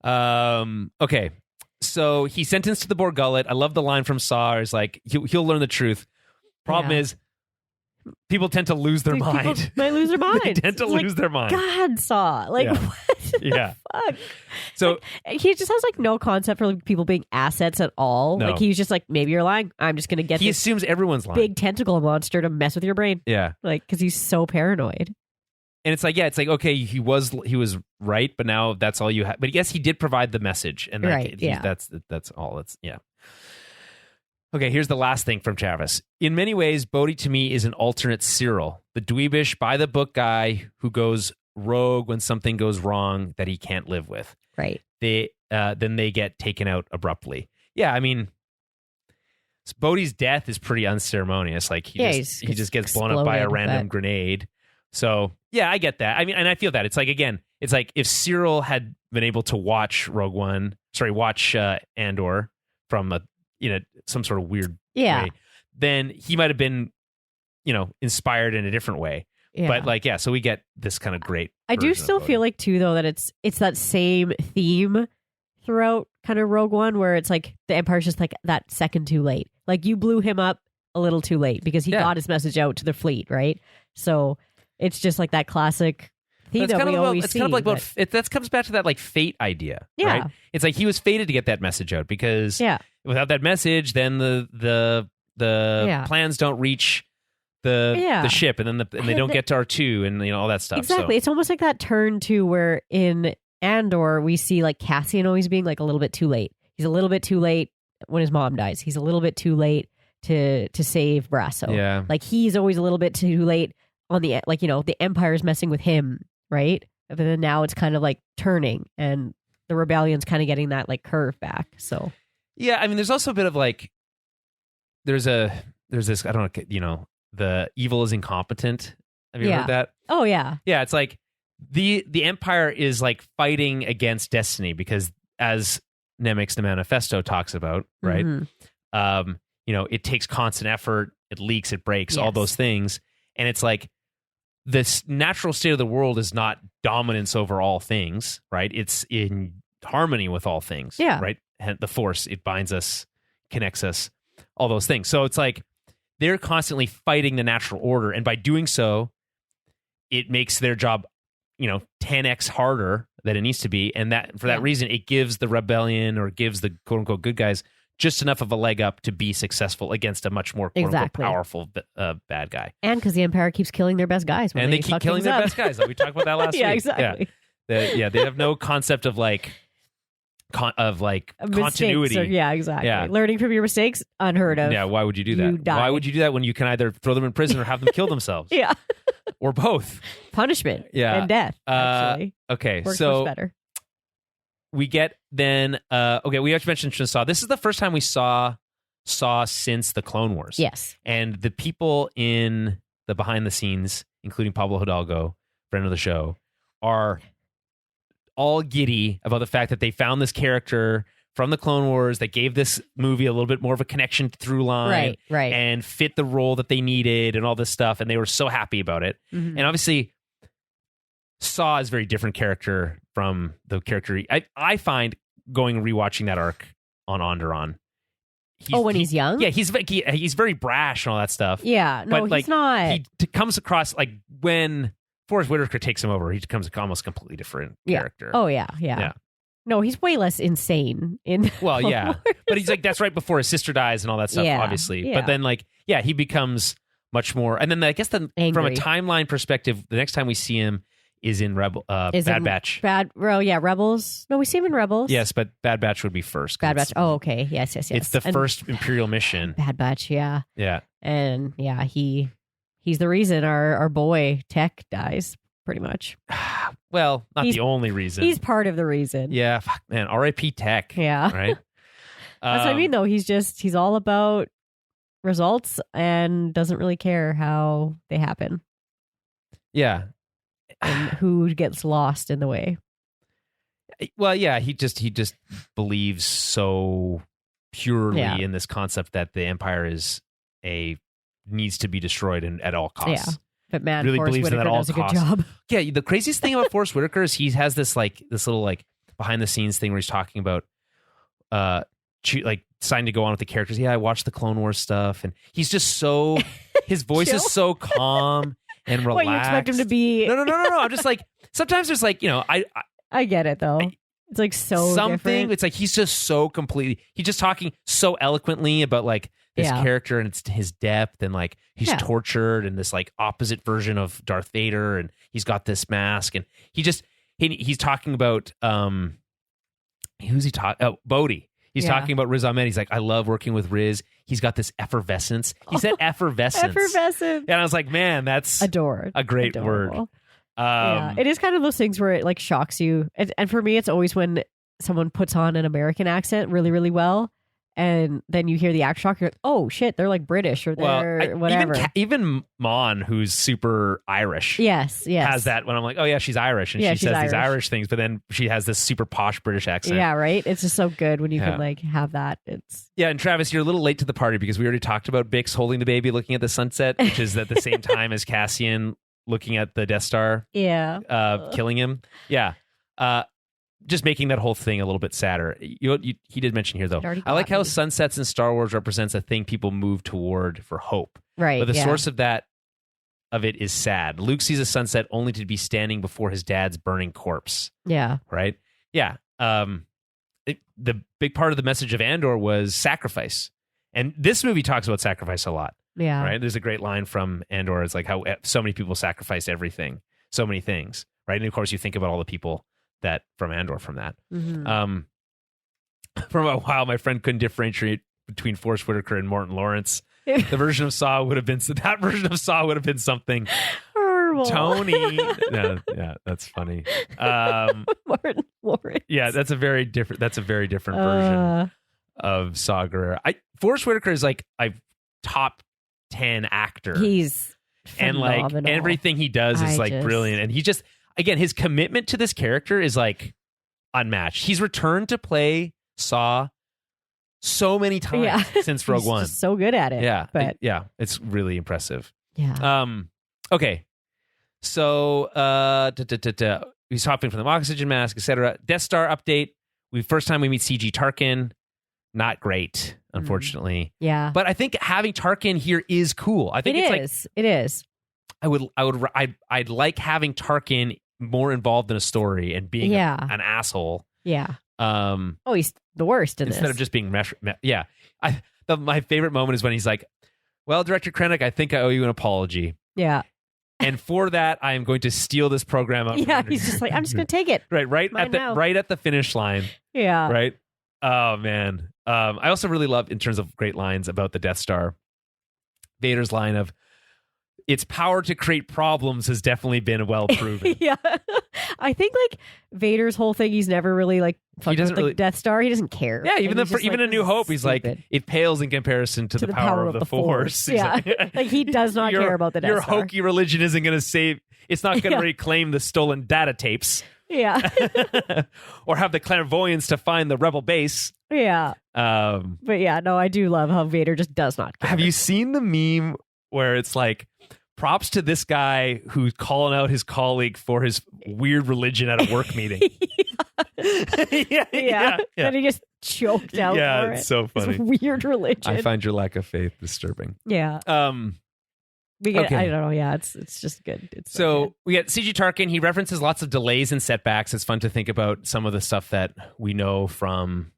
Speaker 2: Gotcha.
Speaker 1: Okay. So he's sentenced to the Borg Gullet. I love the line from Saw. It's like, he'll learn the truth. Problem is, people tend to lose their mind.
Speaker 2: People might lose their mind.
Speaker 1: They tend to lose their mind.
Speaker 2: God, Saw. Like, what the fuck?
Speaker 1: So
Speaker 2: like, he just has like no concept for like, people being assets at all.
Speaker 1: No.
Speaker 2: Like he's just like, maybe you're lying. I'm just gonna get
Speaker 1: he
Speaker 2: this
Speaker 1: assumes everyone's lying.
Speaker 2: big tentacle monster to mess with your brain.
Speaker 1: Yeah.
Speaker 2: Like, because he's so paranoid.
Speaker 1: And it's like, okay, he was right, but now that's all you have. But yes, he did provide the message, and that's all. It's Okay, here's the last thing from Travis. In many ways, Bodhi to me is an alternate Cyril, the dweebish, by-the-book guy who goes rogue when something goes wrong that he can't live with.
Speaker 2: Right.
Speaker 1: Then they get taken out abruptly. Yeah, I mean, Bodhi's death is pretty unceremonious. Like, he just gets blown up by a random grenade. So, yeah, I get that. I mean, and I feel that. It's like, again, it's like if Cyril had been able to watch Andor from some sort of weird way, then he might have been, inspired in a different way. Yeah. But like, so we get this kind of great.
Speaker 2: I do still feel like too, though, that it's that same theme throughout kind of Rogue One, where it's like the Empire's just like that second too late. Like, you blew him up a little too late because he got his message out to the fleet, right? So it's just like that classic theme that we always see.
Speaker 1: That comes back to that like fate idea, right? It's like he was fated to get that message out because without that message, then the plans don't reach the ship, and then they don't get to R2 and all that stuff.
Speaker 2: Exactly. So. It's almost like that turn to where in Andor we see like Cassian always being like a little bit too late. He's a little bit too late when his mom dies. He's a little bit too late to save Brasso.
Speaker 1: Yeah.
Speaker 2: Like, he's always a little bit too late on the the Empire's messing with him, right? But then now it's kind of like turning, and the rebellion's kind of getting that like curve back. So
Speaker 1: yeah, I mean, there's also a bit of like there's this, I don't know, the evil is incompetent. Have you heard that?
Speaker 2: Oh yeah.
Speaker 1: Yeah, it's like the Empire is like fighting against destiny because, as Nemec's The Manifesto talks about, right? Mm-hmm. It takes constant effort, it leaks, it breaks, all those things. And it's like this natural state of the world is not dominance over all things, right? It's in harmony with all things, right? And the Force, it binds us, connects us, all those things. So it's like they're constantly fighting the natural order, and by doing so, it makes their job, 10x harder than it needs to be, and that for that reason, it gives the rebellion, or gives the quote unquote good guys, just enough of a leg up to be successful against a much more quote unquote powerful bad guy.
Speaker 2: And because the Empire keeps killing their best guys.
Speaker 1: And they keep killing their best guys. Like we talked about that last
Speaker 2: yeah,
Speaker 1: week.
Speaker 2: Exactly.
Speaker 1: Yeah. They have no concept of continuity.
Speaker 2: Exactly.
Speaker 1: Yeah.
Speaker 2: Learning from your mistakes, unheard of.
Speaker 1: Yeah, why would you do that? Why would you do that when you can either throw them in prison or have them kill themselves?
Speaker 2: Yeah.
Speaker 1: Or both.
Speaker 2: Punishment.
Speaker 1: Yeah.
Speaker 2: And death, actually.
Speaker 1: Okay,
Speaker 2: Works
Speaker 1: so
Speaker 2: much better.
Speaker 1: we get then, we actually mentioned Saw. This is the first time we saw since the Clone Wars.
Speaker 2: Yes.
Speaker 1: And the people in the behind the scenes, including Pablo Hidalgo, friend of the show, are all giddy about the fact that they found this character from the Clone Wars that gave this movie a little bit more of a connection through line,
Speaker 2: right,
Speaker 1: and fit the role that they needed and all this stuff, and they were so happy about it.
Speaker 2: Mm-hmm.
Speaker 1: And obviously, Saw is a very different character from the character I find going and rewatching that arc on Andor.
Speaker 2: When he's young?
Speaker 1: Yeah, he's very brash and all that stuff.
Speaker 2: Yeah, no,
Speaker 1: but
Speaker 2: he's not.
Speaker 1: He comes across like when Forrest Whitaker takes him over, he becomes almost completely different character.
Speaker 2: Oh, yeah. No, he's way less insane in
Speaker 1: Well, yeah. But he's like, that's right before his sister dies and all that stuff, obviously.
Speaker 2: Yeah.
Speaker 1: But then he becomes much more. And then I guess from a timeline perspective, the next time we see him is in Bad Batch.
Speaker 2: Rebels. No, we see him in Rebels.
Speaker 1: Yes, but Bad Batch would be first.
Speaker 2: Bad Batch. Oh, okay. Yes.
Speaker 1: It's the first Imperial mission.
Speaker 2: Bad Batch, yeah.
Speaker 1: Yeah.
Speaker 2: And yeah, he's the reason our boy Tech dies, pretty much.
Speaker 1: Well, not the only reason.
Speaker 2: He's part of the reason.
Speaker 1: Yeah, fuck, man. R.I.P. Tech.
Speaker 2: Yeah.
Speaker 1: Right?
Speaker 2: That's what I mean, though. He's all about results and doesn't really care how they happen.
Speaker 1: Yeah.
Speaker 2: And who gets lost in the way.
Speaker 1: Well, yeah, he just believes so purely in this concept that the Empire needs to be destroyed at all costs.
Speaker 2: Yeah. But man,
Speaker 1: really
Speaker 2: Forrest
Speaker 1: believes
Speaker 2: Whitaker
Speaker 1: in that at all
Speaker 2: does a good
Speaker 1: costs.
Speaker 2: job.
Speaker 1: Yeah, the craziest thing about Forrest Whitaker is he has this little behind the scenes thing where he's talking about deciding to go on with the characters. Yeah, I watched the Clone Wars stuff, and he's just so his voice is so calm and relaxed.
Speaker 2: What, you expect him to be?
Speaker 1: No. I'm just sometimes there's
Speaker 2: I get it though. It's so
Speaker 1: something.
Speaker 2: Different.
Speaker 1: It's he's just so completely. He's just talking so eloquently about this character and it's his depth and he's tortured and this opposite version of Darth Vader and he's got this mask and he's talking about who's he talking? Oh, Bodhi. He's talking about Riz Ahmed. He's like, I love working with Riz. He's got this effervescence. He said effervescence.
Speaker 2: Effervescence.
Speaker 1: And I was like, man, that's a great word.
Speaker 2: It is kind of those things where it shocks you. And for me, it's always when someone puts on an American accent really, really well. And then you hear the act shock, you're like, oh shit, they're brittish or they're whatever.
Speaker 1: Even Mon, who's super Irish,
Speaker 2: yes,
Speaker 1: has that when I'm like, oh yeah, she's Irish, and she says these Irish things, but then she has this super posh British accent.
Speaker 2: Yeah, right. It's just so good when you can have that.
Speaker 1: And Travis, you're a little late to the party because we already talked about Bix holding the baby, looking at the sunset, which is at the same time as Cassian looking at the Death Star, killing him. Yeah. Just making that whole thing a little bit sadder. He did mention here, though. I like how sunsets in Star Wars represents a thing people move toward for hope.
Speaker 2: Right.
Speaker 1: But the source of it is sad. Luke sees a sunset only to be standing before his dad's burning corpse.
Speaker 2: Yeah.
Speaker 1: Right? Yeah. The big part of the message of Andor was sacrifice. And this movie talks about sacrifice a lot.
Speaker 2: Yeah.
Speaker 1: Right? There's a great line from Andor. It's how so many people sacrifice everything. So many things. Right? And of course, you think about all the people that from Andor from that.
Speaker 2: Mm-hmm.
Speaker 1: For a while, my friend couldn't differentiate between Forrest Whitaker and Martin Lawrence. The version of Saw would have been something.
Speaker 2: Horrible.
Speaker 1: Tony. Yeah, that's funny.
Speaker 2: Martin Lawrence.
Speaker 1: Yeah, that's a very different version of Saw Gerrera. Forrest Whitaker is a top 10 actor.
Speaker 2: He's phenomenal.
Speaker 1: And everything he does is brilliant. And he just, again, his commitment to this character is unmatched. He's returned to play Saw so many times since Rogue One.
Speaker 2: Just so good at it.
Speaker 1: Yeah.
Speaker 2: But
Speaker 1: It's really impressive.
Speaker 2: Yeah.
Speaker 1: Okay. So he's hopping from the oxygen mask, etc. Death Star update. First time we meet CG Tarkin. Not great, unfortunately.
Speaker 2: Yeah.
Speaker 1: But I think having Tarkin here is cool. I think
Speaker 2: it is.
Speaker 1: I'd like having Tarkin more involved in a story and being an asshole.
Speaker 2: Yeah. He's the worst in
Speaker 1: instead
Speaker 2: this.
Speaker 1: of just being my favorite moment is when he's like, well, Director Krennic, I think I owe you an apology.
Speaker 2: Yeah.
Speaker 1: And for that, I am going to steal this program up.
Speaker 2: Yeah, he's just like, I'm just going to take it.
Speaker 1: right at the finish line.
Speaker 2: Yeah.
Speaker 1: Right. Oh man. I also really love, in terms of great lines about the Death Star, Vader's line of, its power to create problems has definitely been well proven.
Speaker 2: Yeah. I think like Vader's whole thing, he's never really like fucked with the Death Star. He doesn't care.
Speaker 1: Yeah, even A New Hope, he's like, it pales in comparison to the power of the Force.
Speaker 2: Yeah. Like he does not care about the Death Star.
Speaker 1: Your hokey religion isn't going to save, it's not going to reclaim the stolen data tapes.
Speaker 2: Yeah.
Speaker 1: Or have the clairvoyance to find the rebel base.
Speaker 2: Yeah. But yeah, no, I do love how Vader just does not care.
Speaker 1: Have you seen the meme where it's like, props to this guy who's calling out his colleague for his weird religion at a work meeting? Yeah.
Speaker 2: And he just choked out.
Speaker 1: Yeah,
Speaker 2: for
Speaker 1: it's
Speaker 2: it.
Speaker 1: so funny.
Speaker 2: His weird religion.
Speaker 1: I find your lack of faith disturbing.
Speaker 2: Yeah.
Speaker 1: Okay.
Speaker 2: I don't know. Yeah, it's just good. It's
Speaker 1: so
Speaker 2: good.
Speaker 1: we get CG Tarkin. He references lots of delays and setbacks. It's fun to think about some of the stuff that we know from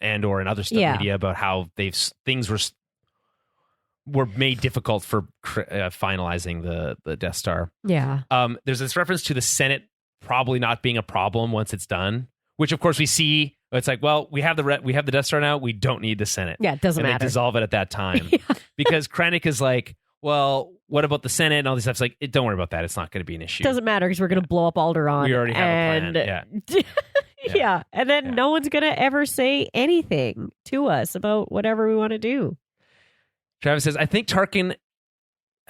Speaker 1: Andor and other stuff media about how things were made difficult for finalizing the Death Star.
Speaker 2: Yeah.
Speaker 1: There's this reference to the Senate probably not being a problem once it's done, which of course we see. It's like, well, we have the Death Star now. We don't need the Senate.
Speaker 2: Yeah, it doesn't matter.
Speaker 1: They dissolve it at that time because Krennic is like, well, what about the Senate and all these stuff? It's like, don't worry about that. It's not going to be an issue.
Speaker 2: It doesn't matter because we're going to blow up Alderaan.
Speaker 1: We already have a plan. Yeah.
Speaker 2: Yeah. And then no one's going to ever say anything to us about whatever we want to do.
Speaker 1: Travis says, I think Tarkin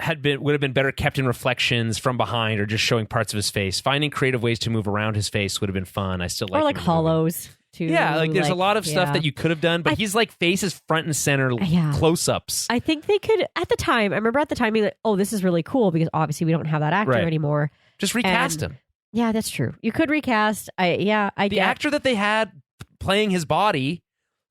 Speaker 1: would have been better kept in reflections from behind or just showing parts of his face. Finding creative ways to move around his face would have been fun. I still like
Speaker 2: or like hollows too.
Speaker 1: Yeah, like there's a lot of stuff that you could have done, but he's like face is front and center close-ups.
Speaker 2: I think they could at the time. I remember at the time being like, oh, this is really cool because obviously we don't have that actor anymore.
Speaker 1: Just recast him.
Speaker 2: Yeah, that's true. You could recast. The
Speaker 1: actor that they had playing his body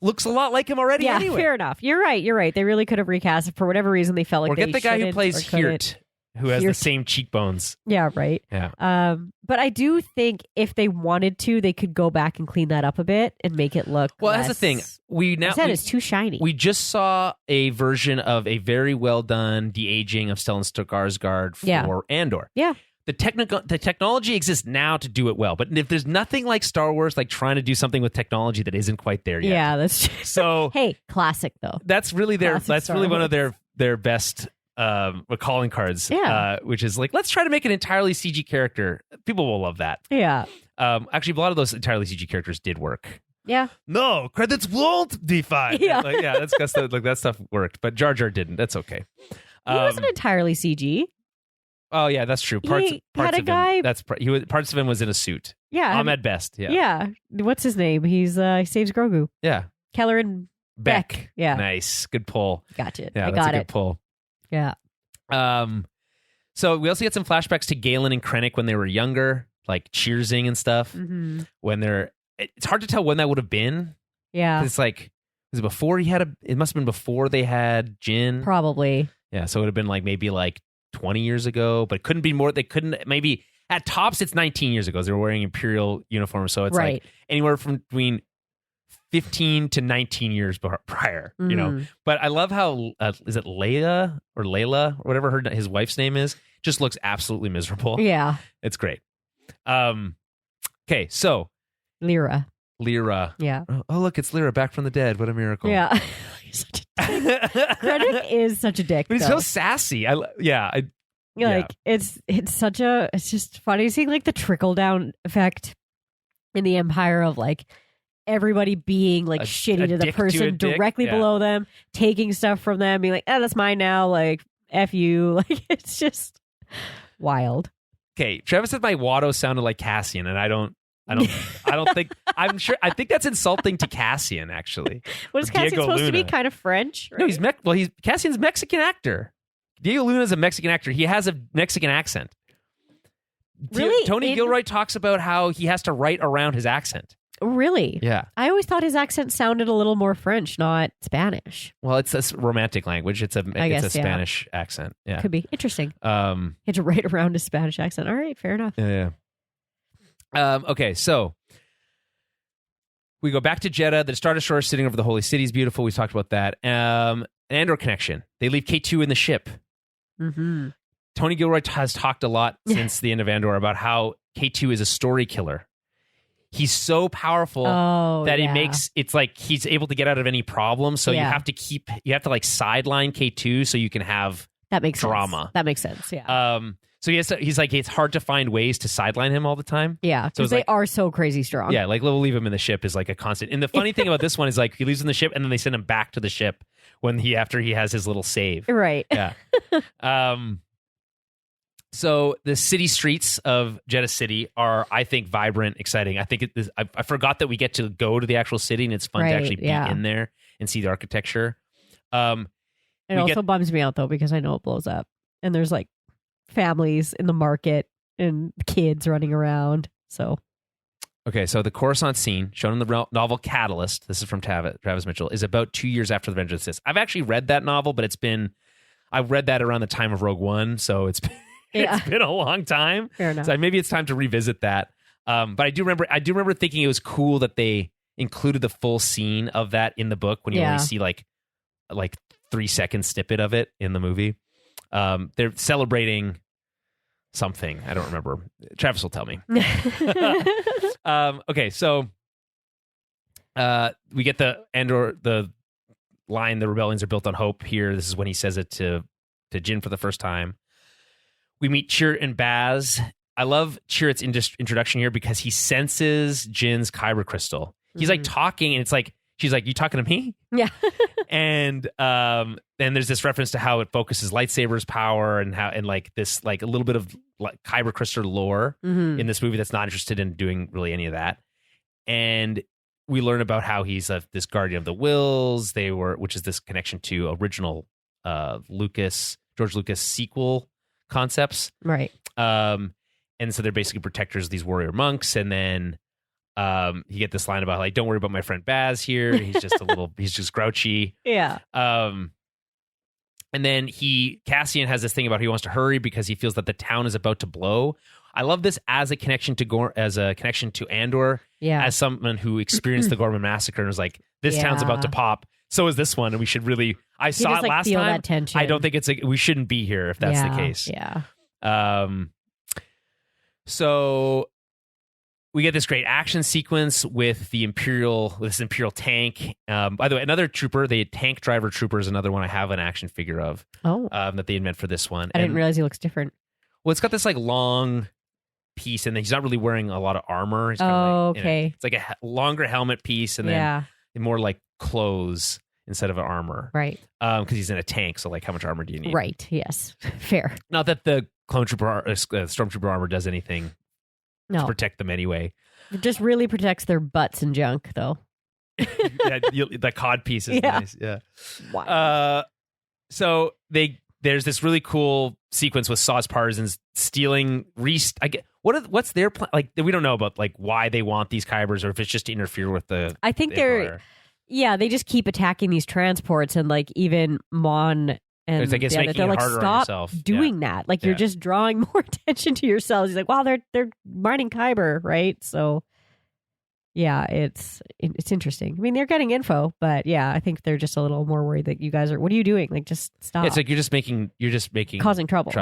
Speaker 1: looks a lot like him already anyway.
Speaker 2: Fair enough. You're right. They really could have recast it for whatever reason they felt like they
Speaker 1: get the guy who plays Hirt, who has the same cheekbones.
Speaker 2: Yeah, right.
Speaker 1: Yeah.
Speaker 2: But I do think if they wanted to, they could go back and clean that up a bit and make it look
Speaker 1: that's the thing.
Speaker 2: It's too shiny.
Speaker 1: We just saw a version of a very well done de-aging of Stellan Skarsgård for Andor.
Speaker 2: Yeah.
Speaker 1: The technology exists now to do it well, but if there's nothing like Star Wars, like trying to do something with technology that isn't quite there yet.
Speaker 2: Yeah, that's true.
Speaker 1: So
Speaker 2: hey, classic though.
Speaker 1: That's really one of their best calling cards.
Speaker 2: Yeah.
Speaker 1: Which is like, let's try to make an entirely CG character. People will love that.
Speaker 2: Yeah.
Speaker 1: Actually, a lot of those entirely CG characters did work.
Speaker 2: Yeah.
Speaker 1: No, credits won't be fine.
Speaker 2: Yeah.
Speaker 1: That's that stuff worked, but Jar Jar didn't. That's okay.
Speaker 2: He wasn't entirely CG.
Speaker 1: Oh yeah, that's true. Parts of him. Parts of him was in a suit.
Speaker 2: Yeah,
Speaker 1: Ahmed Best. Yeah.
Speaker 2: Yeah. What's his name? He saves Grogu.
Speaker 1: Yeah.
Speaker 2: Kelleran Beck. Yeah.
Speaker 1: Nice. Good pull.
Speaker 2: Gotcha.
Speaker 1: Yeah,
Speaker 2: that's
Speaker 1: a good pull.
Speaker 2: Yeah.
Speaker 1: So we also get some flashbacks to Galen and Krennic when they were younger, like cheersing and stuff.
Speaker 2: Mm-hmm.
Speaker 1: It's hard to tell when that would have been.
Speaker 2: Yeah.
Speaker 1: It's like, was it before it must have been before they had Jyn.
Speaker 2: Probably.
Speaker 1: Yeah. So it would have been like maybe like 20 years ago, but it couldn't be more. They couldn't, maybe at tops, it's 19 years ago. They were wearing Imperial uniforms. So it's like anywhere from between 15 to 19 years prior, you know. But I love how, is it Layla or whatever his wife's name is, just looks absolutely miserable.
Speaker 2: Yeah.
Speaker 1: It's great. Okay, so.
Speaker 2: Lyra.
Speaker 1: Yeah. Oh, look, it's Lyra back from the dead. What a miracle.
Speaker 2: Yeah. Krennic is such a dick,
Speaker 1: but he's so sassy.
Speaker 2: It's just funny seeing like the trickle down effect in the Empire of like everybody being like shitty to the person directly below them, taking stuff from them, being like, oh, that's mine now, like F you. Like it's just wild.
Speaker 1: Okay, Travis said my Watto sounded like Cassian, and I don't think I think that's insulting to Cassian, actually.
Speaker 2: What is Cassian supposed to be? Kind of French? Right?
Speaker 1: No, he's Cassian's Mexican actor. Diego Luna is a Mexican actor. He has a Mexican accent.
Speaker 2: Really?
Speaker 1: Tony Gilroy talks about how he has to write around his accent.
Speaker 2: Really?
Speaker 1: Yeah.
Speaker 2: I always thought his accent sounded a little more French, not Spanish.
Speaker 1: Well, it's a romantic language. It's a Spanish accent. Yeah.
Speaker 2: Could be. Interesting. He had to write around his Spanish accent. All right, fair enough.
Speaker 1: Yeah. Okay, so We go back to Jeddah. The Star Destroyer is sitting over the Holy City is beautiful. We talked about that. An Andor connection. They leave K2 in the ship.
Speaker 2: Mm-hmm.
Speaker 1: Tony Gilroy has talked a lot since the end of Andor about how K2 is a story killer. He's so powerful that he makes it's like he's able to get out of any problem. So you have to like sideline K2 so you can have drama.
Speaker 2: Sense. That makes sense. Yeah.
Speaker 1: So he's like, it's hard to find ways to sideline him all the time.
Speaker 2: Yeah. Because they are so crazy strong.
Speaker 1: Yeah. Like, we'll leave him in the ship is like a constant. And the funny thing about this one is like, he leaves in the ship and then they send him back to the ship after he has his little save.
Speaker 2: Right.
Speaker 1: Yeah. So the city streets of Jeddah City are, I think, vibrant, exciting. I think I forgot that we get to go to the actual city and it's fun to actually be in there and see the architecture.
Speaker 2: It also bums me out though, because I know it blows up and there's like families in the market and kids running around. So,
Speaker 1: okay, so the Coruscant scene shown in the novel Catalyst, this is from Travis Mitchell, is about 2 years after the Revenge of the Sith. I've actually read that novel, but I read that around the time of Rogue One, so it's been a long time.
Speaker 2: Fair enough.
Speaker 1: So maybe it's time to revisit that. But I do remember thinking it was cool that they included the full scene of that in the book when you only see like 3 second snippet of it in the movie. They're celebrating something. I don't remember. Travis will tell me. Okay, so we get the line, the rebellions are built on hope here. This is when he says it to Jin for the first time. We meet Chirrut and Baz. I love Chirrut's introduction here because he senses Jin's kyber crystal. He's like talking and it's like, she's like, you talking to me?
Speaker 2: Yeah.
Speaker 1: And then there's this reference to how it focuses lightsabers power and like this like a little bit of like kyber crystal lore in this movie that's not interested in doing really any of that. And we learn about how he's this guardian of the wills. Which is this connection to original George Lucas sequel concepts.
Speaker 2: Right.
Speaker 1: And so they're basically protectors of these warrior monks. And then you get this line about like, don't worry about my friend Baz here. He's just he's just grouchy.
Speaker 2: Yeah.
Speaker 1: And then Cassian has this thing about he wants to hurry because he feels that the town is about to blow. I love this as a connection to Andor.
Speaker 2: Yeah.
Speaker 1: As someone who experienced the Gorman massacre and was like, this town's about to pop. So is this one, and we should really. I saw it last time.
Speaker 2: That tension.
Speaker 1: I don't think we shouldn't be here if that's the case.
Speaker 2: Yeah.
Speaker 1: So we get this great action sequence with this Imperial tank. By the way, another trooper, the tank driver trooper, is another one I have an action figure of.
Speaker 2: Oh.
Speaker 1: That they invent for this one.
Speaker 2: I didn't realize he looks different.
Speaker 1: Well, it's got this like long piece, and he's not really wearing a lot of armor. He's
Speaker 2: okay.
Speaker 1: It's like a longer helmet piece, and then more like clothes instead of armor.
Speaker 2: Right.
Speaker 1: Because he's in a tank, so like how much armor do you need?
Speaker 2: Right. Yes. Fair.
Speaker 1: Not that the stormtrooper armor does anything to protect them anyway.
Speaker 2: It just really protects their butts and junk, though.
Speaker 1: The cod piece is nice. Yeah.
Speaker 2: Wow.
Speaker 1: So there's this really cool sequence with Saw's partisans stealing. What's their plan? Like, we don't know about like why they want these kybers, or if it's just to interfere with the.
Speaker 2: I think they just keep attacking these transports, and like even Mon and
Speaker 1: it's, I guess, making
Speaker 2: they're
Speaker 1: it
Speaker 2: like,
Speaker 1: harder on
Speaker 2: stop
Speaker 1: yourself.
Speaker 2: doing that. Like you're just drawing more attention to yourselves. He's like, wow, they're mining kyber, right? So yeah, it's interesting. I mean, they're getting info, but I think they're just a little more worried that you guys are. What are you doing? Like, just stop.
Speaker 1: It's like you're just making
Speaker 2: causing trouble.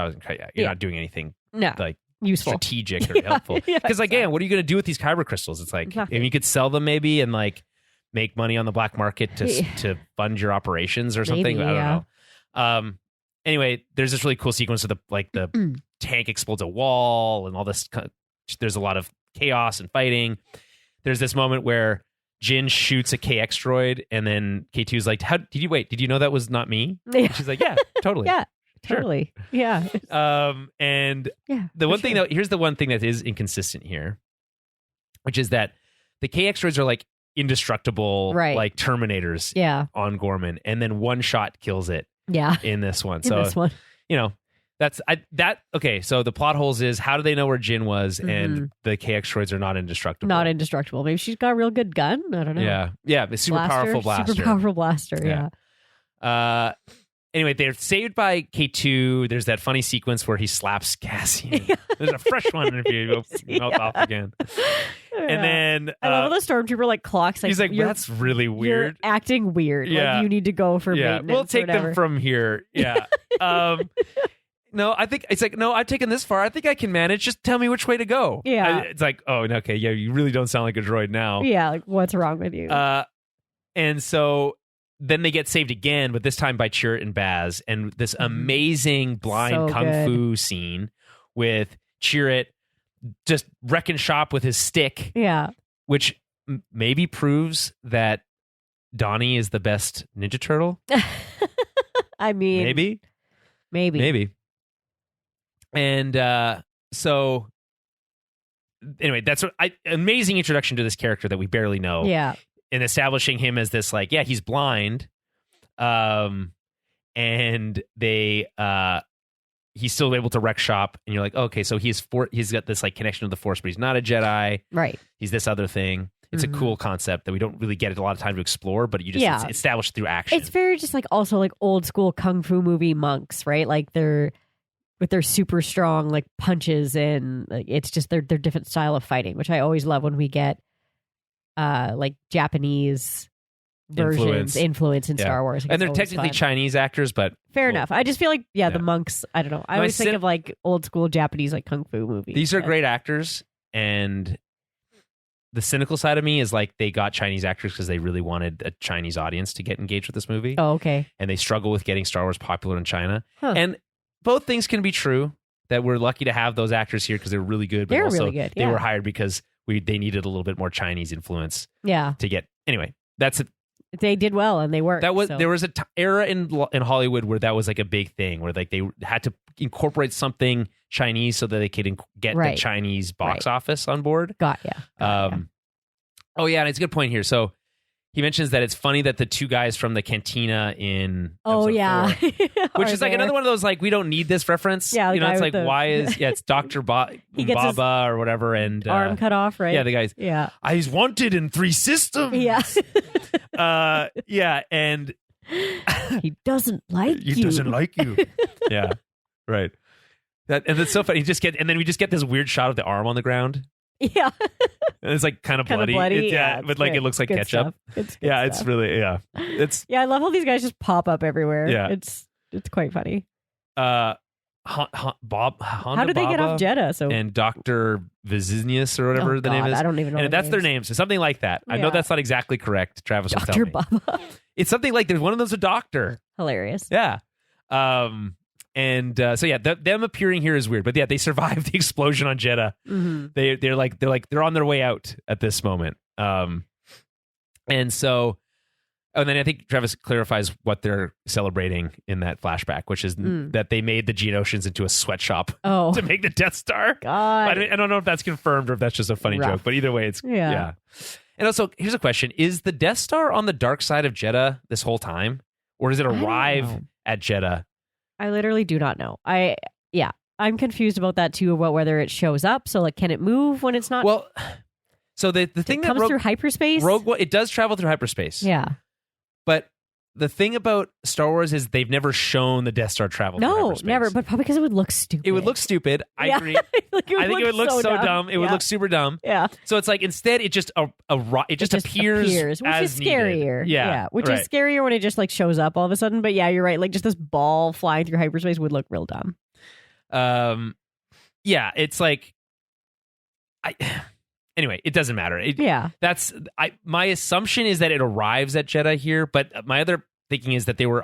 Speaker 1: You're not doing anything like
Speaker 2: useful,
Speaker 1: strategic, or helpful. Because again, what are you going to do with these kyber crystals? It's like, and you could sell them maybe and like make money on the black market to fund your operations or something.
Speaker 2: Maybe,
Speaker 1: I don't know. Anyway, there's this really cool sequence of the tank explodes a wall and all this. There's a lot of chaos and fighting. There's this moment where Jin shoots a KX droid, and then K2's like, "How did you wait? Did you know that was not me?" And she's like, "Yeah, totally,
Speaker 2: totally, yeah."
Speaker 1: And the one thing here's the one thing that is inconsistent here, which is that the KX droids are like indestructible, like Terminators, on Gorman, and then one shot kills it, in this one. You know. Okay, so the plot holes is, how do they know where Jin was, and the KX droids are not indestructible?
Speaker 2: Not indestructible. Maybe she's got a real good gun. I don't know.
Speaker 1: Yeah, a super powerful blaster.
Speaker 2: Super powerful blaster,
Speaker 1: Anyway, they're saved by K2. There's that funny sequence where he slaps Cassian. There's a fresh one if you go melt off again. And then
Speaker 2: I love the stormtrooper like clocks. Like,
Speaker 1: he's like, that's really weird.
Speaker 2: You're acting weird.
Speaker 1: Yeah.
Speaker 2: Like, you need to go for maintenance.
Speaker 1: We'll take them from here. Yeah. No, I think it's like, no, I've taken this far. I think I can manage. Just tell me which way to go.
Speaker 2: Yeah.
Speaker 1: It's like, oh, okay, yeah, you really don't sound like a droid now.
Speaker 2: Yeah, like what's wrong with you?
Speaker 1: And so then they get saved again, but this time by Chirrut and Baz, and this amazing blind kung fu scene with Chirrut just wrecking shop with his stick.
Speaker 2: Yeah.
Speaker 1: Which maybe proves that Donnie is the best Ninja Turtle.
Speaker 2: I mean,
Speaker 1: maybe. And so anyway, that's amazing introduction to this character that we barely know.
Speaker 2: Yeah.
Speaker 1: And establishing him as this, like, yeah, he's blind. And he's still able to wreck shop. And you're like, okay, so he's got this like connection to the Force, but he's not a Jedi.
Speaker 2: Right.
Speaker 1: He's this other thing. It's a cool concept that we don't really get a lot of time to explore, but you just it's established through action.
Speaker 2: It's very just like also like old school kung fu movie monks, right? Like they're with their super strong like punches, and like, it's just their different style of fighting, which I always love when we get like Japanese influence in Star Wars.
Speaker 1: And they're technically
Speaker 2: fun.
Speaker 1: Chinese actors, but
Speaker 2: fair enough. I just feel like the monks, I don't know. I always think of like old school Japanese like kung fu movies.
Speaker 1: These are great actors, and the cynical side of me is like they got Chinese actors because they really wanted a Chinese audience to get engaged with this movie.
Speaker 2: Oh, okay.
Speaker 1: And they struggle with getting Star Wars popular in China. Huh. And both things can be true, that we're lucky to have those actors here because they're really good, but also
Speaker 2: really good.
Speaker 1: They were hired because they needed a little bit more Chinese influence.
Speaker 2: Yeah.
Speaker 1: To get anyway. That's it.
Speaker 2: They did well, and they worked.
Speaker 1: There was a era in Hollywood where that was like a big thing, where like they had to incorporate something Chinese so that they could get the Chinese box office on board.
Speaker 2: Got ya.
Speaker 1: Oh yeah, and it's a good point here. So he mentions that it's funny that the two guys from the cantina in episode 4, which is like another one of those like we don't need this reference. Yeah, it's like why is it's Dr. Baba or whatever, and
Speaker 2: arm cut off, right?
Speaker 1: Yeah, the guys.
Speaker 2: Yeah,
Speaker 1: he's wanted in 3 systems.
Speaker 2: Yeah,
Speaker 1: yeah, and
Speaker 2: he doesn't like you.
Speaker 1: He doesn't like you. Yeah, right. And it's so funny. And then we just get this weird shot of the arm on the ground.
Speaker 2: Yeah.
Speaker 1: And it's like kind of bloody. But like it looks like ketchup. It's really It's
Speaker 2: I love how these guys just pop up everywhere.
Speaker 1: Yeah.
Speaker 2: It's quite funny.
Speaker 1: How
Speaker 2: did they get off Jeddah?
Speaker 1: And Dr. Vizinius or whatever the name is.
Speaker 2: I don't even know.
Speaker 1: And that's their names. So something like that. I know that's not exactly correct. Travis will tell me.
Speaker 2: Dr. Baba.
Speaker 1: It's something like there's one of them's a doctor.
Speaker 2: Hilarious.
Speaker 1: Yeah. And so them appearing here is weird, but yeah, they survived the explosion on Jeddah. Mm-hmm. They're on their way out at this moment. And so, and then I think Travis clarifies what they're celebrating in that flashback, which is that they made the Geonosians into a sweatshop to make the Death Star.
Speaker 2: God,
Speaker 1: I don't know if that's confirmed or if that's just a funny joke, but either way, it's yeah. And also, here's a question: is the Death Star on the dark side of Jeddah this whole time, or does it arrive at Jeddah?
Speaker 2: I literally do not know. I'm confused about that too, about whether it shows up. So like, can it move when it's not?
Speaker 1: Well, so the thing
Speaker 2: that comes through hyperspace,
Speaker 1: Rogue One, it does travel through hyperspace.
Speaker 2: Yeah.
Speaker 1: But the thing about Star Wars is they've never shown the Death Star travel through hyperspace.
Speaker 2: No, never. But probably because it would look stupid.
Speaker 1: It would look stupid. I agree. I think it would look so dumb. It would look super dumb.
Speaker 2: Yeah.
Speaker 1: So it's like instead it just appears,
Speaker 2: which
Speaker 1: as
Speaker 2: is scarier.
Speaker 1: Needed. Yeah.
Speaker 2: Which is scarier when it just like shows up all of a sudden. But yeah, you're right. Like just this ball flying through hyperspace would look real dumb.
Speaker 1: Yeah. It's like Anyway, it doesn't matter. My assumption is that it arrives at Jeddah here, but my other thinking is that they were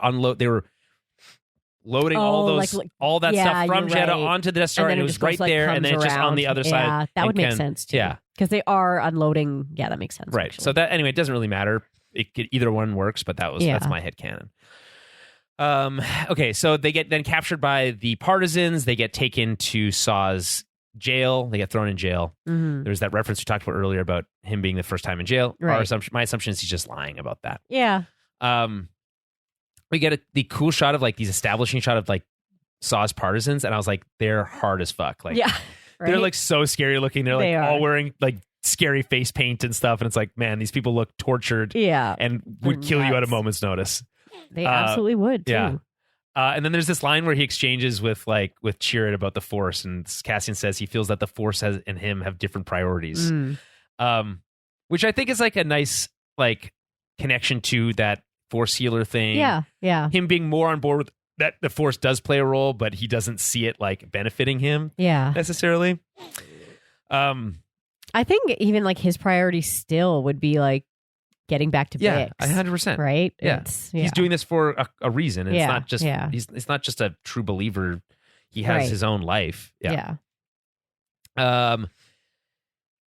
Speaker 1: loading all that stuff from Jeddah onto the Death Star, and it was right there, and then it's just on the other side.
Speaker 2: Yeah, that would make sense too. Yeah, because they are unloading. Yeah, that makes sense.
Speaker 1: Right.
Speaker 2: Actually.
Speaker 1: So that anyway, it doesn't really matter. Either one works, but that's my headcanon. Okay, so they get then captured by the partisans. They get taken to Saw's jail. They get thrown in jail. Mm-hmm. There's that reference we talked about earlier about him being the first time in jail.
Speaker 2: Right.
Speaker 1: My assumption is he's just lying about that.
Speaker 2: Yeah.
Speaker 1: We get the cool shot of like these establishing shot of like Saw's partisans, and I was like, they're hard as fuck. Like, they're like so scary looking. They're like all wearing like scary face paint and stuff, and it's like, man, these people look tortured.
Speaker 2: Yeah,
Speaker 1: and would kill you at a moment's notice.
Speaker 2: They absolutely would too.
Speaker 1: Yeah. And then there's this line where he exchanges with Chirrut about the Force, and Cassian says he feels that the Force and him have different priorities, which I think is like a nice like connection to that Force healer thing.
Speaker 2: Yeah.
Speaker 1: Him being more on board with that the Force does play a role, but he doesn't see it like benefiting him necessarily.
Speaker 2: I think even like his priority still would be like getting back to Bix.
Speaker 1: 100%.
Speaker 2: Right?
Speaker 1: Yeah. He's doing this for a reason. It's not just he's not just a true believer. He has his own life. Yeah. Jyn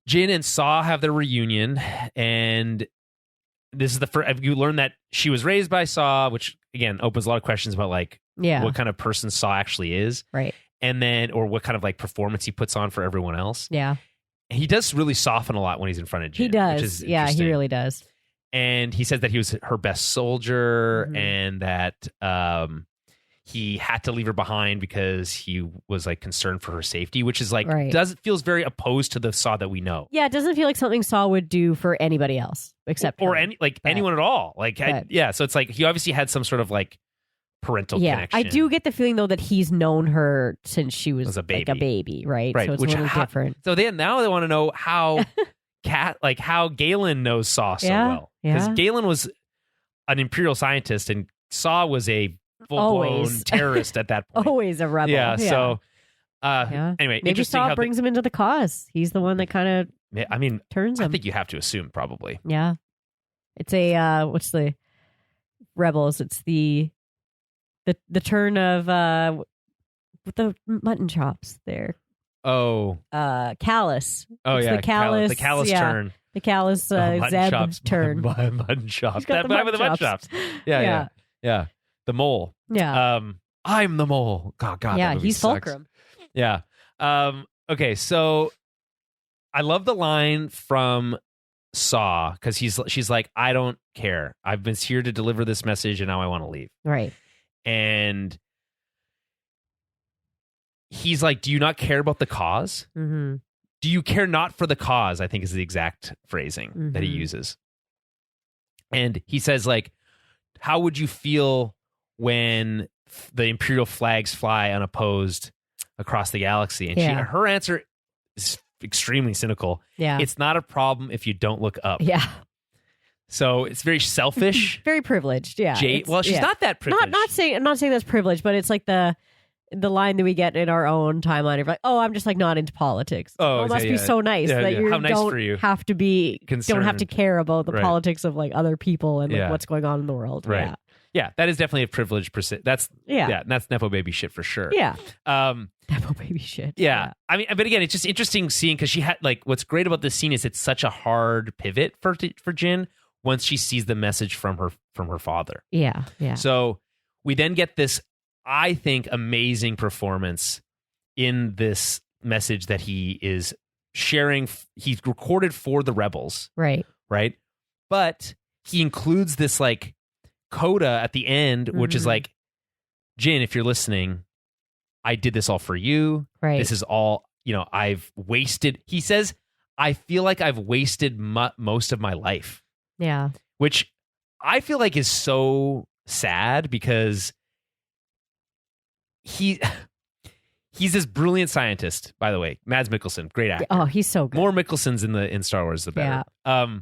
Speaker 1: and Saw have their reunion, and this is the first you learn that she was raised by Saw, which again opens a lot of questions about like what kind of person Saw actually is.
Speaker 2: Right.
Speaker 1: And then or what kind of like performance he puts on for everyone else.
Speaker 2: Yeah.
Speaker 1: He does really soften a lot when he's in front of Jyn.
Speaker 2: He does. Yeah, he really does.
Speaker 1: And he says that he was her best soldier and that he had to leave her behind because he was like concerned for her safety, which is like feels very opposed to the Saw that we know.
Speaker 2: Yeah, it doesn't feel like something Saw would do for anybody else except
Speaker 1: or anyone at all. Like so it's like he obviously had some sort of like parental connection.
Speaker 2: I do get the feeling though that he's known her since she was a baby, right? So it's a little different.
Speaker 1: So now they want to know how how Galen knows Saw so well. Because Galen was an Imperial scientist and Saw was a full-blown terrorist at that point.
Speaker 2: Always a rebel.
Speaker 1: Yeah. So anyway,
Speaker 2: maybe Saw brings him into the cause. He's the one that kind of turns him.
Speaker 1: I think you have to assume probably.
Speaker 2: Yeah. It's a what's the rebels? It's the turn of with the mutton chops there.
Speaker 1: Oh.
Speaker 2: Callus.
Speaker 1: Oh,
Speaker 2: it's the Callus.
Speaker 1: The Callus turn.
Speaker 2: The Callus Zeb
Speaker 1: chops,
Speaker 2: turn.
Speaker 1: Mutton chops.
Speaker 2: The mutton chops.
Speaker 1: Yeah. The mole.
Speaker 2: Yeah.
Speaker 1: I'm the mole. God.
Speaker 2: Yeah, he's Fulcrum.
Speaker 1: Yeah. Okay, so I love the line from Saw because she's like, I don't care. I've been here to deliver this message and now I want to leave.
Speaker 2: Right.
Speaker 1: And he's like, do you not care about the cause?
Speaker 2: Mm-hmm.
Speaker 1: Do you care not for the cause? I think is the exact phrasing that he uses. And he says like, how would you feel when the Imperial flags fly unopposed across the galaxy? And her answer is extremely cynical.
Speaker 2: Yeah.
Speaker 1: It's not a problem if you don't look up.
Speaker 2: Yeah.
Speaker 1: So it's very selfish.
Speaker 2: Very privileged. Yeah.
Speaker 1: She's not that privileged.
Speaker 2: I'm not saying that's privileged, but it's like the line that we get in our own timeline of like, oh, I'm just like not into politics.
Speaker 1: Oh,
Speaker 2: it must be so nice that you don't have to be concerned. Don't have to care about the politics of like other people and like, what's going on in the world.
Speaker 1: Right. Yeah, that is definitely a privileged percent. That's that's Nepo baby shit for sure.
Speaker 2: Yeah. Nepo baby shit.
Speaker 1: Yeah. I mean, but again, it's just interesting seeing because she had like what's great about this scene is it's such a hard pivot for Jyn once she sees the message from her father.
Speaker 2: Yeah. Yeah.
Speaker 1: So we then get this, I think, amazing performance in this message that he is sharing. He's recorded for the rebels.
Speaker 2: Right.
Speaker 1: Right. But he includes this like coda at the end, which is like, Jyn, if you're listening, I did this all for you.
Speaker 2: Right.
Speaker 1: This is all, I've wasted. He says, I feel like I've wasted most of my life.
Speaker 2: Yeah.
Speaker 1: Which I feel like is so sad because he's this brilliant scientist, by the way. Mads Mikkelsen, great actor.
Speaker 2: Oh, he's so good.
Speaker 1: More Mikkelsens in Star Wars, the better. Yeah.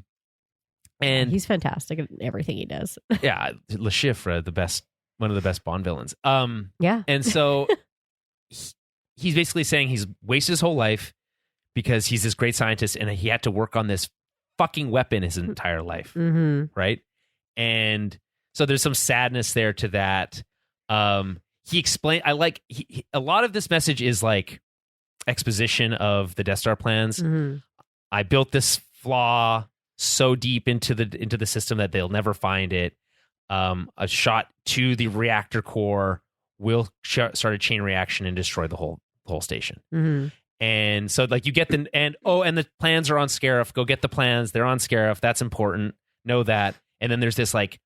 Speaker 1: And
Speaker 2: he's fantastic at everything he does.
Speaker 1: Yeah, Le Chiffre, one of the best Bond villains.
Speaker 2: Yeah.
Speaker 1: And so he's basically saying he's wasted his whole life because he's this great scientist and he had to work on this fucking weapon his entire life. Right? And so there's some sadness there to that. He explained, a lot of this message is like exposition of the Death Star plans. I built this flaw so deep into the system that they'll never find it. A shot to the reactor core will start a chain reaction and destroy the whole station. And so like you get and the plans are on Scarif. Go get the plans. They're on Scarif. That's important. Know that. And then there's this like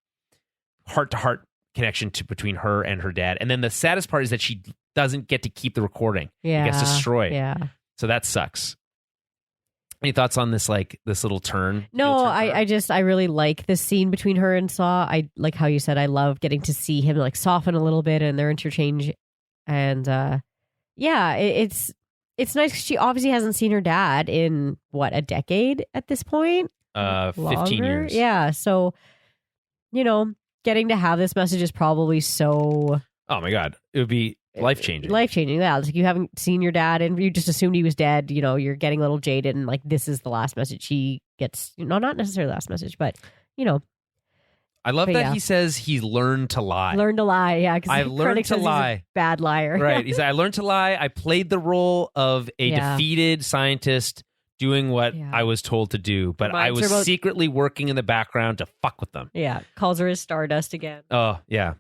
Speaker 1: heart-to-heart connection between her and her dad. And then the saddest part is that she doesn't get to keep the recording.
Speaker 2: Yeah.
Speaker 1: It gets destroyed.
Speaker 2: Yeah.
Speaker 1: So that sucks. Any thoughts on this little turn?
Speaker 2: No, I really like this scene between her and Saw. I like how you said, I love getting to see him like soften a little bit and their interchange. And it's nice. She obviously hasn't seen her dad in a decade at this point?
Speaker 1: 15 years.
Speaker 2: Yeah. So, getting to have this message is probably so...
Speaker 1: Oh my God. It would be life-changing.
Speaker 2: Life-changing, yeah. It's like you haven't seen your dad and you just assumed he was dead. You're getting a little jaded and like this is the last message he gets. No, not necessarily the last message, but,
Speaker 1: I love that he says he learned to lie.
Speaker 2: Learned to lie, yeah.
Speaker 1: I learned to lie.
Speaker 2: He's a bad liar.
Speaker 1: Right. He said, I learned to lie. I played the role of a defeated scientist doing what I was told to do, but I was secretly working in the background to fuck with them.
Speaker 2: Yeah. Calls her his Stardust again.
Speaker 1: Oh, yeah.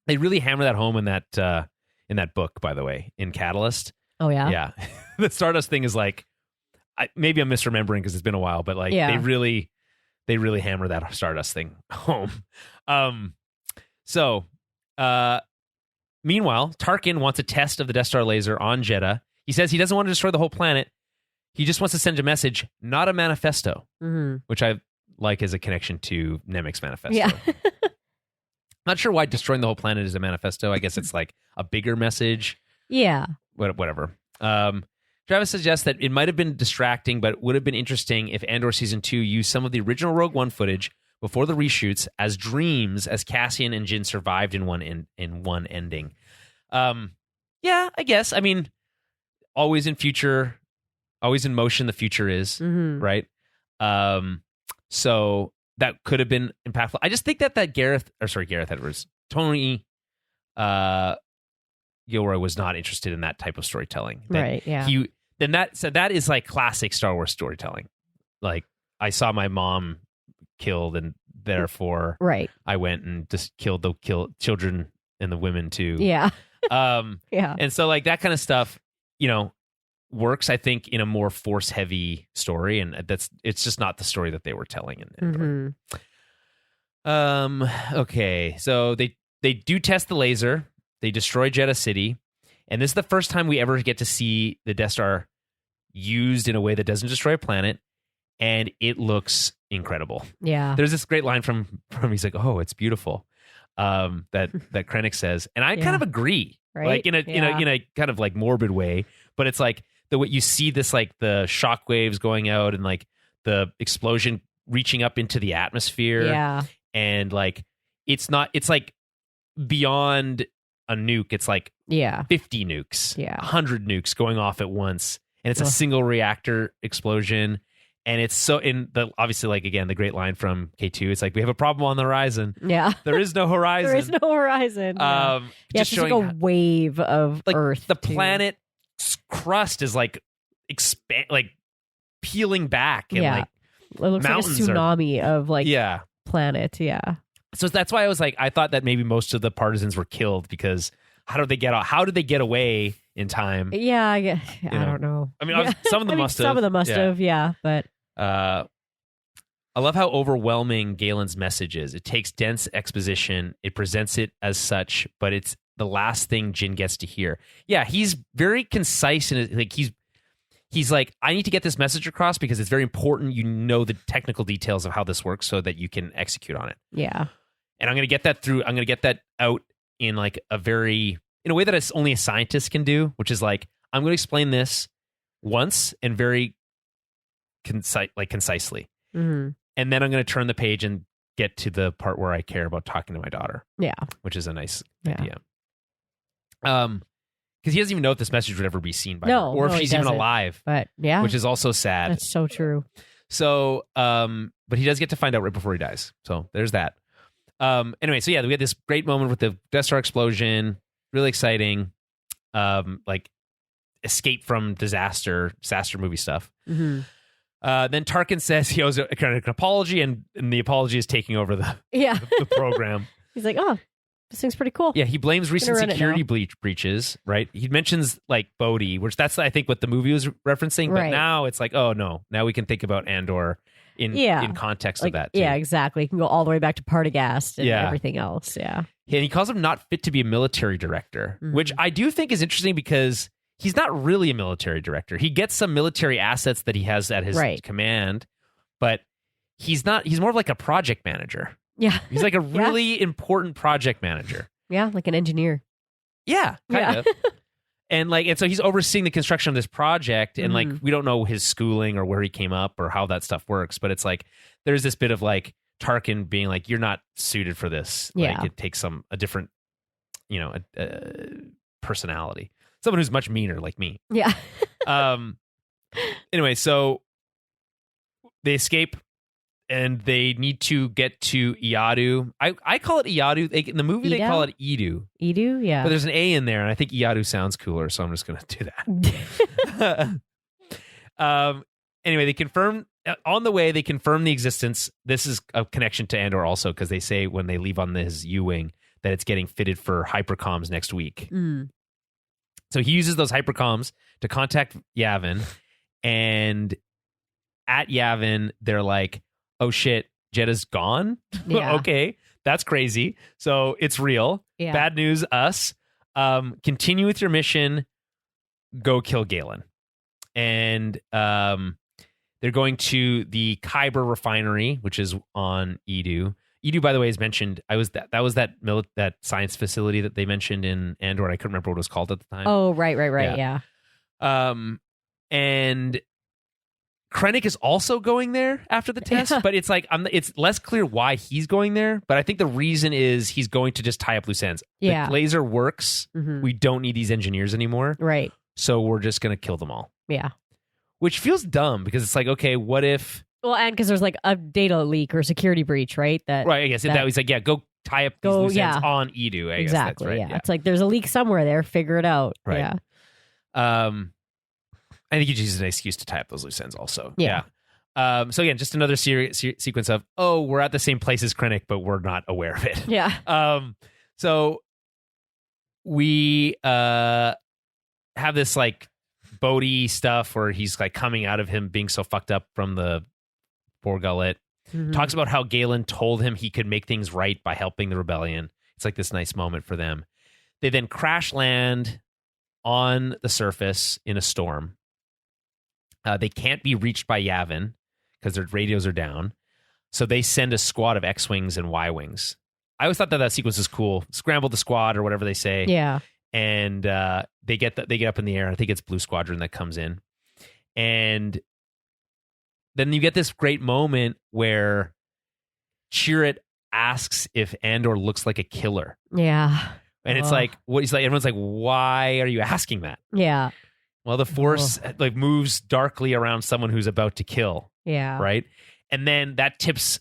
Speaker 1: They really hammer that home in that book, by the way, in Catalyst.
Speaker 2: Oh, yeah?
Speaker 1: Yeah. The Stardust thing is like, maybe I'm misremembering because it's been a while, but like they really hammer that Stardust thing home. Meanwhile, Tarkin wants a test of the Death Star laser on Jedha. He says he doesn't want to destroy the whole planet. He just wants to send a message, not a manifesto, which I like as a connection to Nemec's manifesto.
Speaker 2: Yeah.
Speaker 1: Not sure why destroying the whole planet is a manifesto. I guess it's like a bigger message.
Speaker 2: Yeah.
Speaker 1: Whatever. Travis suggests that it might have been distracting, but would have been interesting if Andor Season 2 used some of the original Rogue One footage before the reshoots as dreams as Cassian and Jyn survived in one ending. Yeah, I guess. I mean, always in motion, the future is, right? So that could have been impactful. I just think that Gareth Edwards, Tony Gilroy was not interested in that type of storytelling.
Speaker 2: Right, yeah.
Speaker 1: That is like classic Star Wars storytelling. Like, I saw my mom killed and therefore I went and just killed the children and the women too.
Speaker 2: Yeah.
Speaker 1: Yeah. And so like that kind of stuff, works, I think, in a more force-heavy story, and it's just not the story that they were telling in Andor. Okay, so they do test the laser. They destroy Jedha City, and this is the first time we ever get to see the Death Star used in a way that doesn't destroy a planet, and it looks incredible.
Speaker 2: Yeah.
Speaker 1: There's this great line from he's like, "Oh, it's beautiful," that Krennic says, and I kind of agree,
Speaker 2: right?
Speaker 1: Like in a kind of like morbid way, but it's like the way you see this, like the shockwaves going out and like the explosion reaching up into the atmosphere.
Speaker 2: Yeah.
Speaker 1: And like, it's like beyond a nuke. It's like 50 nukes, 100 nukes going off at once. And it's a single reactor explosion. And it's so obviously, like, again, the great line from K2, it's like, we have a problem on the horizon.
Speaker 2: Yeah.
Speaker 1: There is no horizon.
Speaker 2: There is no horizon.
Speaker 1: Just
Speaker 2: it's like a wave of
Speaker 1: like
Speaker 2: Earth.
Speaker 1: The planet crust is like peeling back, and like
Speaker 2: it looks like a tsunami of like planet. Yeah.
Speaker 1: So that's why I thought that maybe most of the partisans were killed, because how did they get away in time?
Speaker 2: Yeah, I don't know.
Speaker 1: I mean, some of them must have.
Speaker 2: Some of them must have, but
Speaker 1: I love how overwhelming Galen's message is. It takes dense exposition, it presents it as such, but it's the last thing Jyn gets to hear. Yeah, he's very concise, and like he's like, I need to get this message across because it's very important you know the technical details of how this works so that you can execute on it.
Speaker 2: Yeah.
Speaker 1: And I'm going to get that out in like in a way that only a scientist can do, which is like, I'm going to explain this once and very concisely.
Speaker 2: Mm-hmm.
Speaker 1: And then I'm going to turn the page and get to the part where I care about talking to my daughter.
Speaker 2: Yeah.
Speaker 1: Which is a nice idea. Because he doesn't even know if this message would ever be seen by her, or if she's even alive.
Speaker 2: But yeah,
Speaker 1: which is also sad.
Speaker 2: That's so true.
Speaker 1: So, but he does get to find out right before he dies. So there's that. Anyway, so yeah, we had this great moment with the Death Star explosion. Really exciting. Like escape from disaster movie stuff.
Speaker 2: Mm-hmm.
Speaker 1: Then Tarkin says he owes an apology, and the apology is taking over the program.
Speaker 2: He's like, oh, this thing's pretty cool.
Speaker 1: Yeah, he blames recent security breaches, right? He mentions like Bodhi, which that's, I think, what the movie was referencing. But now it's like, oh no, now we can think about Andor in context of that too.
Speaker 2: Yeah, exactly. You can go all the way back to Partagast and everything else. Yeah.
Speaker 1: And he calls him not fit to be a military director, which I do think is interesting because he's not really a military director. He gets some military assets that he has at his command, but he's more of like a project manager.
Speaker 2: Yeah.
Speaker 1: He's like a really important project manager.
Speaker 2: Yeah, like an engineer.
Speaker 1: Yeah, kind of. And so he's overseeing the construction of this project, and like we don't know his schooling or where he came up or how that stuff works, but it's like there's this bit of like Tarkin being like, you're not suited for this.
Speaker 2: Yeah.
Speaker 1: Like it takes a different, personality. Someone who's much meaner like me.
Speaker 2: Yeah.
Speaker 1: Anyway, so they escape and they need to get to Iadu. I call it Iadu. In the movie, they call it Edu.
Speaker 2: Edu, yeah.
Speaker 1: But there's an A in there, and I think Iadu sounds cooler, so I'm just going to do that. Anyway, they confirm on the way. They confirm the existence. This is a connection to Andor also, because they say when they leave on his U-wing that it's getting fitted for hypercoms next week. So he uses those hypercoms to contact Yavin, and at Yavin, they're like, oh shit, Jedda's gone?
Speaker 2: Yeah.
Speaker 1: Okay, that's crazy. So it's real.
Speaker 2: Yeah.
Speaker 1: Bad news, us. Continue with your mission. Go kill Galen. And they're going to the Kyber refinery, which is on Edu. Edu, by the way, is mentioned. That was that science facility that they mentioned in Andor. I couldn't remember what it was called at the time.
Speaker 2: Oh, right, yeah.
Speaker 1: And Krennic is also going there after the test, but it's like it's less clear why he's going there. But I think the reason is he's going to just tie up loose ends.
Speaker 2: Yeah.
Speaker 1: The laser works. We don't need these engineers anymore.
Speaker 2: Right.
Speaker 1: So we're just going to kill them all.
Speaker 2: Yeah.
Speaker 1: Which feels dumb because it's like, okay, what if...
Speaker 2: Well, and because there's like a data leak or security breach, right?
Speaker 1: Right, I guess. That was like, go tie up these loose ends on Edu, I guess.
Speaker 2: Exactly,
Speaker 1: that's right.
Speaker 2: yeah. It's like there's a leak somewhere there. Figure it out.
Speaker 1: Right.
Speaker 2: Yeah.
Speaker 1: I think he uses an excuse to tie up those loose ends also.
Speaker 2: Yeah.
Speaker 1: So again, just another sequence of, we're at the same place as Krennic, but we're not aware of it.
Speaker 2: Yeah.
Speaker 1: So we have this like Bodhi stuff where he's like coming out of him being so fucked up from the Borgullet. Talks about how Galen told him he could make things right by helping the rebellion. It's like this nice moment for them. They then crash land on the surface in a storm. They can't be reached by Yavin because their radios are down. So they send a squad of X-Wings and Y-Wings. I always thought that sequence was cool. Scramble the squad or whatever they say.
Speaker 2: Yeah.
Speaker 1: And they get up in the air. I think it's Blue Squadron that comes in. And then you get this great moment where Chirrut asks if Andor looks like a killer.
Speaker 2: Yeah.
Speaker 1: And it's like, what he's like, everyone's like, why are you asking that?
Speaker 2: Yeah.
Speaker 1: Well, the Force like moves darkly around someone who's about to kill.
Speaker 2: Yeah.
Speaker 1: Right. And then that tips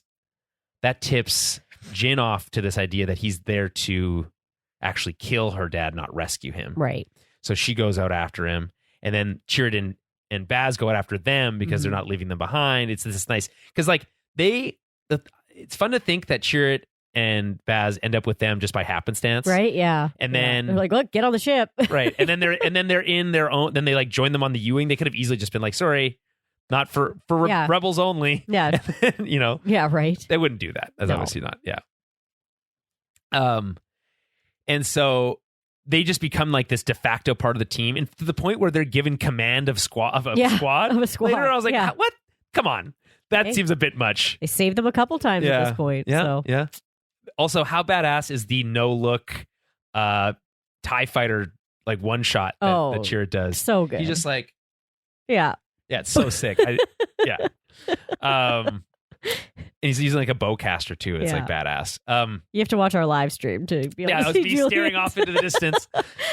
Speaker 1: Jyn off to this idea that he's there to actually kill her dad, not rescue him.
Speaker 2: Right.
Speaker 1: So she goes out after him, and then Chirrut and Baz go out after them because they're not leaving them behind. It's this nice because like it's fun to think that Chirrut and Baz end up with them just by happenstance.
Speaker 2: Right. Yeah.
Speaker 1: And then
Speaker 2: they're like, look, get on the ship.
Speaker 1: Right. And then they're in their own. Then they like join them on the U-wing. They could have easily just been like, sorry, not for rebels only.
Speaker 2: Yeah.
Speaker 1: Then,
Speaker 2: Yeah. Right.
Speaker 1: They wouldn't do that. That's obviously not. Yeah. And so they just become like this de facto part of the team, and to the point where they're given command of squad.
Speaker 2: Of a squad.
Speaker 1: Later, I was like, what? Come on. That seems a bit much.
Speaker 2: They saved them a couple times at this point.
Speaker 1: Yeah.
Speaker 2: So.
Speaker 1: Yeah. Also, how badass is the no-look TIE fighter like one shot that Chirrut does?
Speaker 2: So good.
Speaker 1: He's just like,
Speaker 2: yeah,
Speaker 1: it's so sick. And he's using like a bowcaster too. It's like badass.
Speaker 2: You have to watch our live stream to be able to
Speaker 1: I was
Speaker 2: see
Speaker 1: staring off into the distance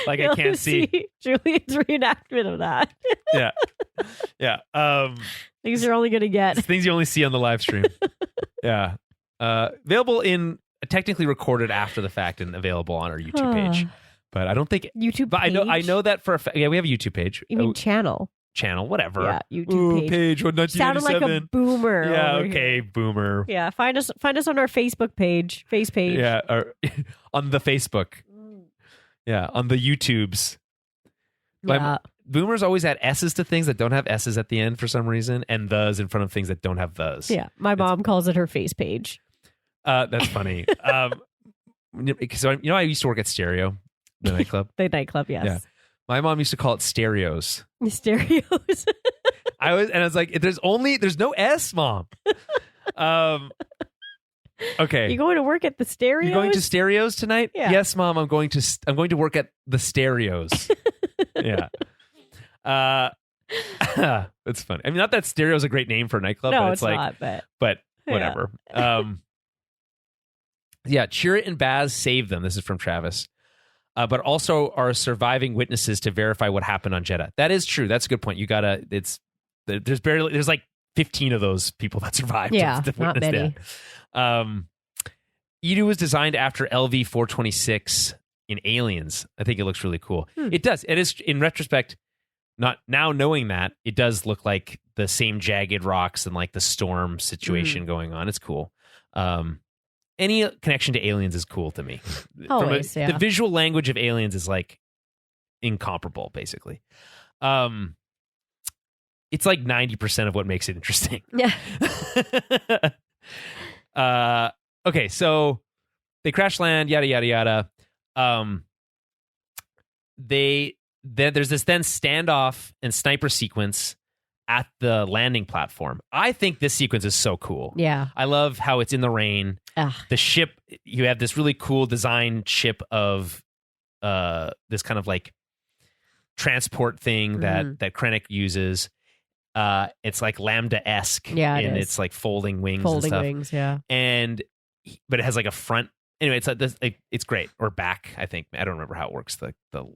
Speaker 1: like I can't see
Speaker 2: Julian's reenactment of that. Things you're only going to get.
Speaker 1: Things you only see on the live stream. Yeah. Available technically recorded after the fact and available on our YouTube page. But I don't think
Speaker 2: YouTube.
Speaker 1: But
Speaker 2: page?
Speaker 1: I know that for a fact. Yeah, we have a YouTube page.
Speaker 2: You mean channel?
Speaker 1: Channel, whatever.
Speaker 2: Yeah, YouTube page.
Speaker 1: 1987.
Speaker 2: Sounded like a boomer.
Speaker 1: Yeah, okay, boomer.
Speaker 2: Yeah, find us on our Facebook page, face page.
Speaker 1: Yeah, or on the Facebook. Yeah, on the YouTubes.
Speaker 2: Yeah.
Speaker 1: Boomers always add S's to things that don't have S's at the end for some reason, and thes in front of things that don't have thes.
Speaker 2: Yeah, my mom calls it her face page.
Speaker 1: That's funny. So I used to work at Stereo, the nightclub.
Speaker 2: The nightclub, yes.
Speaker 1: Yeah. My mom used to call it stereos.
Speaker 2: Stereos.
Speaker 1: I was like, there's no S, Mom. Okay.
Speaker 2: You going to work at the stereos?
Speaker 1: You're going to stereos tonight?
Speaker 2: Yeah.
Speaker 1: Yes, Mom. I'm going to work at the stereos. Yeah. It's funny. I mean, not that stereo is a great name for a nightclub,
Speaker 2: No,
Speaker 1: but
Speaker 2: it's
Speaker 1: like,
Speaker 2: not.
Speaker 1: but whatever. Yeah. Chirrut and Baz save them. This is from Travis. But also are surviving witnesses to verify what happened on Jeddah. That is true. That's a good point. There's like 15 of those people that survived.
Speaker 2: Yeah, not many.
Speaker 1: Edu was designed after LV-426 in Aliens. I think it looks really cool. It does. It is, in retrospect, not now knowing that, it does look like the same jagged rocks and like the storm situation going on. It's cool. Any connection to Aliens is cool to me.
Speaker 2: Always,
Speaker 1: The visual language of Aliens is like incomparable, basically. It's like 90% of what makes it interesting.
Speaker 2: Yeah.
Speaker 1: Okay, so they crash land, yada yada yada. There's this then standoff and sniper sequence at the landing platform. I think this sequence is so cool.
Speaker 2: Yeah.
Speaker 1: I love how it's in the rain.
Speaker 2: Ugh.
Speaker 1: The ship, you have this really cool design ship of this kind of like transport thing that Krennic uses. It's like Lambda-esque in its like folding wings and stuff.
Speaker 2: Folding wings, yeah.
Speaker 1: But it has like a front. Anyway, it's great. Or back, I think. I don't remember how it works, the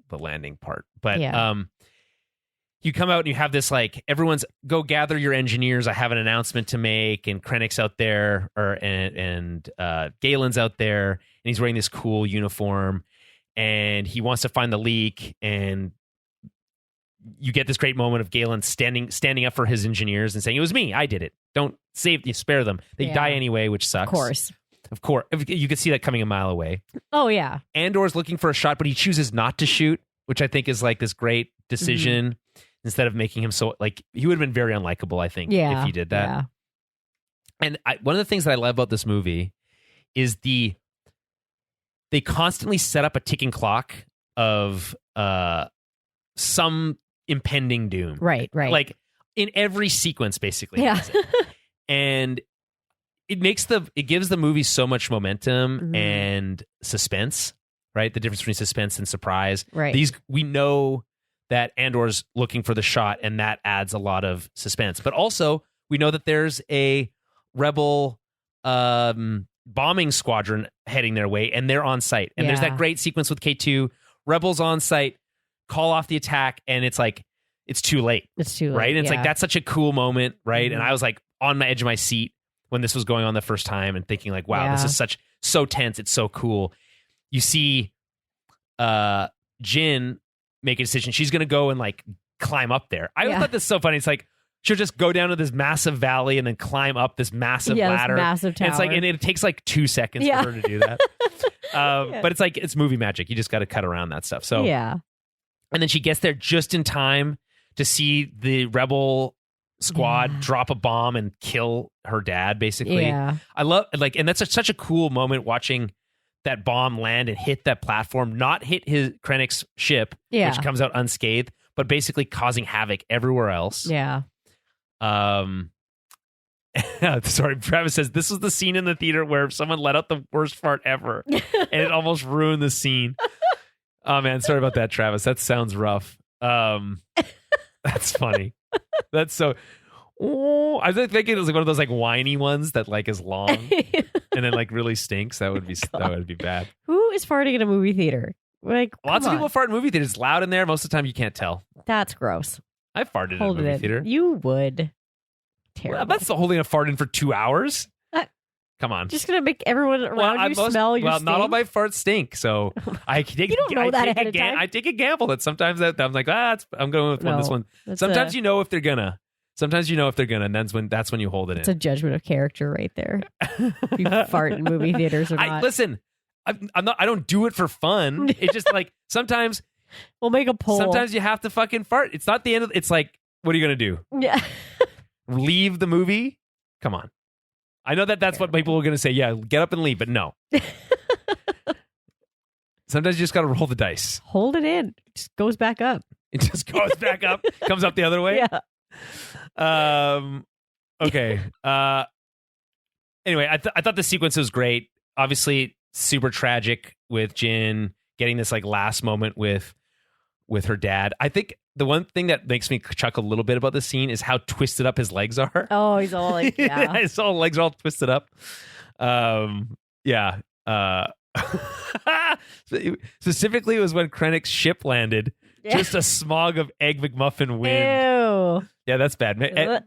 Speaker 1: landing part. But you come out and you have this like, everyone's go gather your engineers. I have an announcement to make, and Krennic's out there, and Galen's out there, and he's wearing this cool uniform, and he wants to find the leak, and you get this great moment of Galen standing up for his engineers and saying, "It was me. I did it. Don't spare them. They die anyway," which sucks. Of course. You could see that coming a mile away.
Speaker 2: Oh, yeah.
Speaker 1: Andor's looking for a shot, but he chooses not to shoot, which I think is like this great decision. Instead of making him so, like, he would have been very unlikable, I think, if he did that.
Speaker 2: Yeah.
Speaker 1: And one of the things that I love about this movie is they constantly set up a ticking clock of some impending doom.
Speaker 2: Right.
Speaker 1: Like, in every sequence, basically.
Speaker 2: Yeah.
Speaker 1: And it gives the movie so much momentum and suspense, right? The difference between suspense and surprise.
Speaker 2: Right.
Speaker 1: We know that Andor's looking for the shot, and that adds a lot of suspense. But also, we know that there's a rebel bombing squadron heading their way, and they're on site. And there's that great sequence with K2, rebels on site, call off the attack, and it's like, it's too late.
Speaker 2: It's too late.
Speaker 1: Right? And it's like, that's such a cool moment, right? And I was like on my edge of my seat when this was going on the first time and thinking like, wow, this is so tense. It's so cool. You see Jyn make a decision. She's going to go and like climb up there. I thought this was so funny. It's like, she'll just go down to this massive valley and then climb up this massive ladder.
Speaker 2: This massive tower.
Speaker 1: And it's like, and it takes like 2 seconds for her to do that. But it's like, it's movie magic. You just got to cut around that stuff. So, and then she gets there just in time to see the rebel squad drop a bomb and kill her dad, basically. I love, like, and that's such a cool moment watching that bomb land and hit that platform, not hit Krennic's ship, which comes out unscathed, but basically causing havoc everywhere else. Sorry, Travis says, this was the scene in the theater where someone let out the worst fart ever, and it almost ruined the scene. Oh man, sorry about that, Travis. That sounds rough. That's funny. That's so. Oh, I was thinking it was like one of those like whiny ones that like is long and then like really stinks. That would be bad.
Speaker 2: Who is farting in a movie theater? Like,
Speaker 1: lots of people fart in movie theaters. It's loud in there. Most of the time, you can't tell.
Speaker 2: That's gross.
Speaker 1: I farted in a movie theater.
Speaker 2: You would. Terrible.
Speaker 1: Well, that's holding a fart in for 2 hours. Come on.
Speaker 2: Just gonna make everyone around you smell your stink?
Speaker 1: Not all my farts stink, so I take.
Speaker 2: You don't know that ahead of time.
Speaker 1: I take a gamble that sometimes I'm like, I'm going with this one. Sometimes you know if they're gonna. Sometimes you know if they're gonna, and that's when you hold it in.
Speaker 2: It's a judgment of character right there. If you fart in movie theaters or not.
Speaker 1: Listen, I'm not. I don't do it for fun. It's just like sometimes
Speaker 2: we'll make a poll.
Speaker 1: Sometimes you have to fucking fart. It's not the end of. It's like, what are you gonna do?
Speaker 2: Yeah.
Speaker 1: Leave the movie? Come on. I know that's what people are gonna say. Yeah, get up and leave, but no. Sometimes you just got to roll the dice.
Speaker 2: Hold it in. It just goes back up.
Speaker 1: It just goes back up, comes up the other way.
Speaker 2: Yeah.
Speaker 1: Okay. Anyway, I thought the sequence was great. Obviously, super tragic with Jin getting this like last moment with her dad. I think the one thing that makes me chuckle a little bit about this scene is how twisted up his legs are.
Speaker 2: Oh, he's all like, yeah.
Speaker 1: His whole legs are all twisted up. Yeah. Specifically, it was when Krennic's ship landed.
Speaker 2: Yeah.
Speaker 1: Just a smog of Egg McMuffin wind.
Speaker 2: Ew.
Speaker 1: Yeah, that's bad.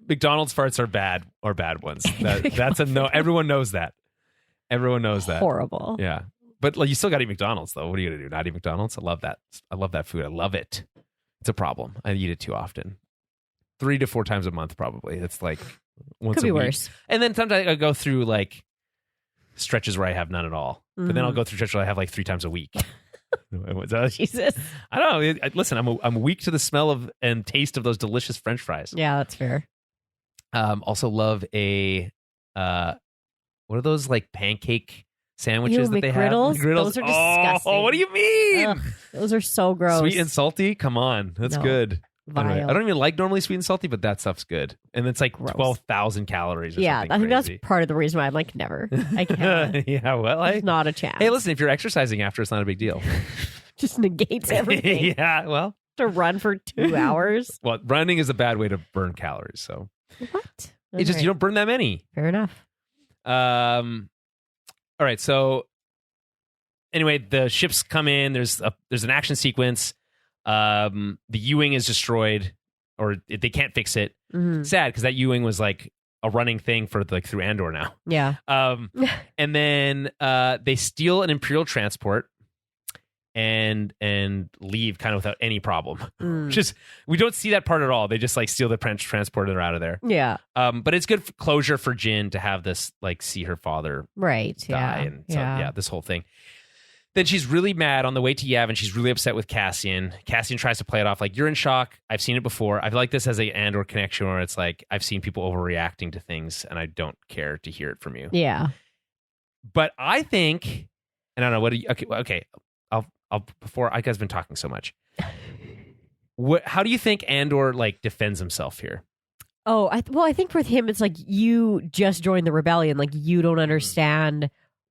Speaker 1: McDonald's farts are bad ones. That's a no. Everyone knows that. Everyone knows that.
Speaker 2: Horrible.
Speaker 1: Yeah. But like, you still got to eat McDonald's, though. What are you going to do? Not eat McDonald's? I love that. I love that food. I love it. It's a problem. I eat it too often. 3 to 4 times a month, probably. It's like once
Speaker 2: Could
Speaker 1: a
Speaker 2: be
Speaker 1: week.
Speaker 2: worse.
Speaker 1: And then sometimes I go through like stretches where I have none at all. But then I'll go through stretches where I have like 3 times a week.
Speaker 2: Jesus.
Speaker 1: I don't know. Listen, I'm weak to the smell of and taste of those delicious French fries.
Speaker 2: Yeah, that's fair.
Speaker 1: Also love what are those like pancake sandwiches that they have?
Speaker 2: McGriddles? Those are disgusting.
Speaker 1: Oh, what do you mean?
Speaker 2: Ugh, those are so gross.
Speaker 1: Sweet and salty? Come on. That's good. Anyway,
Speaker 2: Vile.
Speaker 1: I don't even like normally sweet and salty, but that stuff's good. And it's like
Speaker 2: Gross.
Speaker 1: 12,000 calories or
Speaker 2: Yeah,
Speaker 1: something
Speaker 2: I think
Speaker 1: crazy.
Speaker 2: that's part of the reason why I'm like, never. I can't.
Speaker 1: Yeah, well,
Speaker 2: It's not a chance.
Speaker 1: hey, listen, if you're exercising after, it's not a big deal.
Speaker 2: Just negates everything.
Speaker 1: Yeah, well.
Speaker 2: To run for 2 hours.
Speaker 1: Well, running is a bad way to burn calories, so.
Speaker 2: What?
Speaker 1: It's just, you don't burn that many.
Speaker 2: Fair enough.
Speaker 1: All right, so anyway, the ships come in. There's an action sequence. The U-wing is destroyed, or they can't fix it.
Speaker 2: Mm-hmm.
Speaker 1: Sad, because that U-wing was like a running thing for like through Andor now.
Speaker 2: Yeah.
Speaker 1: And then they steal an Imperial transport and leave kind of without any problem. Just we don't see that part at all. They just like steal the transport and they're out of there.
Speaker 2: Yeah.
Speaker 1: But it's good closure for Jin to have this like see her father
Speaker 2: right
Speaker 1: die,
Speaker 2: yeah
Speaker 1: and so yeah, this whole thing. Then she's really mad on the way to Yavin. She's really upset with Cassian. Cassian tries to play it off like, you're in shock. I've seen it before. I feel like this has a Andor connection where it's like, I've seen people overreacting to things and I don't care to hear it from you.
Speaker 2: Yeah.
Speaker 1: But I think, and I don't know, what do you, okay. I'll before, I guys been talking so much. How do you think Andor like defends himself here?
Speaker 2: Oh, I think with him, it's like, you just joined the rebellion. Like, you don't understand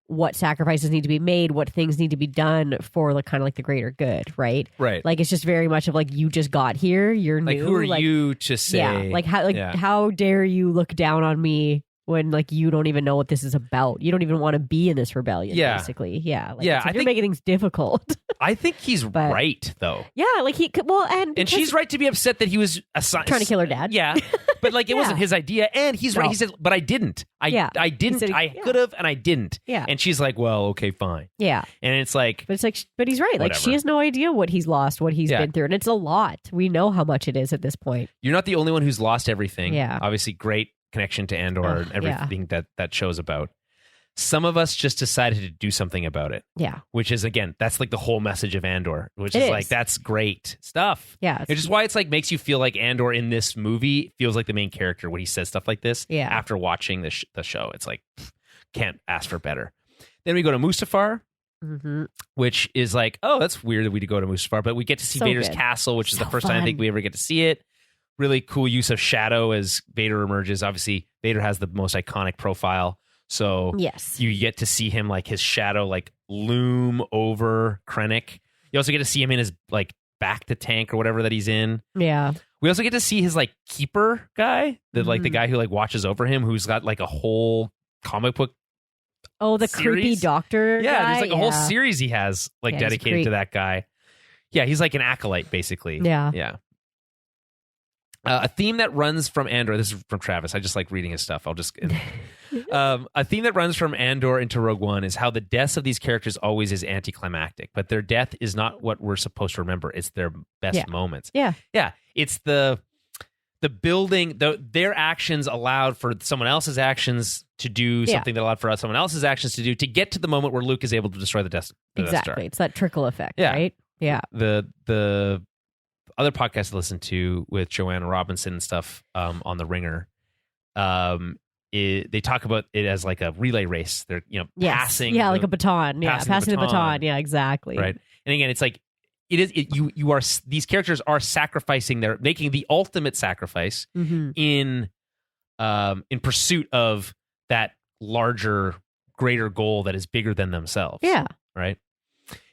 Speaker 2: what sacrifices need to be made, what things need to be done for like kind of like the greater good, right?
Speaker 1: Right.
Speaker 2: Like, it's just very much of like, you just got here, you're
Speaker 1: like,
Speaker 2: new.
Speaker 1: who are you to say?
Speaker 2: Yeah, how dare you look down on me when like you don't even know what this is about? You don't even want to be in this rebellion, basically. Yeah. Like,
Speaker 1: yeah,
Speaker 2: you're making things difficult.
Speaker 1: I think he's right, though.
Speaker 2: Yeah, like and
Speaker 1: she's right to be upset that he was
Speaker 2: trying to kill her dad.
Speaker 1: Yeah, but like it wasn't his idea, and he's right. He said, "But I didn't. I didn't. Said, I could have, and I didn't."
Speaker 2: Yeah,
Speaker 1: and she's like, "Well, okay, fine."
Speaker 2: Yeah,
Speaker 1: and it's like,
Speaker 2: but he's right.
Speaker 1: Whatever.
Speaker 2: Like, she has no idea what he's lost, what he's been through, and it's a lot. We know how much it is at this point.
Speaker 1: You're not the only one who's lost everything.
Speaker 2: Yeah,
Speaker 1: obviously, great connection to Andor and everything that show's about. Some of us just decided to do something about it.
Speaker 2: Yeah.
Speaker 1: Which is, again, that's like the whole message of Andor, which is like, that's great stuff.
Speaker 2: Yeah.
Speaker 1: Which is why it's like, makes you feel like Andor in this movie feels like the main character when he says stuff like this.
Speaker 2: Yeah.
Speaker 1: After watching the show, it's like, can't ask for better. Then we go to Mustafar, which is like, oh, that's weird that we go to Mustafar, but we get to see Vader's castle, which is the first time I think we ever get to see it. Really cool use of shadow as Vader emerges. Obviously, Vader has the most iconic profile. So
Speaker 2: yes,
Speaker 1: you get to see him like his shadow like loom over Krennic. You also get to see him in his like back to tank or whatever that he's in.
Speaker 2: Yeah.
Speaker 1: We also get to see his like keeper guy, like the guy who like watches over him, who's got like a whole comic book.
Speaker 2: Oh, the
Speaker 1: series.
Speaker 2: creepy doctor.
Speaker 1: Yeah,
Speaker 2: guy?
Speaker 1: there's like a whole series he has like dedicated to that guy. Yeah, he's like an acolyte basically.
Speaker 2: Yeah.
Speaker 1: Yeah. A theme that runs from Andor. This is from Travis. I just like reading his stuff. I'll just. A theme that runs from Andor into Rogue One is how the deaths of these characters always is anticlimactic, but their death is not what we're supposed to remember. It's their best moments.
Speaker 2: Yeah,
Speaker 1: yeah. It's the building. Their actions allowed for someone else's actions to do something that allowed for someone else's actions to do to get to the moment where Luke is able to destroy the Death Star.
Speaker 2: Exactly. It's that trickle effect. Right. Yeah.
Speaker 1: The other podcast I listened to with Joanna Robinson and stuff on The Ringer, they talk about it as like a relay race. They're passing,
Speaker 2: like a baton. Yeah, passing the baton. Yeah, exactly.
Speaker 1: Right, And again, it's like these characters are they're making the ultimate sacrifice in pursuit of that larger, greater goal that is bigger than themselves.
Speaker 2: Yeah.
Speaker 1: Right.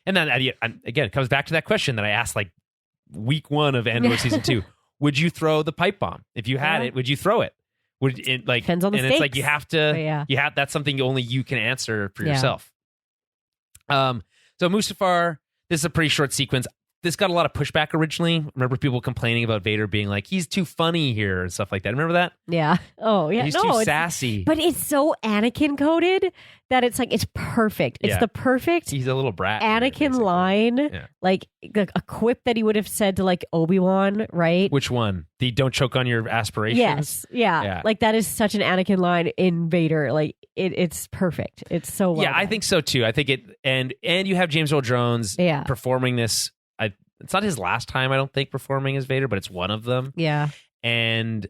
Speaker 1: And then again, it comes back to that question that I asked like week 1 of Andor season 2. Would you throw the pipe bomb? If you had it, would you throw it? Would it like
Speaker 2: depends on the stakes.
Speaker 1: It's like you have to that's something only you can answer for yourself. So Mustafar, this is a pretty short sequence. This got a lot of pushback originally. Remember people complaining about Vader being like, he's too funny here and stuff like that. Remember that?
Speaker 2: Yeah. Oh, yeah.
Speaker 1: He's too sassy.
Speaker 2: But it's so Anakin coded that it's like, it's perfect. It's the perfect
Speaker 1: He's a little brat.
Speaker 2: Anakin line, like a quip that he would have said to like Obi-Wan, right?
Speaker 1: Which one? The don't choke on your aspirations?
Speaker 2: Yes. Yeah. Like that is such an Anakin line in Vader. Like it's perfect. It's so well done.
Speaker 1: I think so too. I think it, and you have James Earl Jones performing this. It's not his last time, I don't think, performing as Vader, but it's one of them.
Speaker 2: Yeah.
Speaker 1: And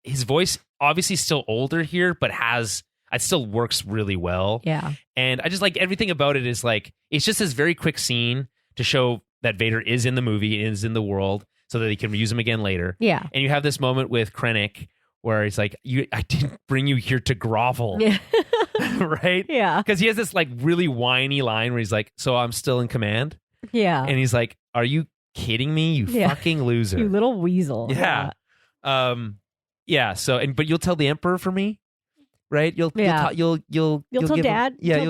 Speaker 1: his voice obviously still older here, but it still works really well.
Speaker 2: Yeah.
Speaker 1: And I just like everything about it is like, it's just this very quick scene to show that Vader is in the movie, is in the world, so that he can use him again later.
Speaker 2: Yeah.
Speaker 1: And you have this moment with Krennic where he's like, I didn't bring you here to grovel.
Speaker 2: Yeah.
Speaker 1: Right?
Speaker 2: Yeah.
Speaker 1: Because he has this like really whiny line where he's like, so I'm still in command?
Speaker 2: Yeah.
Speaker 1: And he's like, are you kidding me? You fucking loser.
Speaker 2: You little weasel.
Speaker 1: Yeah. So, but you'll tell the Emperor for me, right? You'll tell Dad.
Speaker 2: You'll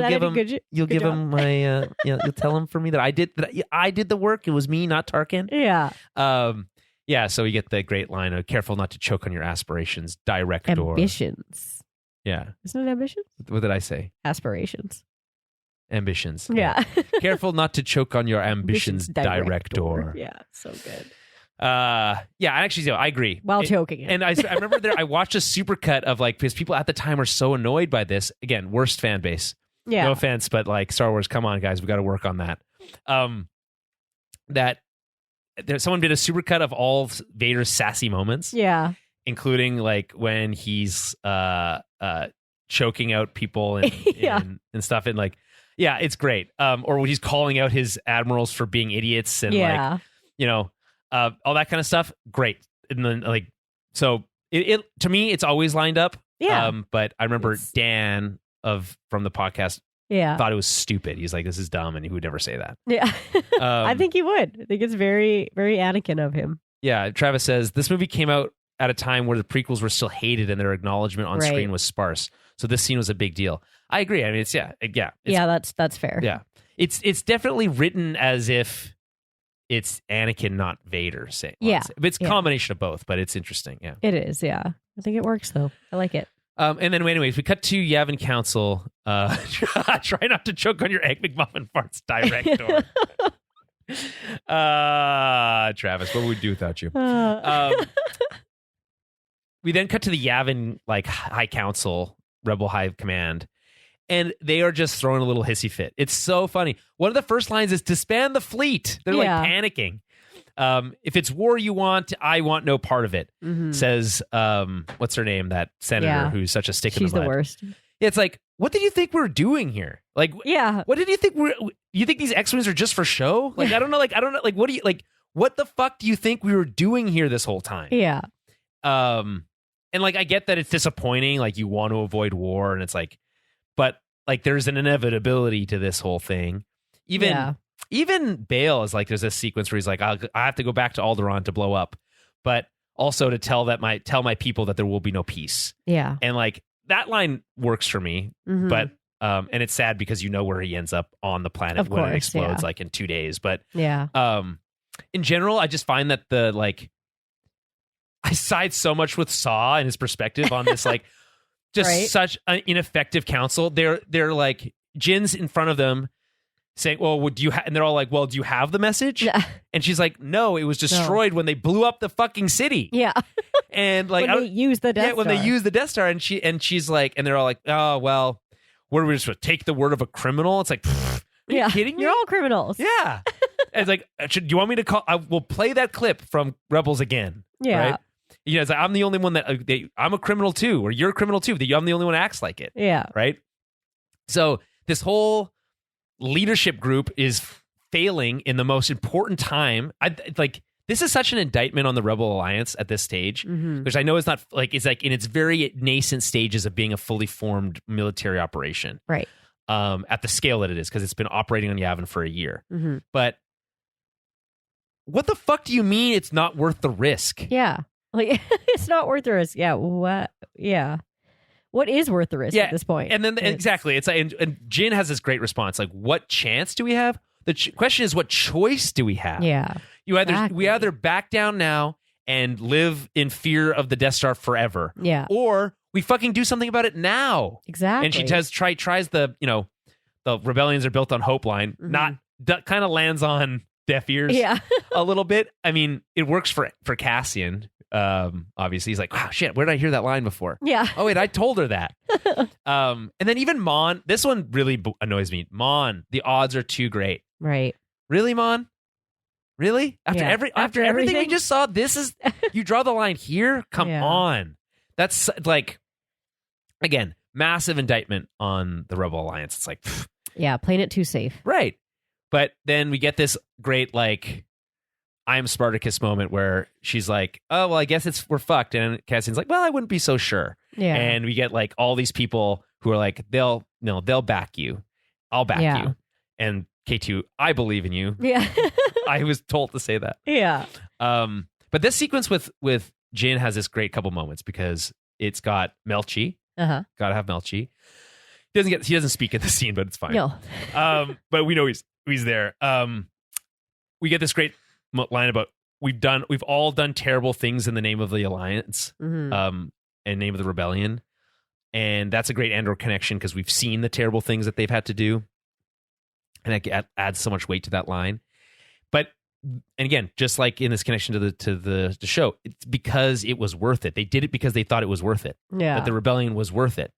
Speaker 1: give him my you'll tell him for me that I did the work. It was me, not Tarkin.
Speaker 2: Yeah.
Speaker 1: So we get the great line of careful not to choke on your aspirations, director.
Speaker 2: Ambitions.
Speaker 1: Yeah.
Speaker 2: Isn't it ambitions?
Speaker 1: What did I say?
Speaker 2: Aspirations.
Speaker 1: Ambitions.
Speaker 2: Yeah.
Speaker 1: Careful not to choke on your ambitions, director.
Speaker 2: Yeah, so good.
Speaker 1: I agree.
Speaker 2: While choking it.
Speaker 1: And I remember I watched a supercut of like, because people at the time were so annoyed by this. Again, worst fan base.
Speaker 2: Yeah.
Speaker 1: No offense, but like Star Wars, come on, guys, we got to work on that. Someone did a supercut of all Vader's sassy moments.
Speaker 2: Yeah.
Speaker 1: Including like when he's choking out people and stuff, and like, yeah, it's great. Or when he's calling out his admirals for being idiots and like, all that kind of stuff. Great. And then like, so it to me, it's always lined up.
Speaker 2: Yeah.
Speaker 1: But I remember Dan from the podcast thought it was stupid. He's like, this is dumb, and he would never say that.
Speaker 2: Yeah. I think he would. I think it's very, very Anakin of him.
Speaker 1: Yeah. Travis says this movie came out at a time where the prequels were still hated and their acknowledgement on screen was sparse. So this scene was a big deal. I agree. I mean,
Speaker 2: that's fair.
Speaker 1: Yeah. It's definitely written as if it's Anakin, not Vader saying. It's a combination of both, but it's interesting. Yeah.
Speaker 2: It is. Yeah. I think it works though. I like it.
Speaker 1: And then anyways, we cut to Yavin Council. Try not to choke on your Egg McMuffin farts, director. Travis, what would we do without you? We then cut to the Yavin like High Council, Rebel High Command, and they are just throwing a little hissy fit. It's so funny. One of the first lines is disband the fleet. They're like panicking. If it's war you want, I want no part of it. Mm-hmm. Says what's her name? That senator who's such a stick in the mud.
Speaker 2: She's the worst.
Speaker 1: Yeah, it's like, what did you think we were doing here? Like, what did you think you think these X-Wings are just for show? Like, I don't know. Like, what do you like? What the fuck do you think we were doing here this whole time?
Speaker 2: Yeah.
Speaker 1: And like, I get that it's disappointing. Like, you want to avoid war, and it's like, but like, there's an inevitability to this whole thing. Even Bale is like, there's this sequence where he's like, I have to go back to Alderaan to blow up, but also to tell my people that there will be no peace.
Speaker 2: Yeah.
Speaker 1: And like, that line works for me, but and it's sad because you know where he ends up on the planet when it explodes, like in 2 days. But in general, I just find that I side so much with Saw and his perspective on this, like, just such an ineffective council. They're like, Jin's in front of them saying, well, do you and they're all like, well, do you have the message? Yeah. And she's like, no, it was destroyed when they blew up the fucking city.
Speaker 2: Yeah.
Speaker 1: And like,
Speaker 2: when they use the Death Star.
Speaker 1: When they use the Death Star, and she's like, and they're all like, oh, well, what are we just going to take the word of a criminal? It's like, are you kidding me?
Speaker 2: You're all criminals.
Speaker 1: Yeah. And it's like, do you want me to call? I will play that clip from Rebels again.
Speaker 2: Yeah.
Speaker 1: Right? You know, it's like, I'm the only one that I'm a criminal too, or you're a criminal too. I'm the only one that acts like it.
Speaker 2: Yeah.
Speaker 1: Right. So this whole leadership group is failing in the most important time. This is such an indictment on the Rebel Alliance at this stage, which I know is not it's like in its very nascent stages of being a fully formed military operation.
Speaker 2: Right.
Speaker 1: At the scale that it is, because it's been operating on Yavin for a year. But what the fuck do you mean it's not worth the risk?
Speaker 2: Yeah. Like, it's not worth the risk. Yeah. What? Yeah. What is worth the risk at this point?
Speaker 1: And then exactly, it's like, and Jin has this great response, like, what chance do we have? The question is, what choice do we have?
Speaker 2: Yeah.
Speaker 1: We either back down now and live in fear of the Death Star forever.
Speaker 2: Yeah.
Speaker 1: Or we fucking do something about it now.
Speaker 2: Exactly.
Speaker 1: And she tries the, the rebellions are built on hope line, kind of lands on deaf ears a little bit. I mean, it works for Cassian. Obviously he's like, wow, shit, where did I hear that line before?
Speaker 2: Yeah.
Speaker 1: Oh wait, I told her that. And then even Mon, this one really annoys me. Mon, the odds are too great.
Speaker 2: Right.
Speaker 1: Really, Mon? Really? After everything we just saw, this is, you draw the line here? Come on. That's like, again, massive indictment on the Rebel Alliance. It's like, pfft.
Speaker 2: Yeah, playing it too safe.
Speaker 1: Right. But then we get this great, like, I'm Spartacus moment where she's like, oh, well, I guess we're fucked. And Cassian's like, well, I wouldn't be so sure. Yeah. And we get like all these people who are like, they'll back you. I'll back you. And K2, I believe in you.
Speaker 2: Yeah.
Speaker 1: I was told to say that.
Speaker 2: Yeah.
Speaker 1: But this sequence with Jin has this great couple moments because it's got Melchi. Gotta have Melchi. He doesn't speak in the scene, but it's fine.
Speaker 2: No.
Speaker 1: But we know he's there. We get this great line about we've all done terrible things in the name of the Alliance, and name of the rebellion. And that's a great Andor connection because we've seen the terrible things that they've had to do. And that adds so much weight to that line. But, and again, just like in this connection to the show, it's because it was worth it. They did it because they thought it was worth it.
Speaker 2: Yeah.
Speaker 1: That the rebellion was worth it.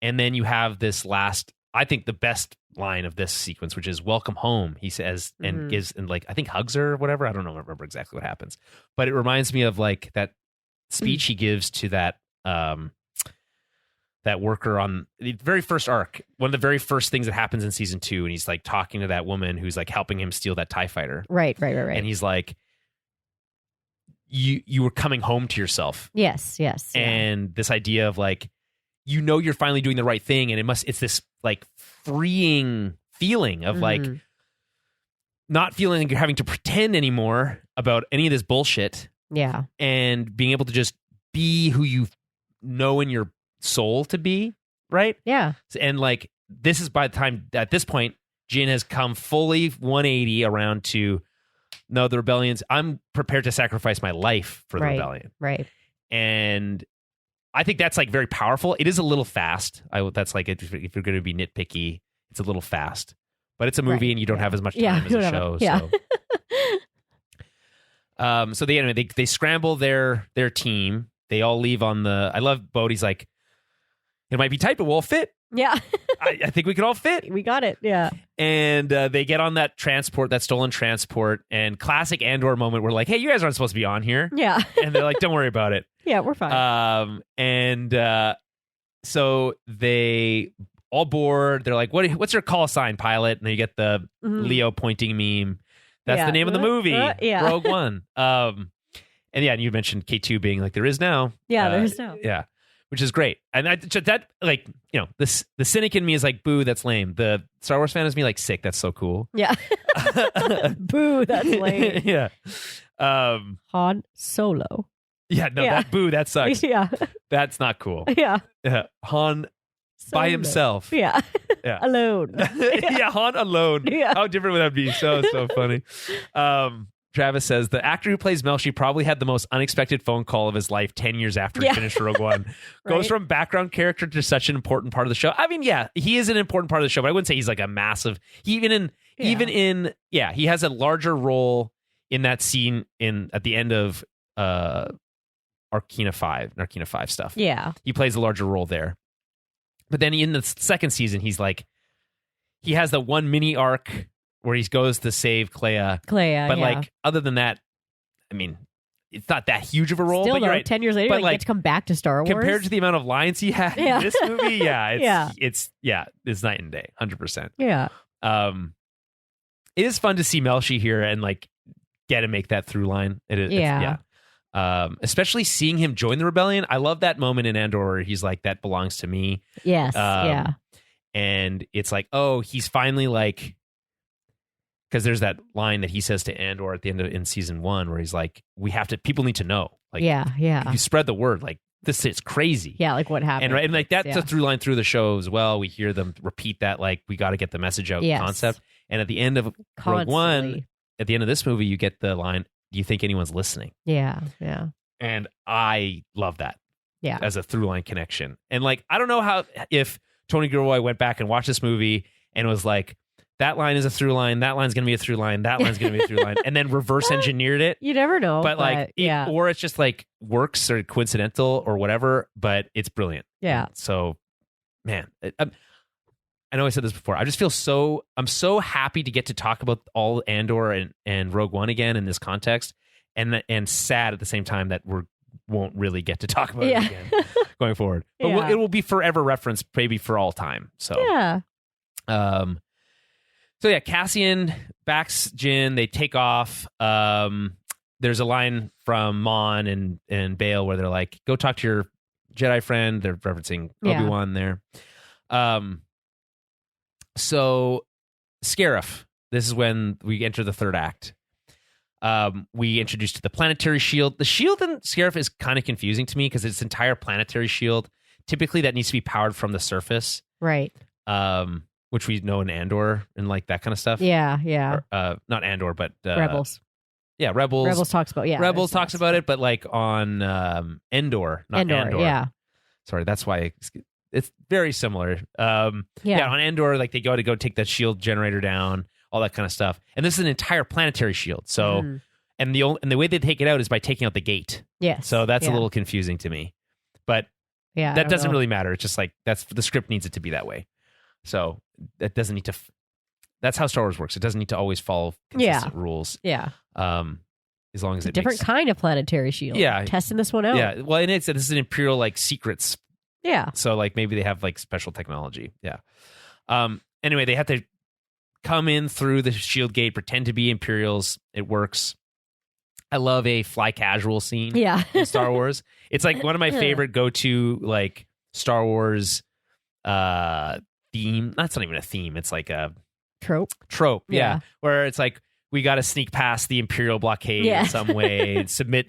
Speaker 1: And then you have this last, I think the best line of this sequence, which is welcome home, he says, and gives, and like, I think hugs her or whatever. I don't remember exactly what happens. But it reminds me of like that speech he gives to that worker on the very first arc, one of the very first things that happens in season 2. And he's like talking to that woman who's like helping him steal that TIE fighter.
Speaker 2: Right.
Speaker 1: And he's like, you were coming home to yourself.
Speaker 2: Yes.
Speaker 1: And this idea of like, you're finally doing the right thing. And it's this like freeing feeling of like not feeling like you're having to pretend anymore about any of this bullshit.
Speaker 2: Yeah.
Speaker 1: And being able to just be who you know in your soul to be, right?
Speaker 2: Yeah.
Speaker 1: And like this is by the time at this point Jin has come fully 180 around to no, the rebellions, I'm prepared to sacrifice my life for the rebellion.
Speaker 2: Right.
Speaker 1: And I think that's like very powerful. It is a little fast. That's like if you're going to be nitpicky, it's a little fast. But it's a movie and you don't have as much time as a show. So they scramble their team. They all leave on the, I love Bodhi's like, it might be tight, but we'll all fit.
Speaker 2: Yeah.
Speaker 1: I think we can all fit.
Speaker 2: We got it. Yeah.
Speaker 1: And they get on that stolen transport, and classic Andor moment where like, hey, you guys aren't supposed to be on here.
Speaker 2: Yeah.
Speaker 1: And they're like, don't worry about it.
Speaker 2: Yeah, we're fine.
Speaker 1: So they all board. They're like, what's your call sign, pilot? And then you get the Leo pointing meme. That's the name of the movie. Rogue One. And you mentioned K2 being like, there is now.
Speaker 2: Yeah, there is now.
Speaker 1: Yeah. Which is great. And that like, the cynic in me is like, boo, that's lame. The Star Wars fan is me like, sick, that's so cool.
Speaker 2: Yeah. Boo, that's lame.
Speaker 1: Yeah.
Speaker 2: Han Solo.
Speaker 1: Yeah, no, that sucks.
Speaker 2: Yeah.
Speaker 1: That's not cool.
Speaker 2: Yeah.
Speaker 1: Han
Speaker 2: Solo.
Speaker 1: by himself.
Speaker 2: Yeah. Alone.
Speaker 1: Yeah, Han alone. Yeah. How different would that be? So funny. Travis says, the actor who plays Melchi probably had the most unexpected phone call of his life 10 years after he finished Rogue One. Goes from background character to such an important part of the show. I mean, yeah, he is an important part of the show, but I wouldn't say he's like a massive, he has a larger role in that scene at the end of Narkina 5 stuff.
Speaker 2: Yeah.
Speaker 1: He plays a larger role there. But then in the second season, he's like, he has the one mini arc where he goes to save Clea. But like, other than that, I mean, it's not that huge of a role.
Speaker 2: Still,
Speaker 1: but
Speaker 2: though,
Speaker 1: you're right.
Speaker 2: 10 years later,
Speaker 1: but
Speaker 2: you get to come back to Star Wars.
Speaker 1: Compared to the amount of lines he had in this movie, it's night and day, 100%.
Speaker 2: Yeah.
Speaker 1: it is fun to see Melshi here and like get to make that through line. Especially seeing him join the rebellion. I love that moment in Andor where he's like, that belongs to me.
Speaker 2: Yes.
Speaker 1: And it's like, oh, he's finally like, because there's that line that he says to Andor at the end of in season 1 where he's like, people need to know. Like, if you spread the word, like this is crazy.
Speaker 2: Yeah, like what happened.
Speaker 1: And like that's a through line through the show as well. We hear them repeat that, like, we got to get the message out concept. And at the end of Rogue One, at the end of this movie, you get the line, do you think anyone's listening?
Speaker 2: Yeah.
Speaker 1: And I love that.
Speaker 2: Yeah.
Speaker 1: As a through line connection. And like, I don't know if Tony Gilroy went back and watched this movie and was like, that line is a through line, that line's going to be a through line, that line's going to be a through line, and then reverse engineered it.
Speaker 2: You never know.
Speaker 1: But like, or it's just like works or coincidental or whatever, but it's brilliant.
Speaker 2: Yeah.
Speaker 1: So, man, I know I said this before. I just feel I'm so happy to get to talk about all Andor and Rogue One again in this context, and sad at the same time that we won't really get to talk about it again going forward. But it will be forever referenced, maybe for all time. So So yeah, Cassian backs Jyn. They take off. There's a line from Mon and Bale where they're like, "Go talk to your Jedi friend." They're referencing Obi-Wan there. So Scarif. This is when we enter the third act. We introduced the planetary shield. The shield in Scarif is kind of confusing to me because it's entire planetary shield. Typically, that needs to be powered from the surface,
Speaker 2: right?
Speaker 1: Which we know in Andor and like that kind of stuff.
Speaker 2: Yeah.
Speaker 1: Or, not Andor, but
Speaker 2: Rebels.
Speaker 1: Yeah, Rebels.
Speaker 2: Rebels talks about
Speaker 1: Rebels talks about it, but like on Endor, not Andor.
Speaker 2: Yeah.
Speaker 1: Sorry, that's why it's very similar. On Andor, like they go take that shield generator down, all that kind of stuff. And this is an entire planetary shield. So, and the way they take it out is by taking out the gate.
Speaker 2: Yes.
Speaker 1: So that's a little confusing to me, but that doesn't really matter. It's just like the script needs it to be that way. So that doesn't need to. That's how Star Wars works. It doesn't need to always follow consistent rules.
Speaker 2: Yeah.
Speaker 1: As long as
Speaker 2: it's a different kind of planetary shield.
Speaker 1: Yeah.
Speaker 2: Testing this one out.
Speaker 1: Yeah. Well, and this is an Imperial like secrets.
Speaker 2: Yeah.
Speaker 1: So like maybe they have like special technology. Yeah. Anyway, they have to come in through the shield gate, pretend to be Imperials. It works. I love a fly casual scene. In Star Wars. It's like one of my favorite go-to like Star Wars theme. That's not even a theme. It's like a trope. Yeah. Where it's like, we got to sneak past the Imperial blockade in some way.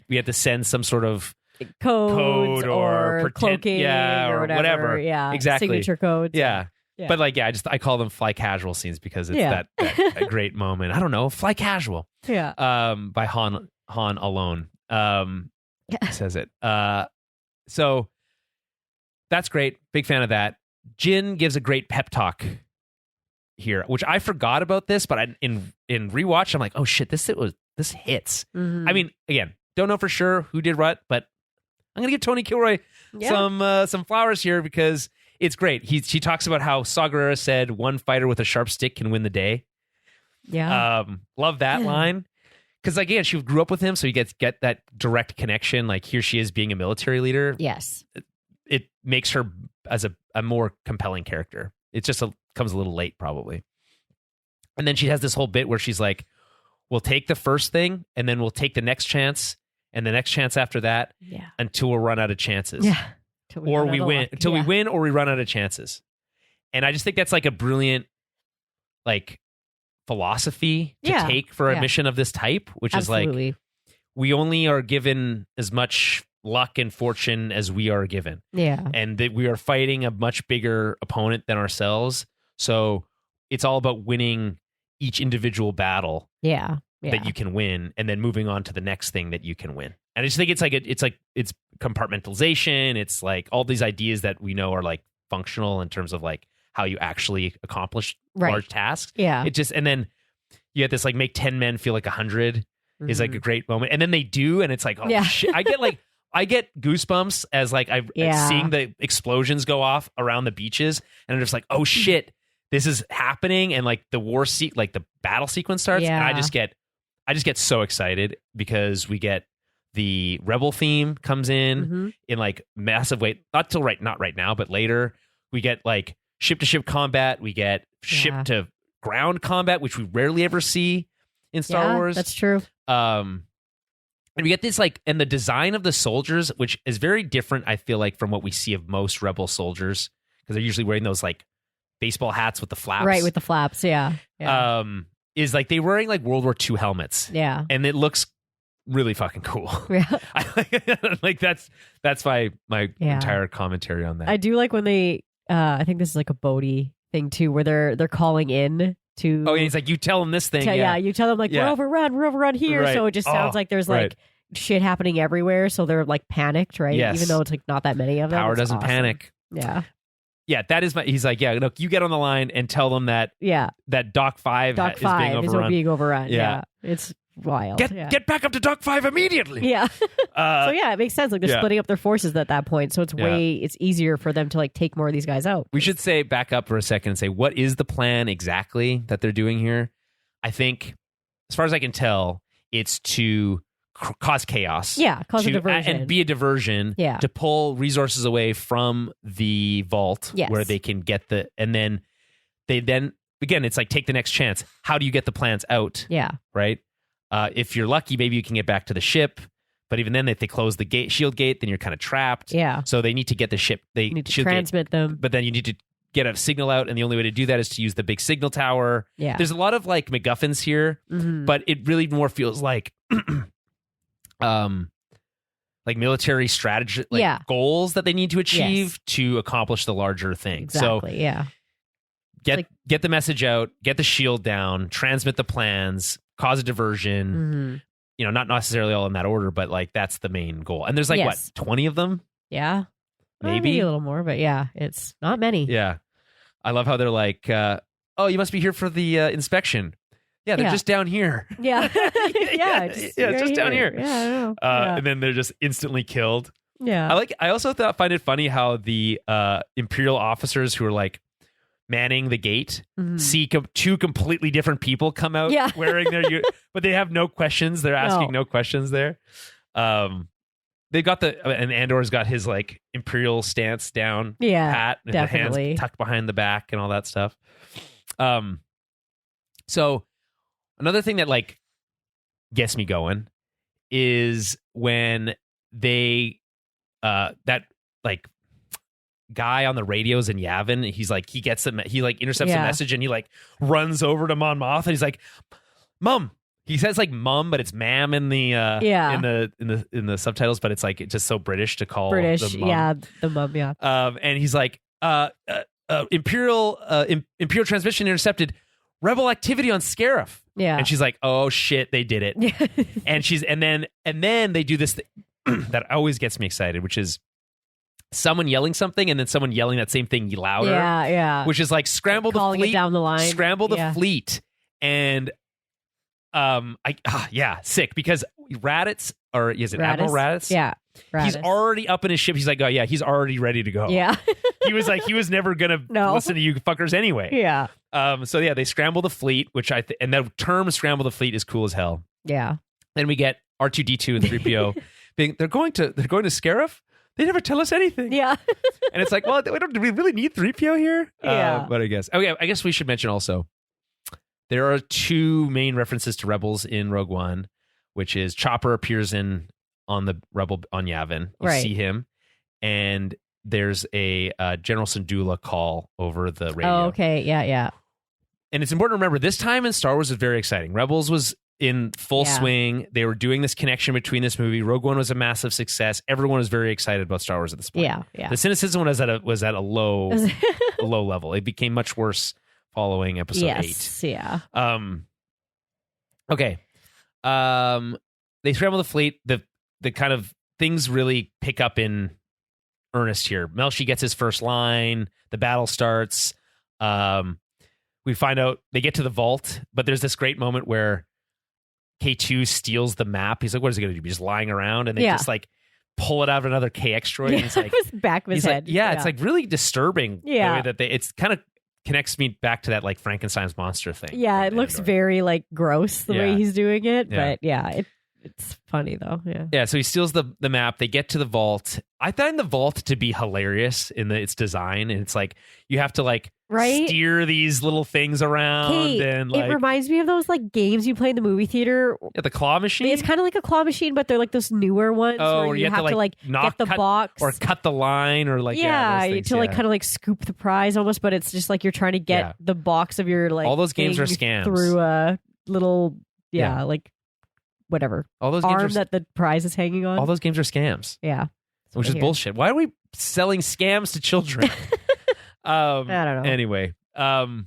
Speaker 1: We have to send some sort of code or pretend,
Speaker 2: cloaking or whatever. Yeah.
Speaker 1: Exactly.
Speaker 2: Signature codes.
Speaker 1: Yeah. But like, I call them fly casual scenes because it's that a great moment. I don't know. Fly casual.
Speaker 2: Yeah.
Speaker 1: By Han alone. Says it. So that's great. Big fan of that. Jyn gives a great pep talk here, which I forgot about this, but in rewatch, I'm like, oh shit, this hits.
Speaker 2: Mm-hmm.
Speaker 1: I mean, again, don't know for sure who did what, but I'm gonna give Tony Gilroy some flowers here because it's great. She talks about how Saw Gerrera said one fighter with a sharp stick can win the day.
Speaker 2: Yeah,
Speaker 1: love that line because again, she grew up with him, so you get that direct connection. Like here she is being a military leader.
Speaker 2: Yes,
Speaker 1: it makes her as a more compelling character. It just comes a little late, probably. And then she has this whole bit where she's like, we'll take the first thing, and then we'll take the next chance, and the next chance after that, until we'll run out of chances.
Speaker 2: Yeah.
Speaker 1: Or we win. Until we win or we run out of chances. And I just think that's like a brilliant like philosophy to take for a mission of this type, which is like, we only are given as much luck and fortune as we are given.
Speaker 2: Yeah.
Speaker 1: And that we are fighting a much bigger opponent than ourselves. So it's all about winning each individual battle that you can win and then moving on to the next thing that you can win. And I just think it's compartmentalization. It's like all these ideas that we know are like functional in terms of like how you actually accomplish large tasks.
Speaker 2: Yeah.
Speaker 1: It just, and then you have this like make 10 men feel like 100 is like a great moment. And then they do. And it's like, oh shit. I get goosebumps as like I'm seeing the explosions go off around the beaches, and I'm just like, oh shit, this is happening, and like the like the battle sequence starts, and I just get so excited because we get the Rebel theme comes in like massive way. Not right now, but later we get like ship to ship combat, we get ship to ground combat, which we rarely ever see in Star Wars.
Speaker 2: That's true.
Speaker 1: And we get this and the design of the soldiers, which is very different, I feel like, from what we see of most rebel soldiers, because they're usually wearing those baseball hats with the flaps.
Speaker 2: Right, with the flaps, yeah.
Speaker 1: Is they're wearing World War II helmets.
Speaker 2: Yeah.
Speaker 1: And it looks really fucking cool.
Speaker 2: Yeah.
Speaker 1: That's my entire commentary on that.
Speaker 2: I do like when they I think this is a Bodhi thing too, where they're calling in to.
Speaker 1: Oh, yeah, he's you tell them this thing.
Speaker 2: You tell them we're overrun here.
Speaker 1: Right.
Speaker 2: So it just sounds like there's shit happening everywhere. So they're panicked, right?
Speaker 1: Yes.
Speaker 2: Even though it's not that many of them.
Speaker 1: Power
Speaker 2: it's
Speaker 1: doesn't
Speaker 2: awesome.
Speaker 1: panic.
Speaker 2: Yeah.
Speaker 1: Yeah, that is he's look, you get on the line and tell them that that Dock 5 is being overrun.
Speaker 2: Yeah. It's wild.
Speaker 1: Get back up to Dock 5 immediately.
Speaker 2: Yeah. So it makes sense. They're splitting up their forces at that point. So it's easier for them to take more of these guys out.
Speaker 1: We should back up for a second and say, what is the plan exactly that they're doing here? I think, as far as I can tell, it's to cause chaos.
Speaker 2: Yeah, cause a diversion.
Speaker 1: And be a diversion to pull resources away from the vault where they can get and then again, it's take the next chance. How do you get the plans out?
Speaker 2: Yeah.
Speaker 1: Right? If you're lucky, maybe you can get back to the ship. But even then, if they close the shield gate, then you're kind of trapped.
Speaker 2: Yeah.
Speaker 1: So they need to get the ship. They
Speaker 2: need to transmit them.
Speaker 1: But then you need to get a signal out, and the only way to do that is to use the big signal tower.
Speaker 2: Yeah.
Speaker 1: There's a lot of MacGuffins here, but it really more feels like military strategy, goals that they need to achieve to accomplish the larger thing.
Speaker 2: Exactly.
Speaker 1: So get the message out, get the shield down, transmit the plans, cause a diversion. Not necessarily all in that order, but that's the main goal. And there's 20 of them?
Speaker 2: Yeah.
Speaker 1: Maybe
Speaker 2: a little more, but it's not many.
Speaker 1: Yeah. I love how they're oh, you must be here for the inspection. Yeah, they're just down here.
Speaker 2: Yeah.
Speaker 1: Just down here.
Speaker 2: Yeah, I know.
Speaker 1: And then they're just instantly killed.
Speaker 2: Yeah.
Speaker 1: I also find it funny how the Imperial officers who are manning the gate see two completely different people come out wearing their but they have no questions. They're asking no questions there. They got and Andor's got his Imperial stance down pat and
Speaker 2: definitely.
Speaker 1: The hands tucked behind the back and all that stuff. So another thing that gets me going is when they guy on the radios in Yavin, he's he gets them, he intercepts a message and he runs over to Mon Mothma and he's Mum. He says Mum, but it's ma'am in the in the subtitles, but it's it's just so British to call
Speaker 2: British,
Speaker 1: the mum.
Speaker 2: The mum,
Speaker 1: and he's Imperial transmission intercepted, rebel activity on Scarif.
Speaker 2: Yeah.
Speaker 1: And she's oh shit, they did it. and then they do this thing that always gets me excited, which is someone yelling something and then someone yelling that same thing louder.
Speaker 2: Yeah.
Speaker 1: Which is scramble
Speaker 2: calling
Speaker 1: the fleet
Speaker 2: it down the line.
Speaker 1: Scramble the fleet. And sick, because Raditz, or is it Admiral Raditz?
Speaker 2: Yeah. Raditz.
Speaker 1: He's already up in his ship. He's he's already ready to go.
Speaker 2: Yeah.
Speaker 1: he was never gonna listen to you fuckers anyway.
Speaker 2: Yeah.
Speaker 1: They scramble the fleet, which and the term scramble the fleet is cool as hell.
Speaker 2: Yeah.
Speaker 1: Then we get R2D2 and 3PO being they're going to Scarif. They never tell us anything.
Speaker 2: Yeah.
Speaker 1: And it's well, do we really need 3PO here?
Speaker 2: Yeah.
Speaker 1: But I guess we should mention also there are two main references to rebels in Rogue One, which is Chopper appears on the rebel on Yavin. You see him, and there's a General Syndulla call over the radio.
Speaker 2: Oh, okay. Yeah.
Speaker 1: And it's important to remember this time in Star Wars is very exciting. Rebels was in full swing. They were doing this connection between this movie. Rogue One was a massive success. Everyone was very excited about Star Wars at this point.
Speaker 2: Yeah.
Speaker 1: The cynicism was at a low level. It became much worse following episode 8.
Speaker 2: Yeah.
Speaker 1: Okay. They scramble the fleet. The kind of things really pick up in earnest here. Melshi gets his first line. The battle starts. We find out they get to the vault, but there's this great moment where K2 steals the map. He's what is he going to do? Be just lying around, and they just pull it out of another KX droid. And it's
Speaker 2: it was back of his head.
Speaker 1: It's really disturbing.
Speaker 2: Yeah,
Speaker 1: the way that it's kind of connects me back to that Frankenstein's monster thing.
Speaker 2: Yeah, it looks very gross the way he's doing it, but It's funny though. Yeah.
Speaker 1: Yeah, so he steals the map. They get to the vault. I find the vault to be hilarious in its design, and it's like you have to like steer these little things around, and like
Speaker 2: it reminds me of those like games you play in the movie theater.
Speaker 1: Yeah, the claw machine.
Speaker 2: It's kind of like a claw machine, but they're like those newer ones where you have to like get the box
Speaker 1: or cut the line or like
Speaker 2: things, to like kind of like scoop the prize almost, but it's just like you're trying to get the box of your like
Speaker 1: all those games are scams
Speaker 2: through a little like whatever.
Speaker 1: All those
Speaker 2: arm
Speaker 1: games
Speaker 2: that the prize is hanging on.
Speaker 1: All those games are scams.
Speaker 2: Yeah.
Speaker 1: Which is bullshit. Why are we selling scams to children?
Speaker 2: I don't know.
Speaker 1: Anyway, I've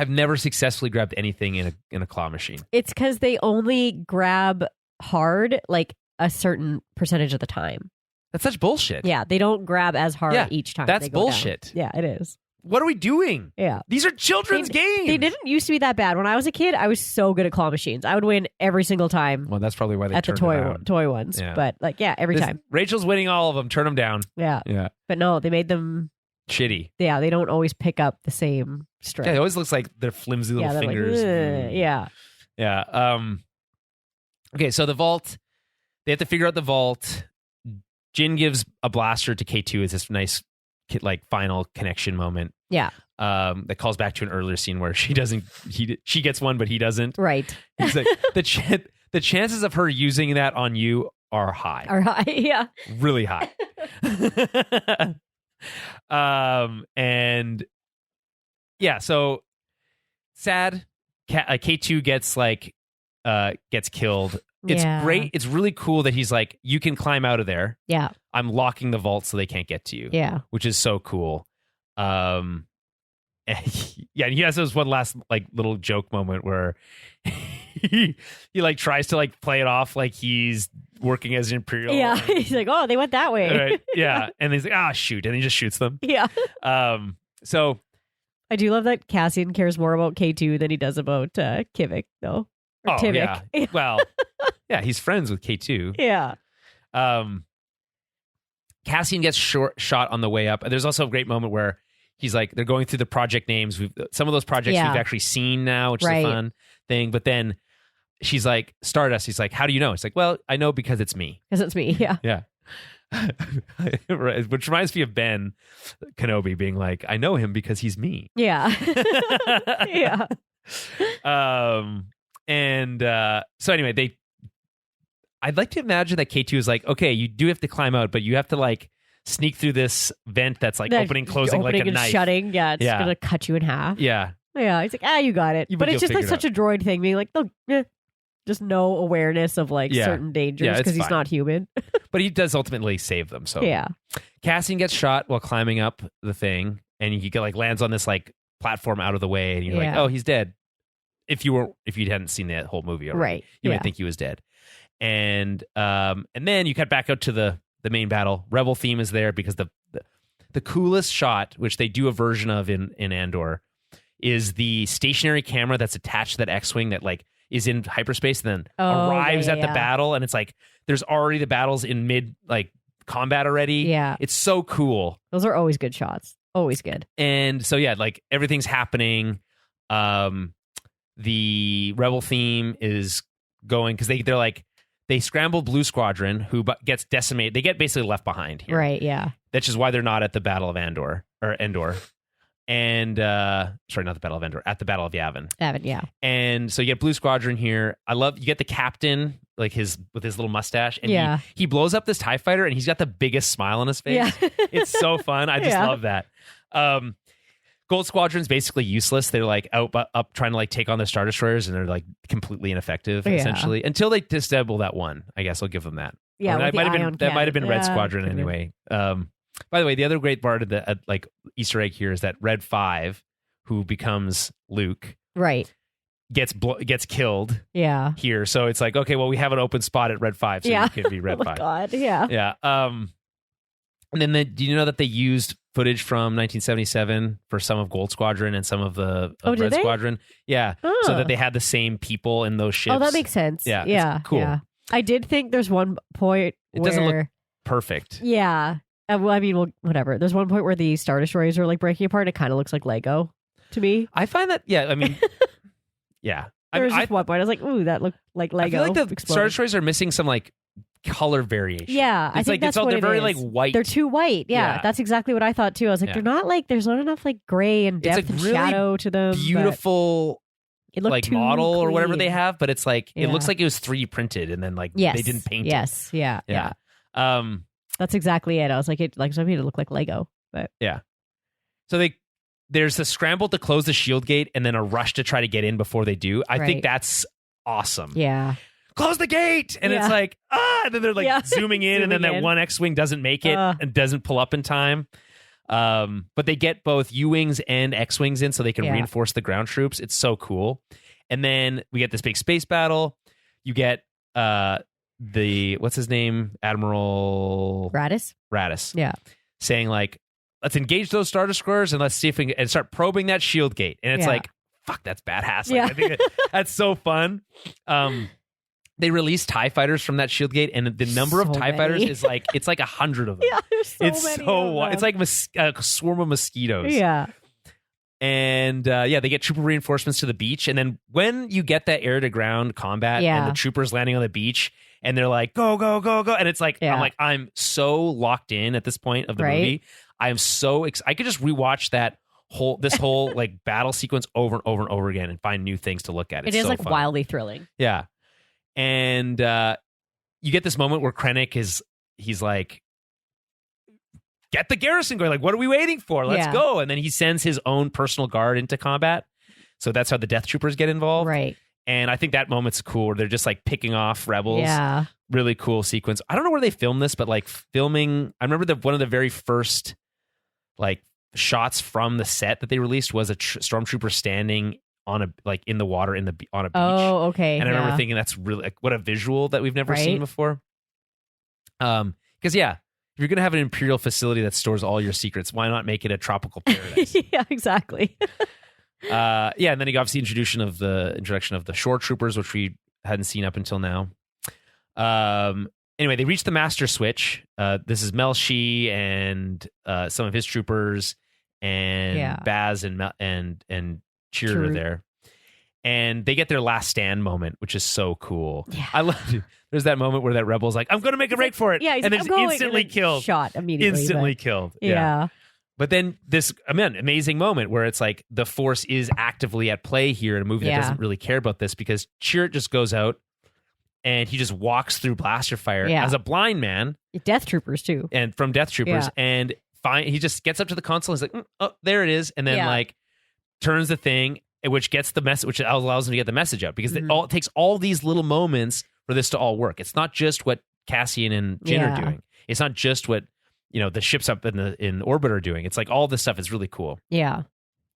Speaker 1: never successfully grabbed anything in a claw machine.
Speaker 2: It's because they only grab hard like a certain percentage of the time.
Speaker 1: That's such bullshit.
Speaker 2: Yeah, they don't grab as hard each time.
Speaker 1: That's bullshit.
Speaker 2: Down. Yeah, it is.
Speaker 1: What are we doing?
Speaker 2: Yeah.
Speaker 1: These are children's games.
Speaker 2: They didn't used to be that bad. When I was a kid, I was so good at claw machines. I would win every single time.
Speaker 1: Well, that's probably why they
Speaker 2: at the toy ones. Yeah. But like, every time.
Speaker 1: Rachel's winning all of them. Turn them down.
Speaker 2: Yeah.
Speaker 1: Yeah.
Speaker 2: But no, they made them
Speaker 1: shitty.
Speaker 2: Yeah, they don't always pick up the same strength.
Speaker 1: Yeah, it always looks like they're flimsy little fingers.
Speaker 2: Like, yeah.
Speaker 1: Yeah. Okay, so the vault, they have to figure out the vault. Jin gives a blaster to K2 as this nice like final connection moment.
Speaker 2: Yeah.
Speaker 1: That calls back to an earlier scene where she gets one, but he doesn't.
Speaker 2: Right.
Speaker 1: He's like, the chances of her using that on you are high.
Speaker 2: Yeah.
Speaker 1: Really high. And yeah, so sad. K2 gets killed. It's great. It's really cool that he's like, you can climb out of there.
Speaker 2: Yeah.
Speaker 1: I'm locking the vault so they can't get to you.
Speaker 2: Yeah.
Speaker 1: Which is so cool. And he has this one last like little joke moment where he like tries to like play it off like he's working as an Imperial.
Speaker 2: Yeah. He's like, oh, they went that way.
Speaker 1: Right. Yeah. And he's like, shoot. And he just shoots them.
Speaker 2: Yeah.
Speaker 1: So
Speaker 2: I do love that Cassian cares more about K2 than he does about Kivik, though. Or Tivik.
Speaker 1: Yeah. Well, yeah, he's friends with K2.
Speaker 2: Yeah.
Speaker 1: Cassian gets shot on the way up. And there's also a great moment where he's like, they're going through the project names. Some of those projects we've actually seen now, which is a fun thing. But then she's like, Stardust. He's like, how do you know? It's like, well, I know because it's me.
Speaker 2: Because it's me. Yeah.
Speaker 1: Yeah. Which reminds me of Ben Kenobi being like, I know him because he's me.
Speaker 2: Yeah. Yeah.
Speaker 1: So anyway, I'd like to imagine that K2 is like, okay, you do have to climb out, but you have to like sneak through this vent that's like opening, closing like a
Speaker 2: and
Speaker 1: knife.
Speaker 2: Shutting. Yeah. It's going to cut you in half.
Speaker 1: Yeah.
Speaker 2: Yeah. He's like, you got it. But it's just like such a droid thing being like, just no awareness of like certain dangers because he's not human.
Speaker 1: But he does ultimately save them. So
Speaker 2: yeah.
Speaker 1: Cassian gets shot while climbing up the thing, and he like lands on this like platform out of the way, and you're like, oh, he's dead. If you hadn't seen that whole movie already,
Speaker 2: right?
Speaker 1: You might think he was dead. And then you cut back out to the main battle. Rebel theme is there because the coolest shot, which they do a version of in Andor, is the stationary camera that's attached to that X-wing that like is in hyperspace and then arrives at the battle, and it's like there's already the battles in mid like combat already.
Speaker 2: Yeah,
Speaker 1: it's so cool.
Speaker 2: Those are always good shots. Always good.
Speaker 1: And so like everything's happening. The Rebel theme is going because they're like they scramble Blue Squadron, who gets decimated. They get basically left behind here.
Speaker 2: Right. Yeah.
Speaker 1: That's just why they're not at the Battle of Endor. And sorry, not the Battle of Endor, at the Battle of Yavin.
Speaker 2: Yeah.
Speaker 1: And so you get Blue Squadron here. You get the captain, like with his little mustache, and he blows up this TIE fighter, and he's got the biggest smile on his face.
Speaker 2: Yeah.
Speaker 1: It's so fun. I just love that. Gold Squadron's basically useless. They're like up trying to like take on the Star Destroyers, and they're like completely ineffective essentially until they disable that one. I guess I'll give them that.
Speaker 2: Yeah,
Speaker 1: that might have been Red Squadron anyway. By the way, the other great part of the like Easter egg here is that Red 5, who becomes Luke,
Speaker 2: right,
Speaker 1: gets killed.
Speaker 2: Yeah.
Speaker 1: Here, so it's like, okay, well, we have an open spot at Red 5, so you can be Red 5.
Speaker 2: Oh my God, yeah,
Speaker 1: yeah. And then do you know that they used footage from 1977 for some of Gold Squadron and some of the Red Squadron? Yeah, so that they had the same people in those ships.
Speaker 2: Oh, that makes sense. Yeah,
Speaker 1: cool.
Speaker 2: Yeah. I did think there's one point
Speaker 1: it doesn't look perfect.
Speaker 2: Yeah. Whatever. There's one point where the Star Destroyers are like breaking apart. It kind of looks like Lego to me.
Speaker 1: I find that, yeah.
Speaker 2: There was just one point I was like, ooh, that looked like Lego.
Speaker 1: I feel like the Star Destroyers are missing some like color variation.
Speaker 2: Yeah, I think that's what
Speaker 1: they're very
Speaker 2: is.
Speaker 1: like white.
Speaker 2: They're too white. Yeah, that's exactly what I thought too. I was like, they're not like, there's not enough like gray and depth and really shadow to them.
Speaker 1: Beautiful.
Speaker 2: It looked
Speaker 1: like model clean. Or whatever they have, but it's like it looks like it was 3D printed and then like they didn't paint it.
Speaker 2: Yeah. That's exactly it. I was like, it like some people look like Lego, but
Speaker 1: so there's a scramble to close the shield gate and then a rush to try to get in before they do. I think that's awesome.
Speaker 2: Yeah.
Speaker 1: Close the gate, and it's like and then they're like zooming in, and then that one X-wing doesn't make it and doesn't pull up in time. But they get both U-wings and X-wings in so they can reinforce the ground troops. It's so cool. And then we get this big space battle. You get what's his name? Admiral Raddus. Yeah. Saying like, let's engage those Star Destroyers and let's see if we can and start probing that shield gate. And it's like, fuck, that's badass. Like, I think that's so fun. They release TIE fighters from that shield gate, and the number of TIE fighters is like, it's like 100 of them. Yeah, there's so many. It's like a swarm of mosquitoes.
Speaker 2: Yeah.
Speaker 1: And they get trooper reinforcements to the beach. And then when you get that air to ground combat and the troopers landing on the beach and they're like, go, go, go, go. And it's like, I'm so locked in at this point of the movie. I am so I could just rewatch this whole like battle sequence over and over and over again and find new things to look at. It's
Speaker 2: so like
Speaker 1: fun.
Speaker 2: Wildly thrilling.
Speaker 1: Yeah. And you get this moment where Krennic he's like, get the garrison going. Like, what are we waiting for? Let's go. And then he sends his own personal guard into combat. So that's how the Death Troopers get involved.
Speaker 2: Right.
Speaker 1: And I think that moment's cool where they're just like picking off rebels.
Speaker 2: Yeah.
Speaker 1: Really cool sequence. I don't know where they filmed this, but like filming, I remember one of the very first like shots from the set that they released was a stormtrooper standing on in the water on a beach.
Speaker 2: Oh, okay.
Speaker 1: And I remember thinking that's really like, what a visual that we've never seen before. Because if you're going to have an Imperial facility that stores all your secrets, why not make it a tropical paradise?
Speaker 2: Yeah, exactly.
Speaker 1: And then you obviously introduction of the shore troopers, which we hadn't seen up until now. Anyway, they reach the master switch. This is Mel Shee and some of his troopers and Baz and Cheer are there. And they get their last stand moment, which is so cool. Yeah. I love it. There's that moment where that rebel's like, I'm going to make a break for it.
Speaker 2: Yeah,
Speaker 1: and then instantly killed.
Speaker 2: Shot immediately.
Speaker 1: Instantly killed. Yeah. But then this amazing moment where it's like the Force is actively at play here in a movie that doesn't really care about this because Chirrut just goes out and he just walks through blaster fire as a blind man.
Speaker 2: Death Troopers too.
Speaker 1: And from Death Troopers. And he just gets up to the console and he's like, oh, there it is. And then like turns the thing, which gets the message, which allows him to get the message out because it takes all these little moments for this to all work. It's not just what Cassian and Jyn are doing. It's not just what the ships up in orbit are doing. It's like all this stuff is really cool.
Speaker 2: Yeah,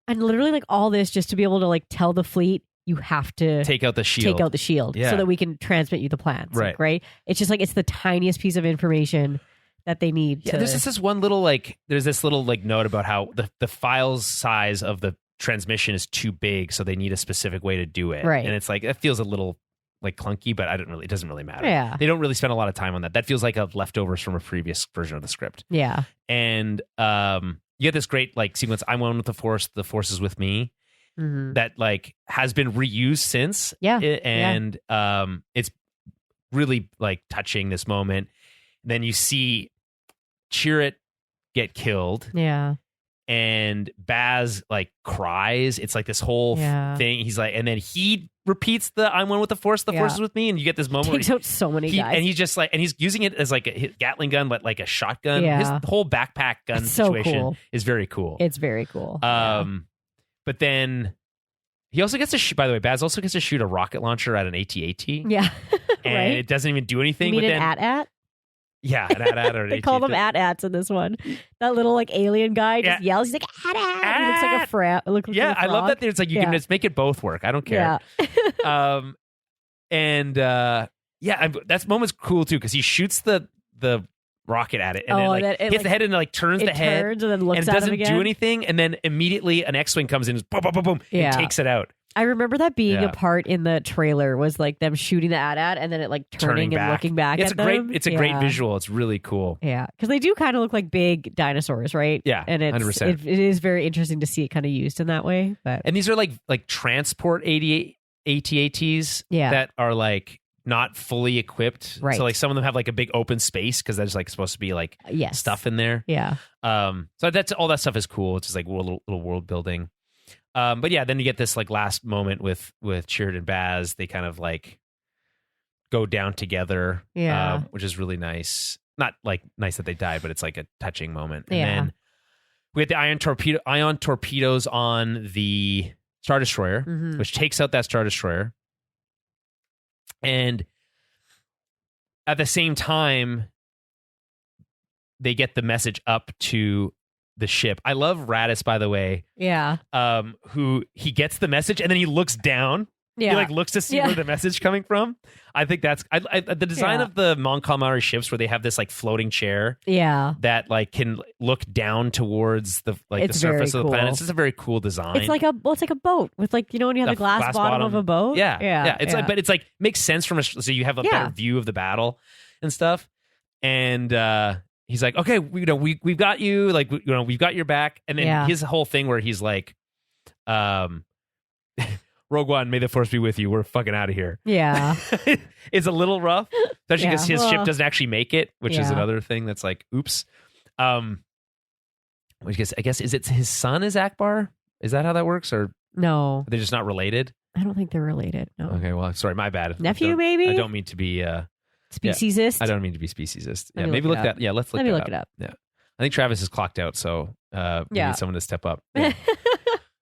Speaker 2: and literally like all this just to be able to like tell the fleet you have to
Speaker 1: take out the shield,
Speaker 2: so that we can transmit you the plans.
Speaker 1: Right,
Speaker 2: like, right. It's just like it's the tiniest piece of information that they need.
Speaker 1: Yeah, there's this one little there's this little note about how the file size of the transmission is too big, so they need a specific way to do it.
Speaker 2: Right.
Speaker 1: And it's like, it feels a little like clunky, but it doesn't really matter.
Speaker 2: Yeah.
Speaker 1: They don't really spend a lot of time on that. That feels like a leftovers from a previous version of the script.
Speaker 2: Yeah.
Speaker 1: And you get this great like sequence, I'm one with the Force is with me. Mm-hmm. That like has been reused since.
Speaker 2: Yeah.
Speaker 1: And it's really like touching this moment. And then you see Chirrut get killed.
Speaker 2: Yeah.
Speaker 1: And Baz like cries. It's like this whole thing. He's like, and then he repeats the "I'm one with the Force is with me," and you get this moment.
Speaker 2: Takes out so many guys,
Speaker 1: and he's just like, and he's using it as like a Gatling gun, but like a shotgun.
Speaker 2: Yeah.
Speaker 1: His whole backpack gun situation is very cool.
Speaker 2: It's very cool.
Speaker 1: But then he also gets to shoot. By the way, Baz also gets to shoot a rocket launcher at an AT-AT.
Speaker 2: Yeah,
Speaker 1: and it doesn't even do anything.
Speaker 2: You mean an AT-AT?
Speaker 1: Yeah, an AT-AT or an
Speaker 2: They call them AT-ATs in this one. That little like alien guy just yells. He's like AT-AT. He looks like a frog.
Speaker 1: I love that. There's like you can just make it both work. I don't care. Yeah. That moment's cool too because he shoots the rocket at it and then hits the head and like turns the head
Speaker 2: and then looks
Speaker 1: and it doesn't do anything and then immediately an X-wing comes in and boom, boom, boom, boom, and takes it out.
Speaker 2: I remember that being a part in the trailer was like them shooting the AT-AT and then it like turning and looking back at them.
Speaker 1: It's a great visual. It's really cool.
Speaker 2: Yeah, because they do kind of look like big dinosaurs, right?
Speaker 1: Yeah,
Speaker 2: and
Speaker 1: 100%.
Speaker 2: It is very interesting to see it kind of used in that way. But
Speaker 1: and these are like transport AT-ATs that are like not fully equipped.
Speaker 2: Right.
Speaker 1: So like some of them have like a big open space because there's like supposed to be like stuff in there.
Speaker 2: Yeah.
Speaker 1: So that's all that stuff is cool. It's just like little world building. But yeah, then you get this like last moment with Chirrut and Baz. They kind of like go down together.
Speaker 2: Yeah.
Speaker 1: Which is really nice. Not like nice that they die, but it's like a touching moment. And then we get the ion torpedoes on the Star Destroyer, which takes out that Star Destroyer. And at the same time, they get the message up to the ship. I love Raditz, by the way.
Speaker 2: Yeah.
Speaker 1: Who he gets the message and then he looks down. Yeah. He like looks to see where the message coming from. I think that's the design of the Mon Calamari ships where they have this like floating chair.
Speaker 2: Yeah.
Speaker 1: That like can look down towards the the surface of the planet. It's just a very cool design.
Speaker 2: It's like a boat with like, you know, when you have the glass bottom of a boat.
Speaker 1: Yeah. Yeah. It's like, but it's like makes sense from so you have a better view of the battle and stuff. And he's like, okay, we've got you, like, we've got your back. And then his whole thing where he's like, Rogue One, may the force be with you. We're fucking out of here.
Speaker 2: Yeah.
Speaker 1: It's a little rough, especially because his ship doesn't actually make it, which is another thing that's like, oops. Which I guess, is it his son is Akbar? Is that how that works? Or
Speaker 2: no?
Speaker 1: They're just not related?
Speaker 2: I don't think they're related. No.
Speaker 1: Okay, well, sorry, my bad.
Speaker 2: Nephew, maybe?
Speaker 1: I don't mean to be...
Speaker 2: speciesist?
Speaker 1: I don't mean to be speciesist. Yeah, maybe look that. Yeah, let's look
Speaker 2: it up.
Speaker 1: Yeah. I think Travis is clocked out, so we need someone to step up. Yeah.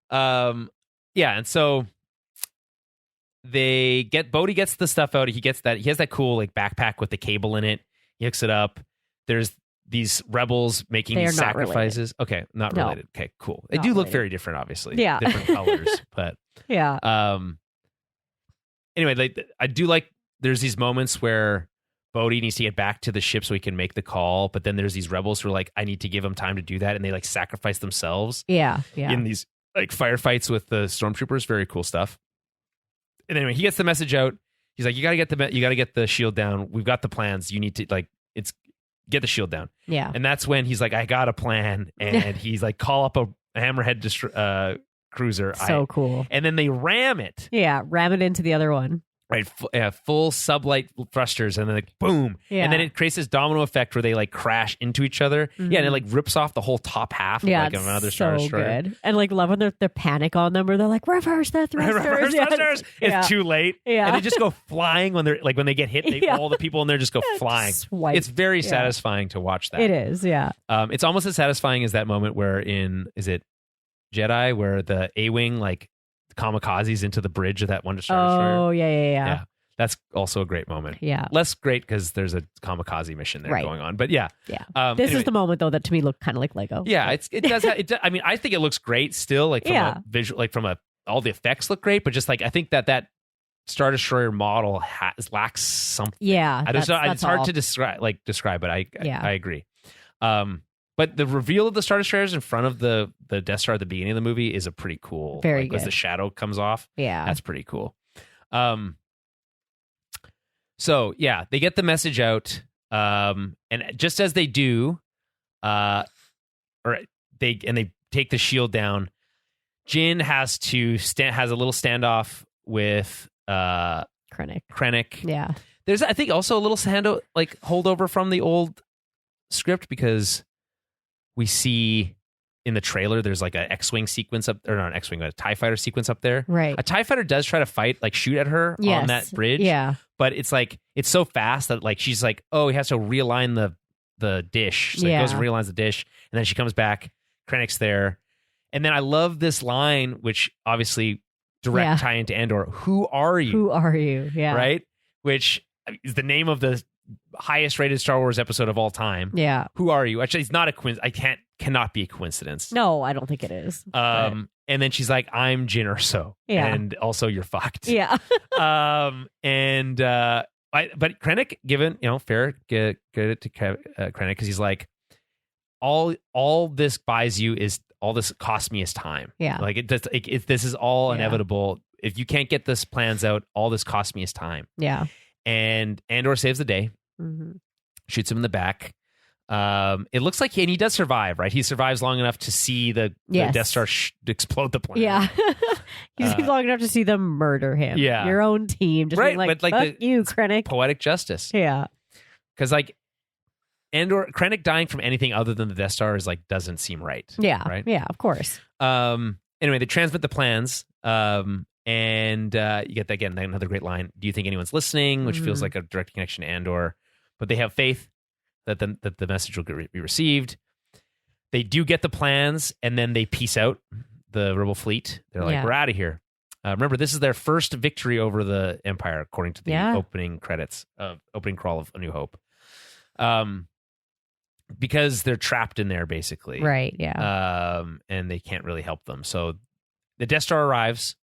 Speaker 1: And so... Bodhi gets the stuff out. He has that cool like backpack with the cable in it. He hooks it up. There's these rebels making these sacrifices. Okay, not related. Okay, cool. They do look very different, obviously.
Speaker 2: Yeah.
Speaker 1: Different colors, but anyway, I do like there's these moments where Bodhi needs to get back to the ship so he can make the call, but then there's these rebels who are like, I need to give him time to do that, and they like sacrifice themselves. In these like firefights with the stormtroopers. Very cool stuff. And anyway, he gets the message out. He's like, you gotta get the shield down. We've got the plans. You need to get the shield down.
Speaker 2: Yeah.
Speaker 1: And that's when he's like, I got a plan. And he's like, call up a hammerhead cruiser.
Speaker 2: So cool.
Speaker 1: And then they ram it.
Speaker 2: Yeah, ram it into the other one.
Speaker 1: Right, full sublight thrusters, and then like boom, and then it creates this domino effect where they like crash into each other. Yeah, and it like rips off the whole top half of like another Star Destroyer. Good.
Speaker 2: And like love when they panic on them, where they're like reverse the thrusters.
Speaker 1: Reverse thrusters. It's too late.
Speaker 2: Yeah,
Speaker 1: and they just go flying when they're like when they get hit. All the people in there just go flying.
Speaker 2: Swipe.
Speaker 1: It's very satisfying to watch that.
Speaker 2: It is. Yeah.
Speaker 1: It's almost as satisfying as that moment where is it Jedi where the A-wing like kamikazes into the bridge of that one Star Destroyer.
Speaker 2: Oh yeah.
Speaker 1: That's also a great moment.
Speaker 2: Yeah.
Speaker 1: Less great because there's a kamikaze mission there going on. But yeah.
Speaker 2: This is the moment though that to me looked kind of like Lego.
Speaker 1: Yeah, it does. I mean, I think it looks great still. Like from a visual, like from all the effects look great, but just like I think that Star Destroyer model lacks something.
Speaker 2: Yeah,
Speaker 1: it's hard to describe, but I agree. But the reveal of the Star Destroyers in front of the Death Star at the beginning of the movie is a pretty cool.
Speaker 2: Very good.
Speaker 1: As the shadow comes off.
Speaker 2: Yeah,
Speaker 1: that's pretty cool. So yeah, they get the message out, and just as they do, they take the shield down. Jin has a little standoff with
Speaker 2: Krennic. Yeah,
Speaker 1: there's I think also a little holdover from the old script because we see in the trailer there's like an X-wing sequence up, or not an X-wing, but a TIE fighter sequence up there.
Speaker 2: Right,
Speaker 1: a TIE fighter does try to fight, like shoot at her on that bridge.
Speaker 2: Yeah.
Speaker 1: But it's like it's so fast that like she's like, oh, he has to realign the dish. So he goes and realigns the dish, and then she comes back. Krennic's there, and then I love this line, which obviously direct tie into Andor. Who are you?
Speaker 2: Who are you? Yeah,
Speaker 1: right. Which is the name of the highest rated Star Wars episode of all time.
Speaker 2: Yeah. Who
Speaker 1: are you? Actually, it's not a coincidence. Cannot be a coincidence.
Speaker 2: No, I don't think it is.
Speaker 1: And then she's like, I'm Jyn Erso.
Speaker 2: Yeah.
Speaker 1: And also you're fucked.
Speaker 2: Yeah.
Speaker 1: But Krennic, given, fair, get it to Krennic, because he's like, all this buys you is, all this costs me is time.
Speaker 2: Yeah.
Speaker 1: Like this is all inevitable. If you can't get this plans out, all this costs me is time.
Speaker 2: Yeah.
Speaker 1: And Andor saves the day,
Speaker 2: mm-hmm.
Speaker 1: shoots him in the back. It looks like and he does survive, right? He survives long enough to see the Death Star explode the planet.
Speaker 2: Yeah. He's long enough to see them murder him.
Speaker 1: Yeah.
Speaker 2: Your own team. Just being like, fuck you, Krennic.
Speaker 1: Poetic justice.
Speaker 2: Yeah.
Speaker 1: Because like Andor, Krennic dying from anything other than the Death Star is like doesn't seem right.
Speaker 2: Yeah.
Speaker 1: Right?
Speaker 2: Yeah, of course.
Speaker 1: Anyway, they transmit the plans. And you get, again, another great line. Do you think anyone's listening? Which feels like a direct connection to Andor. But they have faith that the message will be received. They do get the plans, and then they peace out the rebel fleet. They're like, we're out of here. Remember, this is their first victory over the Empire, according to the opening credits, opening crawl of A New Hope. Because they're trapped in there, basically.
Speaker 2: Right, yeah.
Speaker 1: And they can't really help them. So the Death Star arrives.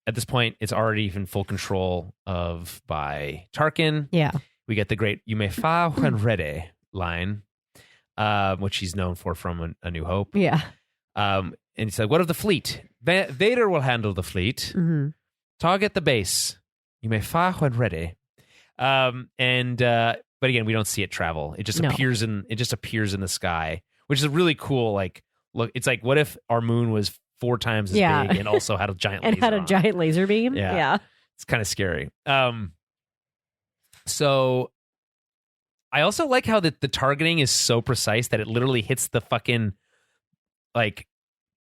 Speaker 1: At this point, it's already in full control by Tarkin.
Speaker 2: Yeah.
Speaker 1: We get the great "You may fire when ready" line, which he's known for from A New Hope.
Speaker 2: Yeah.
Speaker 1: And he said, "What of the fleet? Vader will handle the fleet. Target the base. You may fire when ready." But again, we don't see it travel. It just appears in the sky, which is really cool. Like, look, it's like, what if our moon was 4 times as big and also had a giant laser
Speaker 2: laser beam? Yeah.
Speaker 1: It's kind of scary. So I also like how the targeting is so precise that it literally hits the fucking like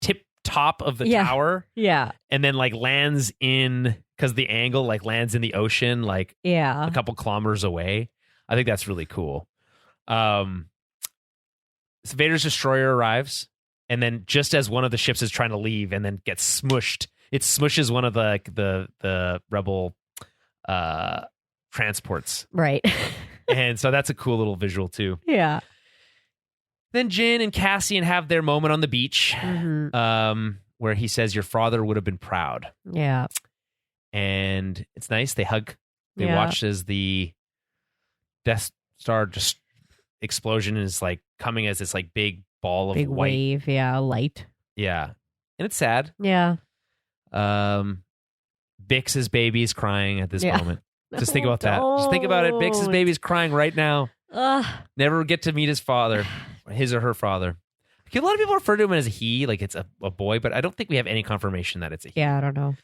Speaker 1: tip top of the tower.
Speaker 2: Yeah.
Speaker 1: And then like lands in, because the angle like lands in the ocean like a couple kilometers away. I think that's really cool. So Vader's destroyer arrives. And then just as one of the ships is trying to leave and then gets smushed, it smushes one of the rebel transports.
Speaker 2: Right.
Speaker 1: And so that's a cool little visual too.
Speaker 2: Yeah.
Speaker 1: Then Jyn and Cassian have their moment on the beach where he says, "Your father would have been proud."
Speaker 2: Yeah.
Speaker 1: And it's nice. They hug. They watch as the Death Star just explosion is like coming as this like big ball of
Speaker 2: big
Speaker 1: white
Speaker 2: wave, light.
Speaker 1: Yeah. And it's sad.
Speaker 2: Yeah.
Speaker 1: Bix's baby is crying at this moment. Just think about that. Just think about it. Bix's baby is crying right now. Never get to meet his father, his or her father. A lot of people refer to him as a he, like it's a boy, but I don't think we have any confirmation that it's a he.
Speaker 2: Yeah, I don't know.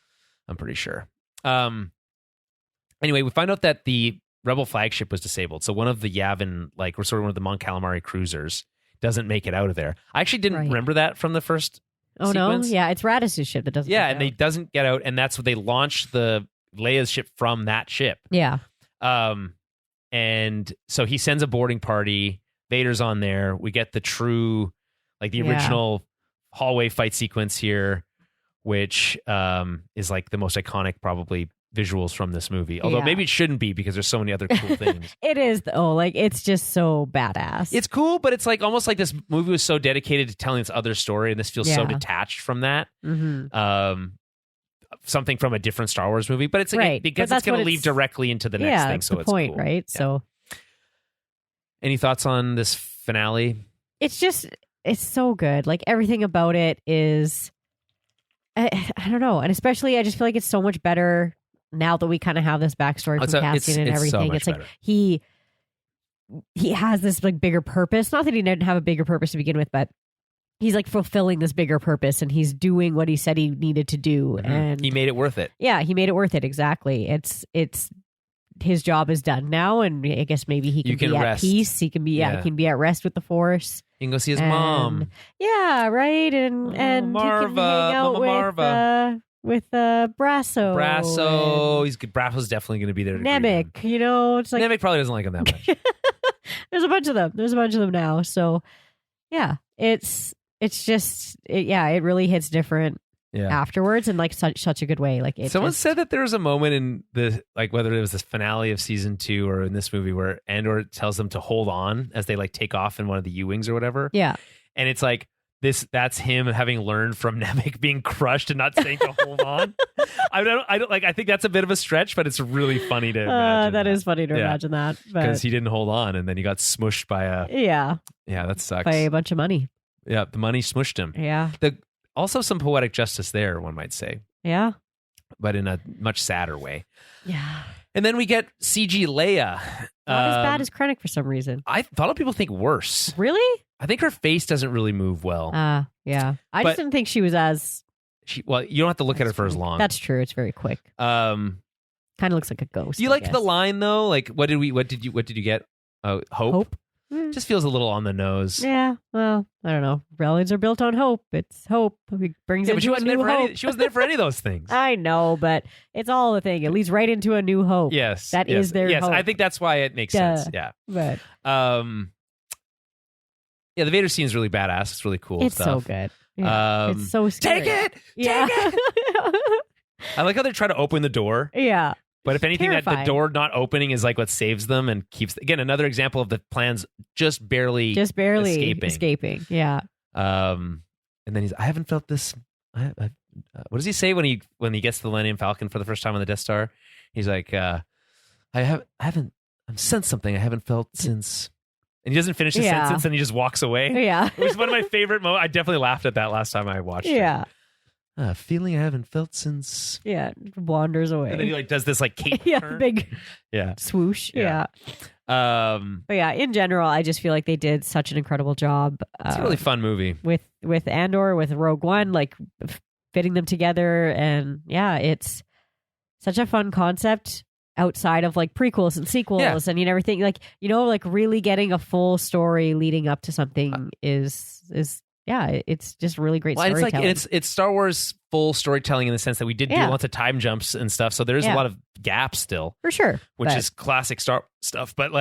Speaker 1: I'm pretty sure. Anyway, we find out that the Rebel flagship was disabled. So one of the Yavin, like we're sort of one of the Mon Calamari cruisers, doesn't make it out of there. I actually didn't remember that from the first sequence.
Speaker 2: No? Yeah, it's Radiss's ship that doesn't make
Speaker 1: and it doesn't get out, and that's what they launched the Leia's ship from that ship.
Speaker 2: Yeah.
Speaker 1: And so he sends a boarding party. Vader's on there. We get the true, like the original hallway fight sequence here, which is like the most iconic probably visuals from this movie. Although maybe it shouldn't be because there's so many other cool things.
Speaker 2: It is though. Like it's just so badass.
Speaker 1: It's cool, but it's like almost like this movie was so dedicated to telling its other story, and this feels so detached from that. Something from a different Star Wars movie, but it's like, because it's going to lead directly into the next thing. So
Speaker 2: the point,
Speaker 1: cool.
Speaker 2: Right? Yeah. So,
Speaker 1: any thoughts on this finale?
Speaker 2: It's so good. Like everything about it is, I don't know, and especially I just feel like it's so much better now that we kind of have this backstory from Cassian and everything. It's like he has this like bigger purpose. Not that he didn't have a bigger purpose to begin with, but he's like fulfilling this bigger purpose, and he's doing what he said he needed to do, and
Speaker 1: he made it worth it.
Speaker 2: Yeah, he made it worth it. Exactly. It's his job is done now, and I guess maybe he can be at peace. He can be he can be at rest with the Force.
Speaker 1: He can go see his mom.
Speaker 2: Yeah, right, and
Speaker 1: Marva,
Speaker 2: he can hang out with Brasso.
Speaker 1: Brasso's definitely going to be there.
Speaker 2: Nemec, it's like
Speaker 1: Nemec probably doesn't like him that much.
Speaker 2: There's a bunch of them now. So yeah, it's just it really hits different afterwards, and like such a good way. Like
Speaker 1: someone said that there was a moment in the like whether it was the finale of season 2 or in this movie where Andor tells them to hold on as they like take off in one of the U-wings or whatever.
Speaker 2: Yeah,
Speaker 1: and it's like that's him having learned from Nemec being crushed and not saying to hold on. I don't like. I think that's a bit of a stretch, but it's really funny to imagine.
Speaker 2: That is funny to imagine that
Speaker 1: because he didn't hold on and then he got smushed by a that sucks,
Speaker 2: by a bunch of money.
Speaker 1: Yeah, the money smushed him.
Speaker 2: Yeah.
Speaker 1: Also some poetic justice there, one might say.
Speaker 2: Yeah.
Speaker 1: But in a much sadder way.
Speaker 2: Yeah.
Speaker 1: And then we get CG Leia.
Speaker 2: Not as bad as Krennic for some reason.
Speaker 1: I thought a lot of people think worse.
Speaker 2: Really?
Speaker 1: I think her face doesn't really move well.
Speaker 2: Yeah. I just didn't think she was as...
Speaker 1: Well, you don't have to look at her for as long.
Speaker 2: That's true. It's very quick. Kind of looks like a ghost.
Speaker 1: You liked the line though? Like, what did you get? Hope? Just feels a little on the nose.
Speaker 2: Yeah. Well, I don't know. Rebellions are built on hope. It's hope. It brings into a new hope.
Speaker 1: She wasn't there for any of those things.
Speaker 2: I know, but it's all a thing. It leads right into a new hope.
Speaker 1: Yes.
Speaker 2: That is their hope.
Speaker 1: Yes, I think that's why it makes sense. Yeah.
Speaker 2: But
Speaker 1: yeah, the Vader scene is really badass. It's really cool.
Speaker 2: It's
Speaker 1: stuff.
Speaker 2: so good. Yeah. It's so scary.
Speaker 1: Take it!
Speaker 2: Yeah.
Speaker 1: Take it! I like how they try to open the door.
Speaker 2: Yeah.
Speaker 1: But if anything, that the door not opening is like what saves them and keeps... Again, another example of the plans just barely
Speaker 2: escaping. Yeah.
Speaker 1: And then I haven't felt this... what does he say when he gets the Millennium Falcon for the first time on the Death Star? He's like, I've sensed something I haven't felt since... And he doesn't finish his sentence and he just walks away.
Speaker 2: Yeah.
Speaker 1: It was one of my favorite moments. I definitely laughed at that last time I watched it.
Speaker 2: Yeah.
Speaker 1: A feeling I haven't felt since...
Speaker 2: Yeah, wanders away.
Speaker 1: And then he does this cape turn.
Speaker 2: Big swoosh. Yeah.
Speaker 1: But
Speaker 2: yeah, in general, I just feel like they did such an incredible job.
Speaker 1: It's a really fun movie.
Speaker 2: With Andor, with Rogue One, fitting them together. And yeah, it's such a fun concept outside of prequels and sequels and everything. Really getting a full story leading up to something is it's just really great storytelling.
Speaker 1: It's Star Wars full storytelling in the sense that we did do lots of time jumps and stuff, so there's a lot of gaps still.
Speaker 2: For sure.
Speaker 1: Which is classic Star Wars stuff. But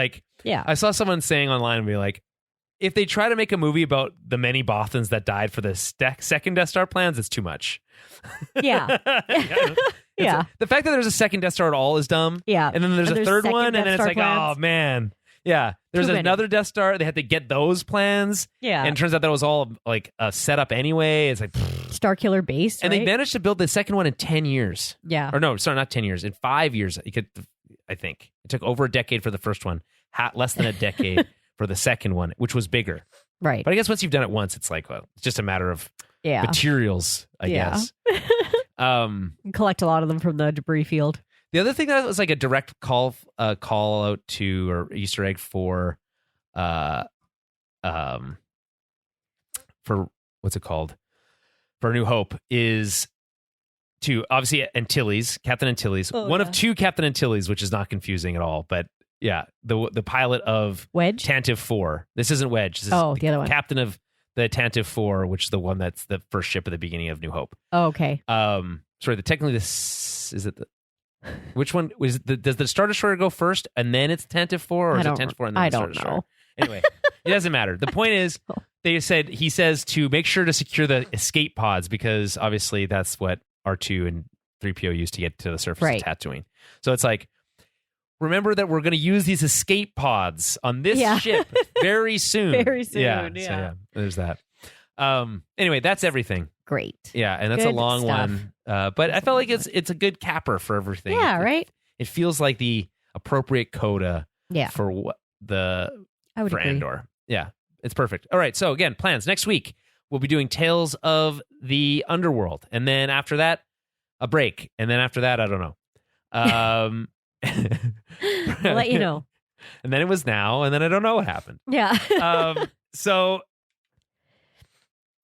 Speaker 2: yeah.
Speaker 1: I saw someone saying online and be like, if they try to make a movie about the many Bothans that died for the second Death Star plans, it's too much.
Speaker 2: Yeah. Yeah.
Speaker 1: The fact that there's a second Death Star at all is dumb.
Speaker 2: Yeah.
Speaker 1: And then there's a third one, and then it's
Speaker 2: plans.
Speaker 1: oh man. Yeah. There's another Death Star. They had to get those plans.
Speaker 2: Yeah.
Speaker 1: And it turns out that was all a setup anyway. It's
Speaker 2: Star Killer base.
Speaker 1: And they managed to build the second one in 10 years.
Speaker 2: Yeah.
Speaker 1: Or no, sorry, not 10 years. In 5 years. I think. It took over a decade for the first one. Less than a decade for the second one, which was bigger.
Speaker 2: Right.
Speaker 1: But I guess once you've done it once, it's it's just a matter of materials, I guess.
Speaker 2: Collect a lot of them from the debris field.
Speaker 1: The other thing that was a direct call out to or Easter egg for what's it called? For A New Hope is to obviously Antilles, Captain Antilles, one of two Captain Antilles, which is not confusing at all. But yeah, the pilot of
Speaker 2: Wedge
Speaker 1: Tantive 4. This isn't Wedge. This is
Speaker 2: the other one.
Speaker 1: Captain of the Tantive 4, which is the one that's the first ship at the beginning of New Hope.
Speaker 2: Oh, okay.
Speaker 1: Sorry, technically this is it. Which one was does the Star Destroyer go first and then it's Tantive 4, or is it Tantive 4 and then the Star Destroyer?
Speaker 2: Know.
Speaker 1: Anyway, it doesn't matter. The point is, he says to make sure to secure the escape pods because obviously that's what R2 and 3PO used to get to the surface of Tatooine. So it's remember that we're going to use these escape pods on this ship very soon.
Speaker 2: Very soon,
Speaker 1: yeah. So yeah, there's that. Anyway, that's everything.
Speaker 2: Great.
Speaker 1: Yeah, and that's
Speaker 2: good
Speaker 1: a long
Speaker 2: stuff.
Speaker 1: one. But I felt like it's a good capper for everything.
Speaker 2: Yeah, right?
Speaker 1: It feels like the appropriate coda for what
Speaker 2: I would agree.
Speaker 1: Andor. Yeah, it's perfect. All right, so again, plans. Next week, we'll be doing Tales of the Underworld. And then after that, a break. And then after that, I don't know.
Speaker 2: We'll let you know.
Speaker 1: And then it was now, and then I don't know what happened.
Speaker 2: Yeah.
Speaker 1: So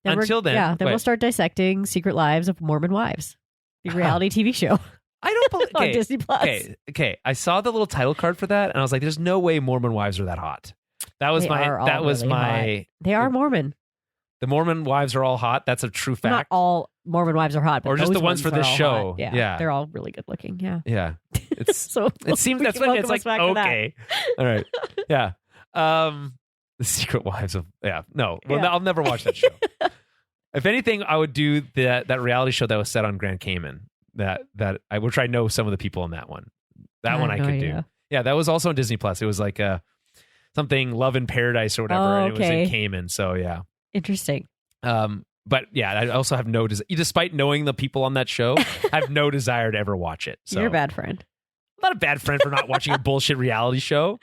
Speaker 1: until then,
Speaker 2: we'll start dissecting Secret Lives of Mormon Wives, the reality TV show.
Speaker 1: I don't believe
Speaker 2: on Disney Plus.
Speaker 1: Okay. I saw the little title card for that, and I was like, "There's no way Mormon wives are that hot." That was my.
Speaker 2: They are Mormon.
Speaker 1: The Mormon wives are all hot. That's a true fact.
Speaker 2: Not all Mormon wives are hot, but
Speaker 1: or just the ones for this show.
Speaker 2: Yeah, they're all really good looking. Yeah.
Speaker 1: Yeah. It's
Speaker 2: so.
Speaker 1: It seems that's when it's okay. All right. Yeah. The Secret Wives of no. Well, I'll never watch that show. If anything, I would do that reality show that was set on Grand Cayman. Which I know some of the people in that one. That one I could do. Yeah, that was also on Disney Plus. It was like something Love in Paradise or whatever. And it was in Cayman. So yeah,
Speaker 2: interesting.
Speaker 1: But yeah, I also have no desire. Despite knowing the people on that show, I have no desire to ever watch it. So.
Speaker 2: You're a bad friend.
Speaker 1: I'm not a bad friend for not watching a bullshit reality show.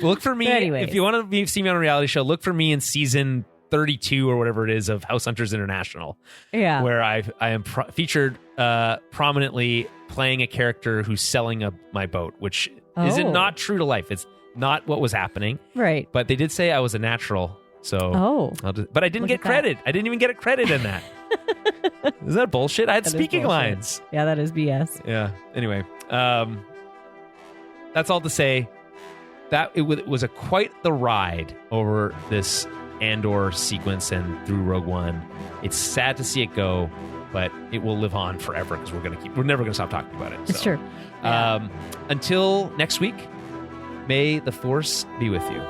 Speaker 1: Look for me
Speaker 2: if
Speaker 1: you want to see me on a reality show. Look for me in season 32 or whatever it is of House Hunters International.
Speaker 2: Yeah.
Speaker 1: Where I am featured prominently playing a character who's selling my boat, which is not true to life. It's not what was happening.
Speaker 2: Right.
Speaker 1: But they did say I was a natural. So, but I didn't get credit. I didn't even get a credit in that. Is that bullshit? I had speaking lines.
Speaker 2: Yeah, that is BS.
Speaker 1: Yeah. Anyway, that's all to say that it was quite the ride over this Andor sequence and through Rogue One. It's sad to see it go, but it will live on forever because we're never gonna stop talking about it.
Speaker 2: It's true. Yeah.
Speaker 1: Until next week, may the Force be with you.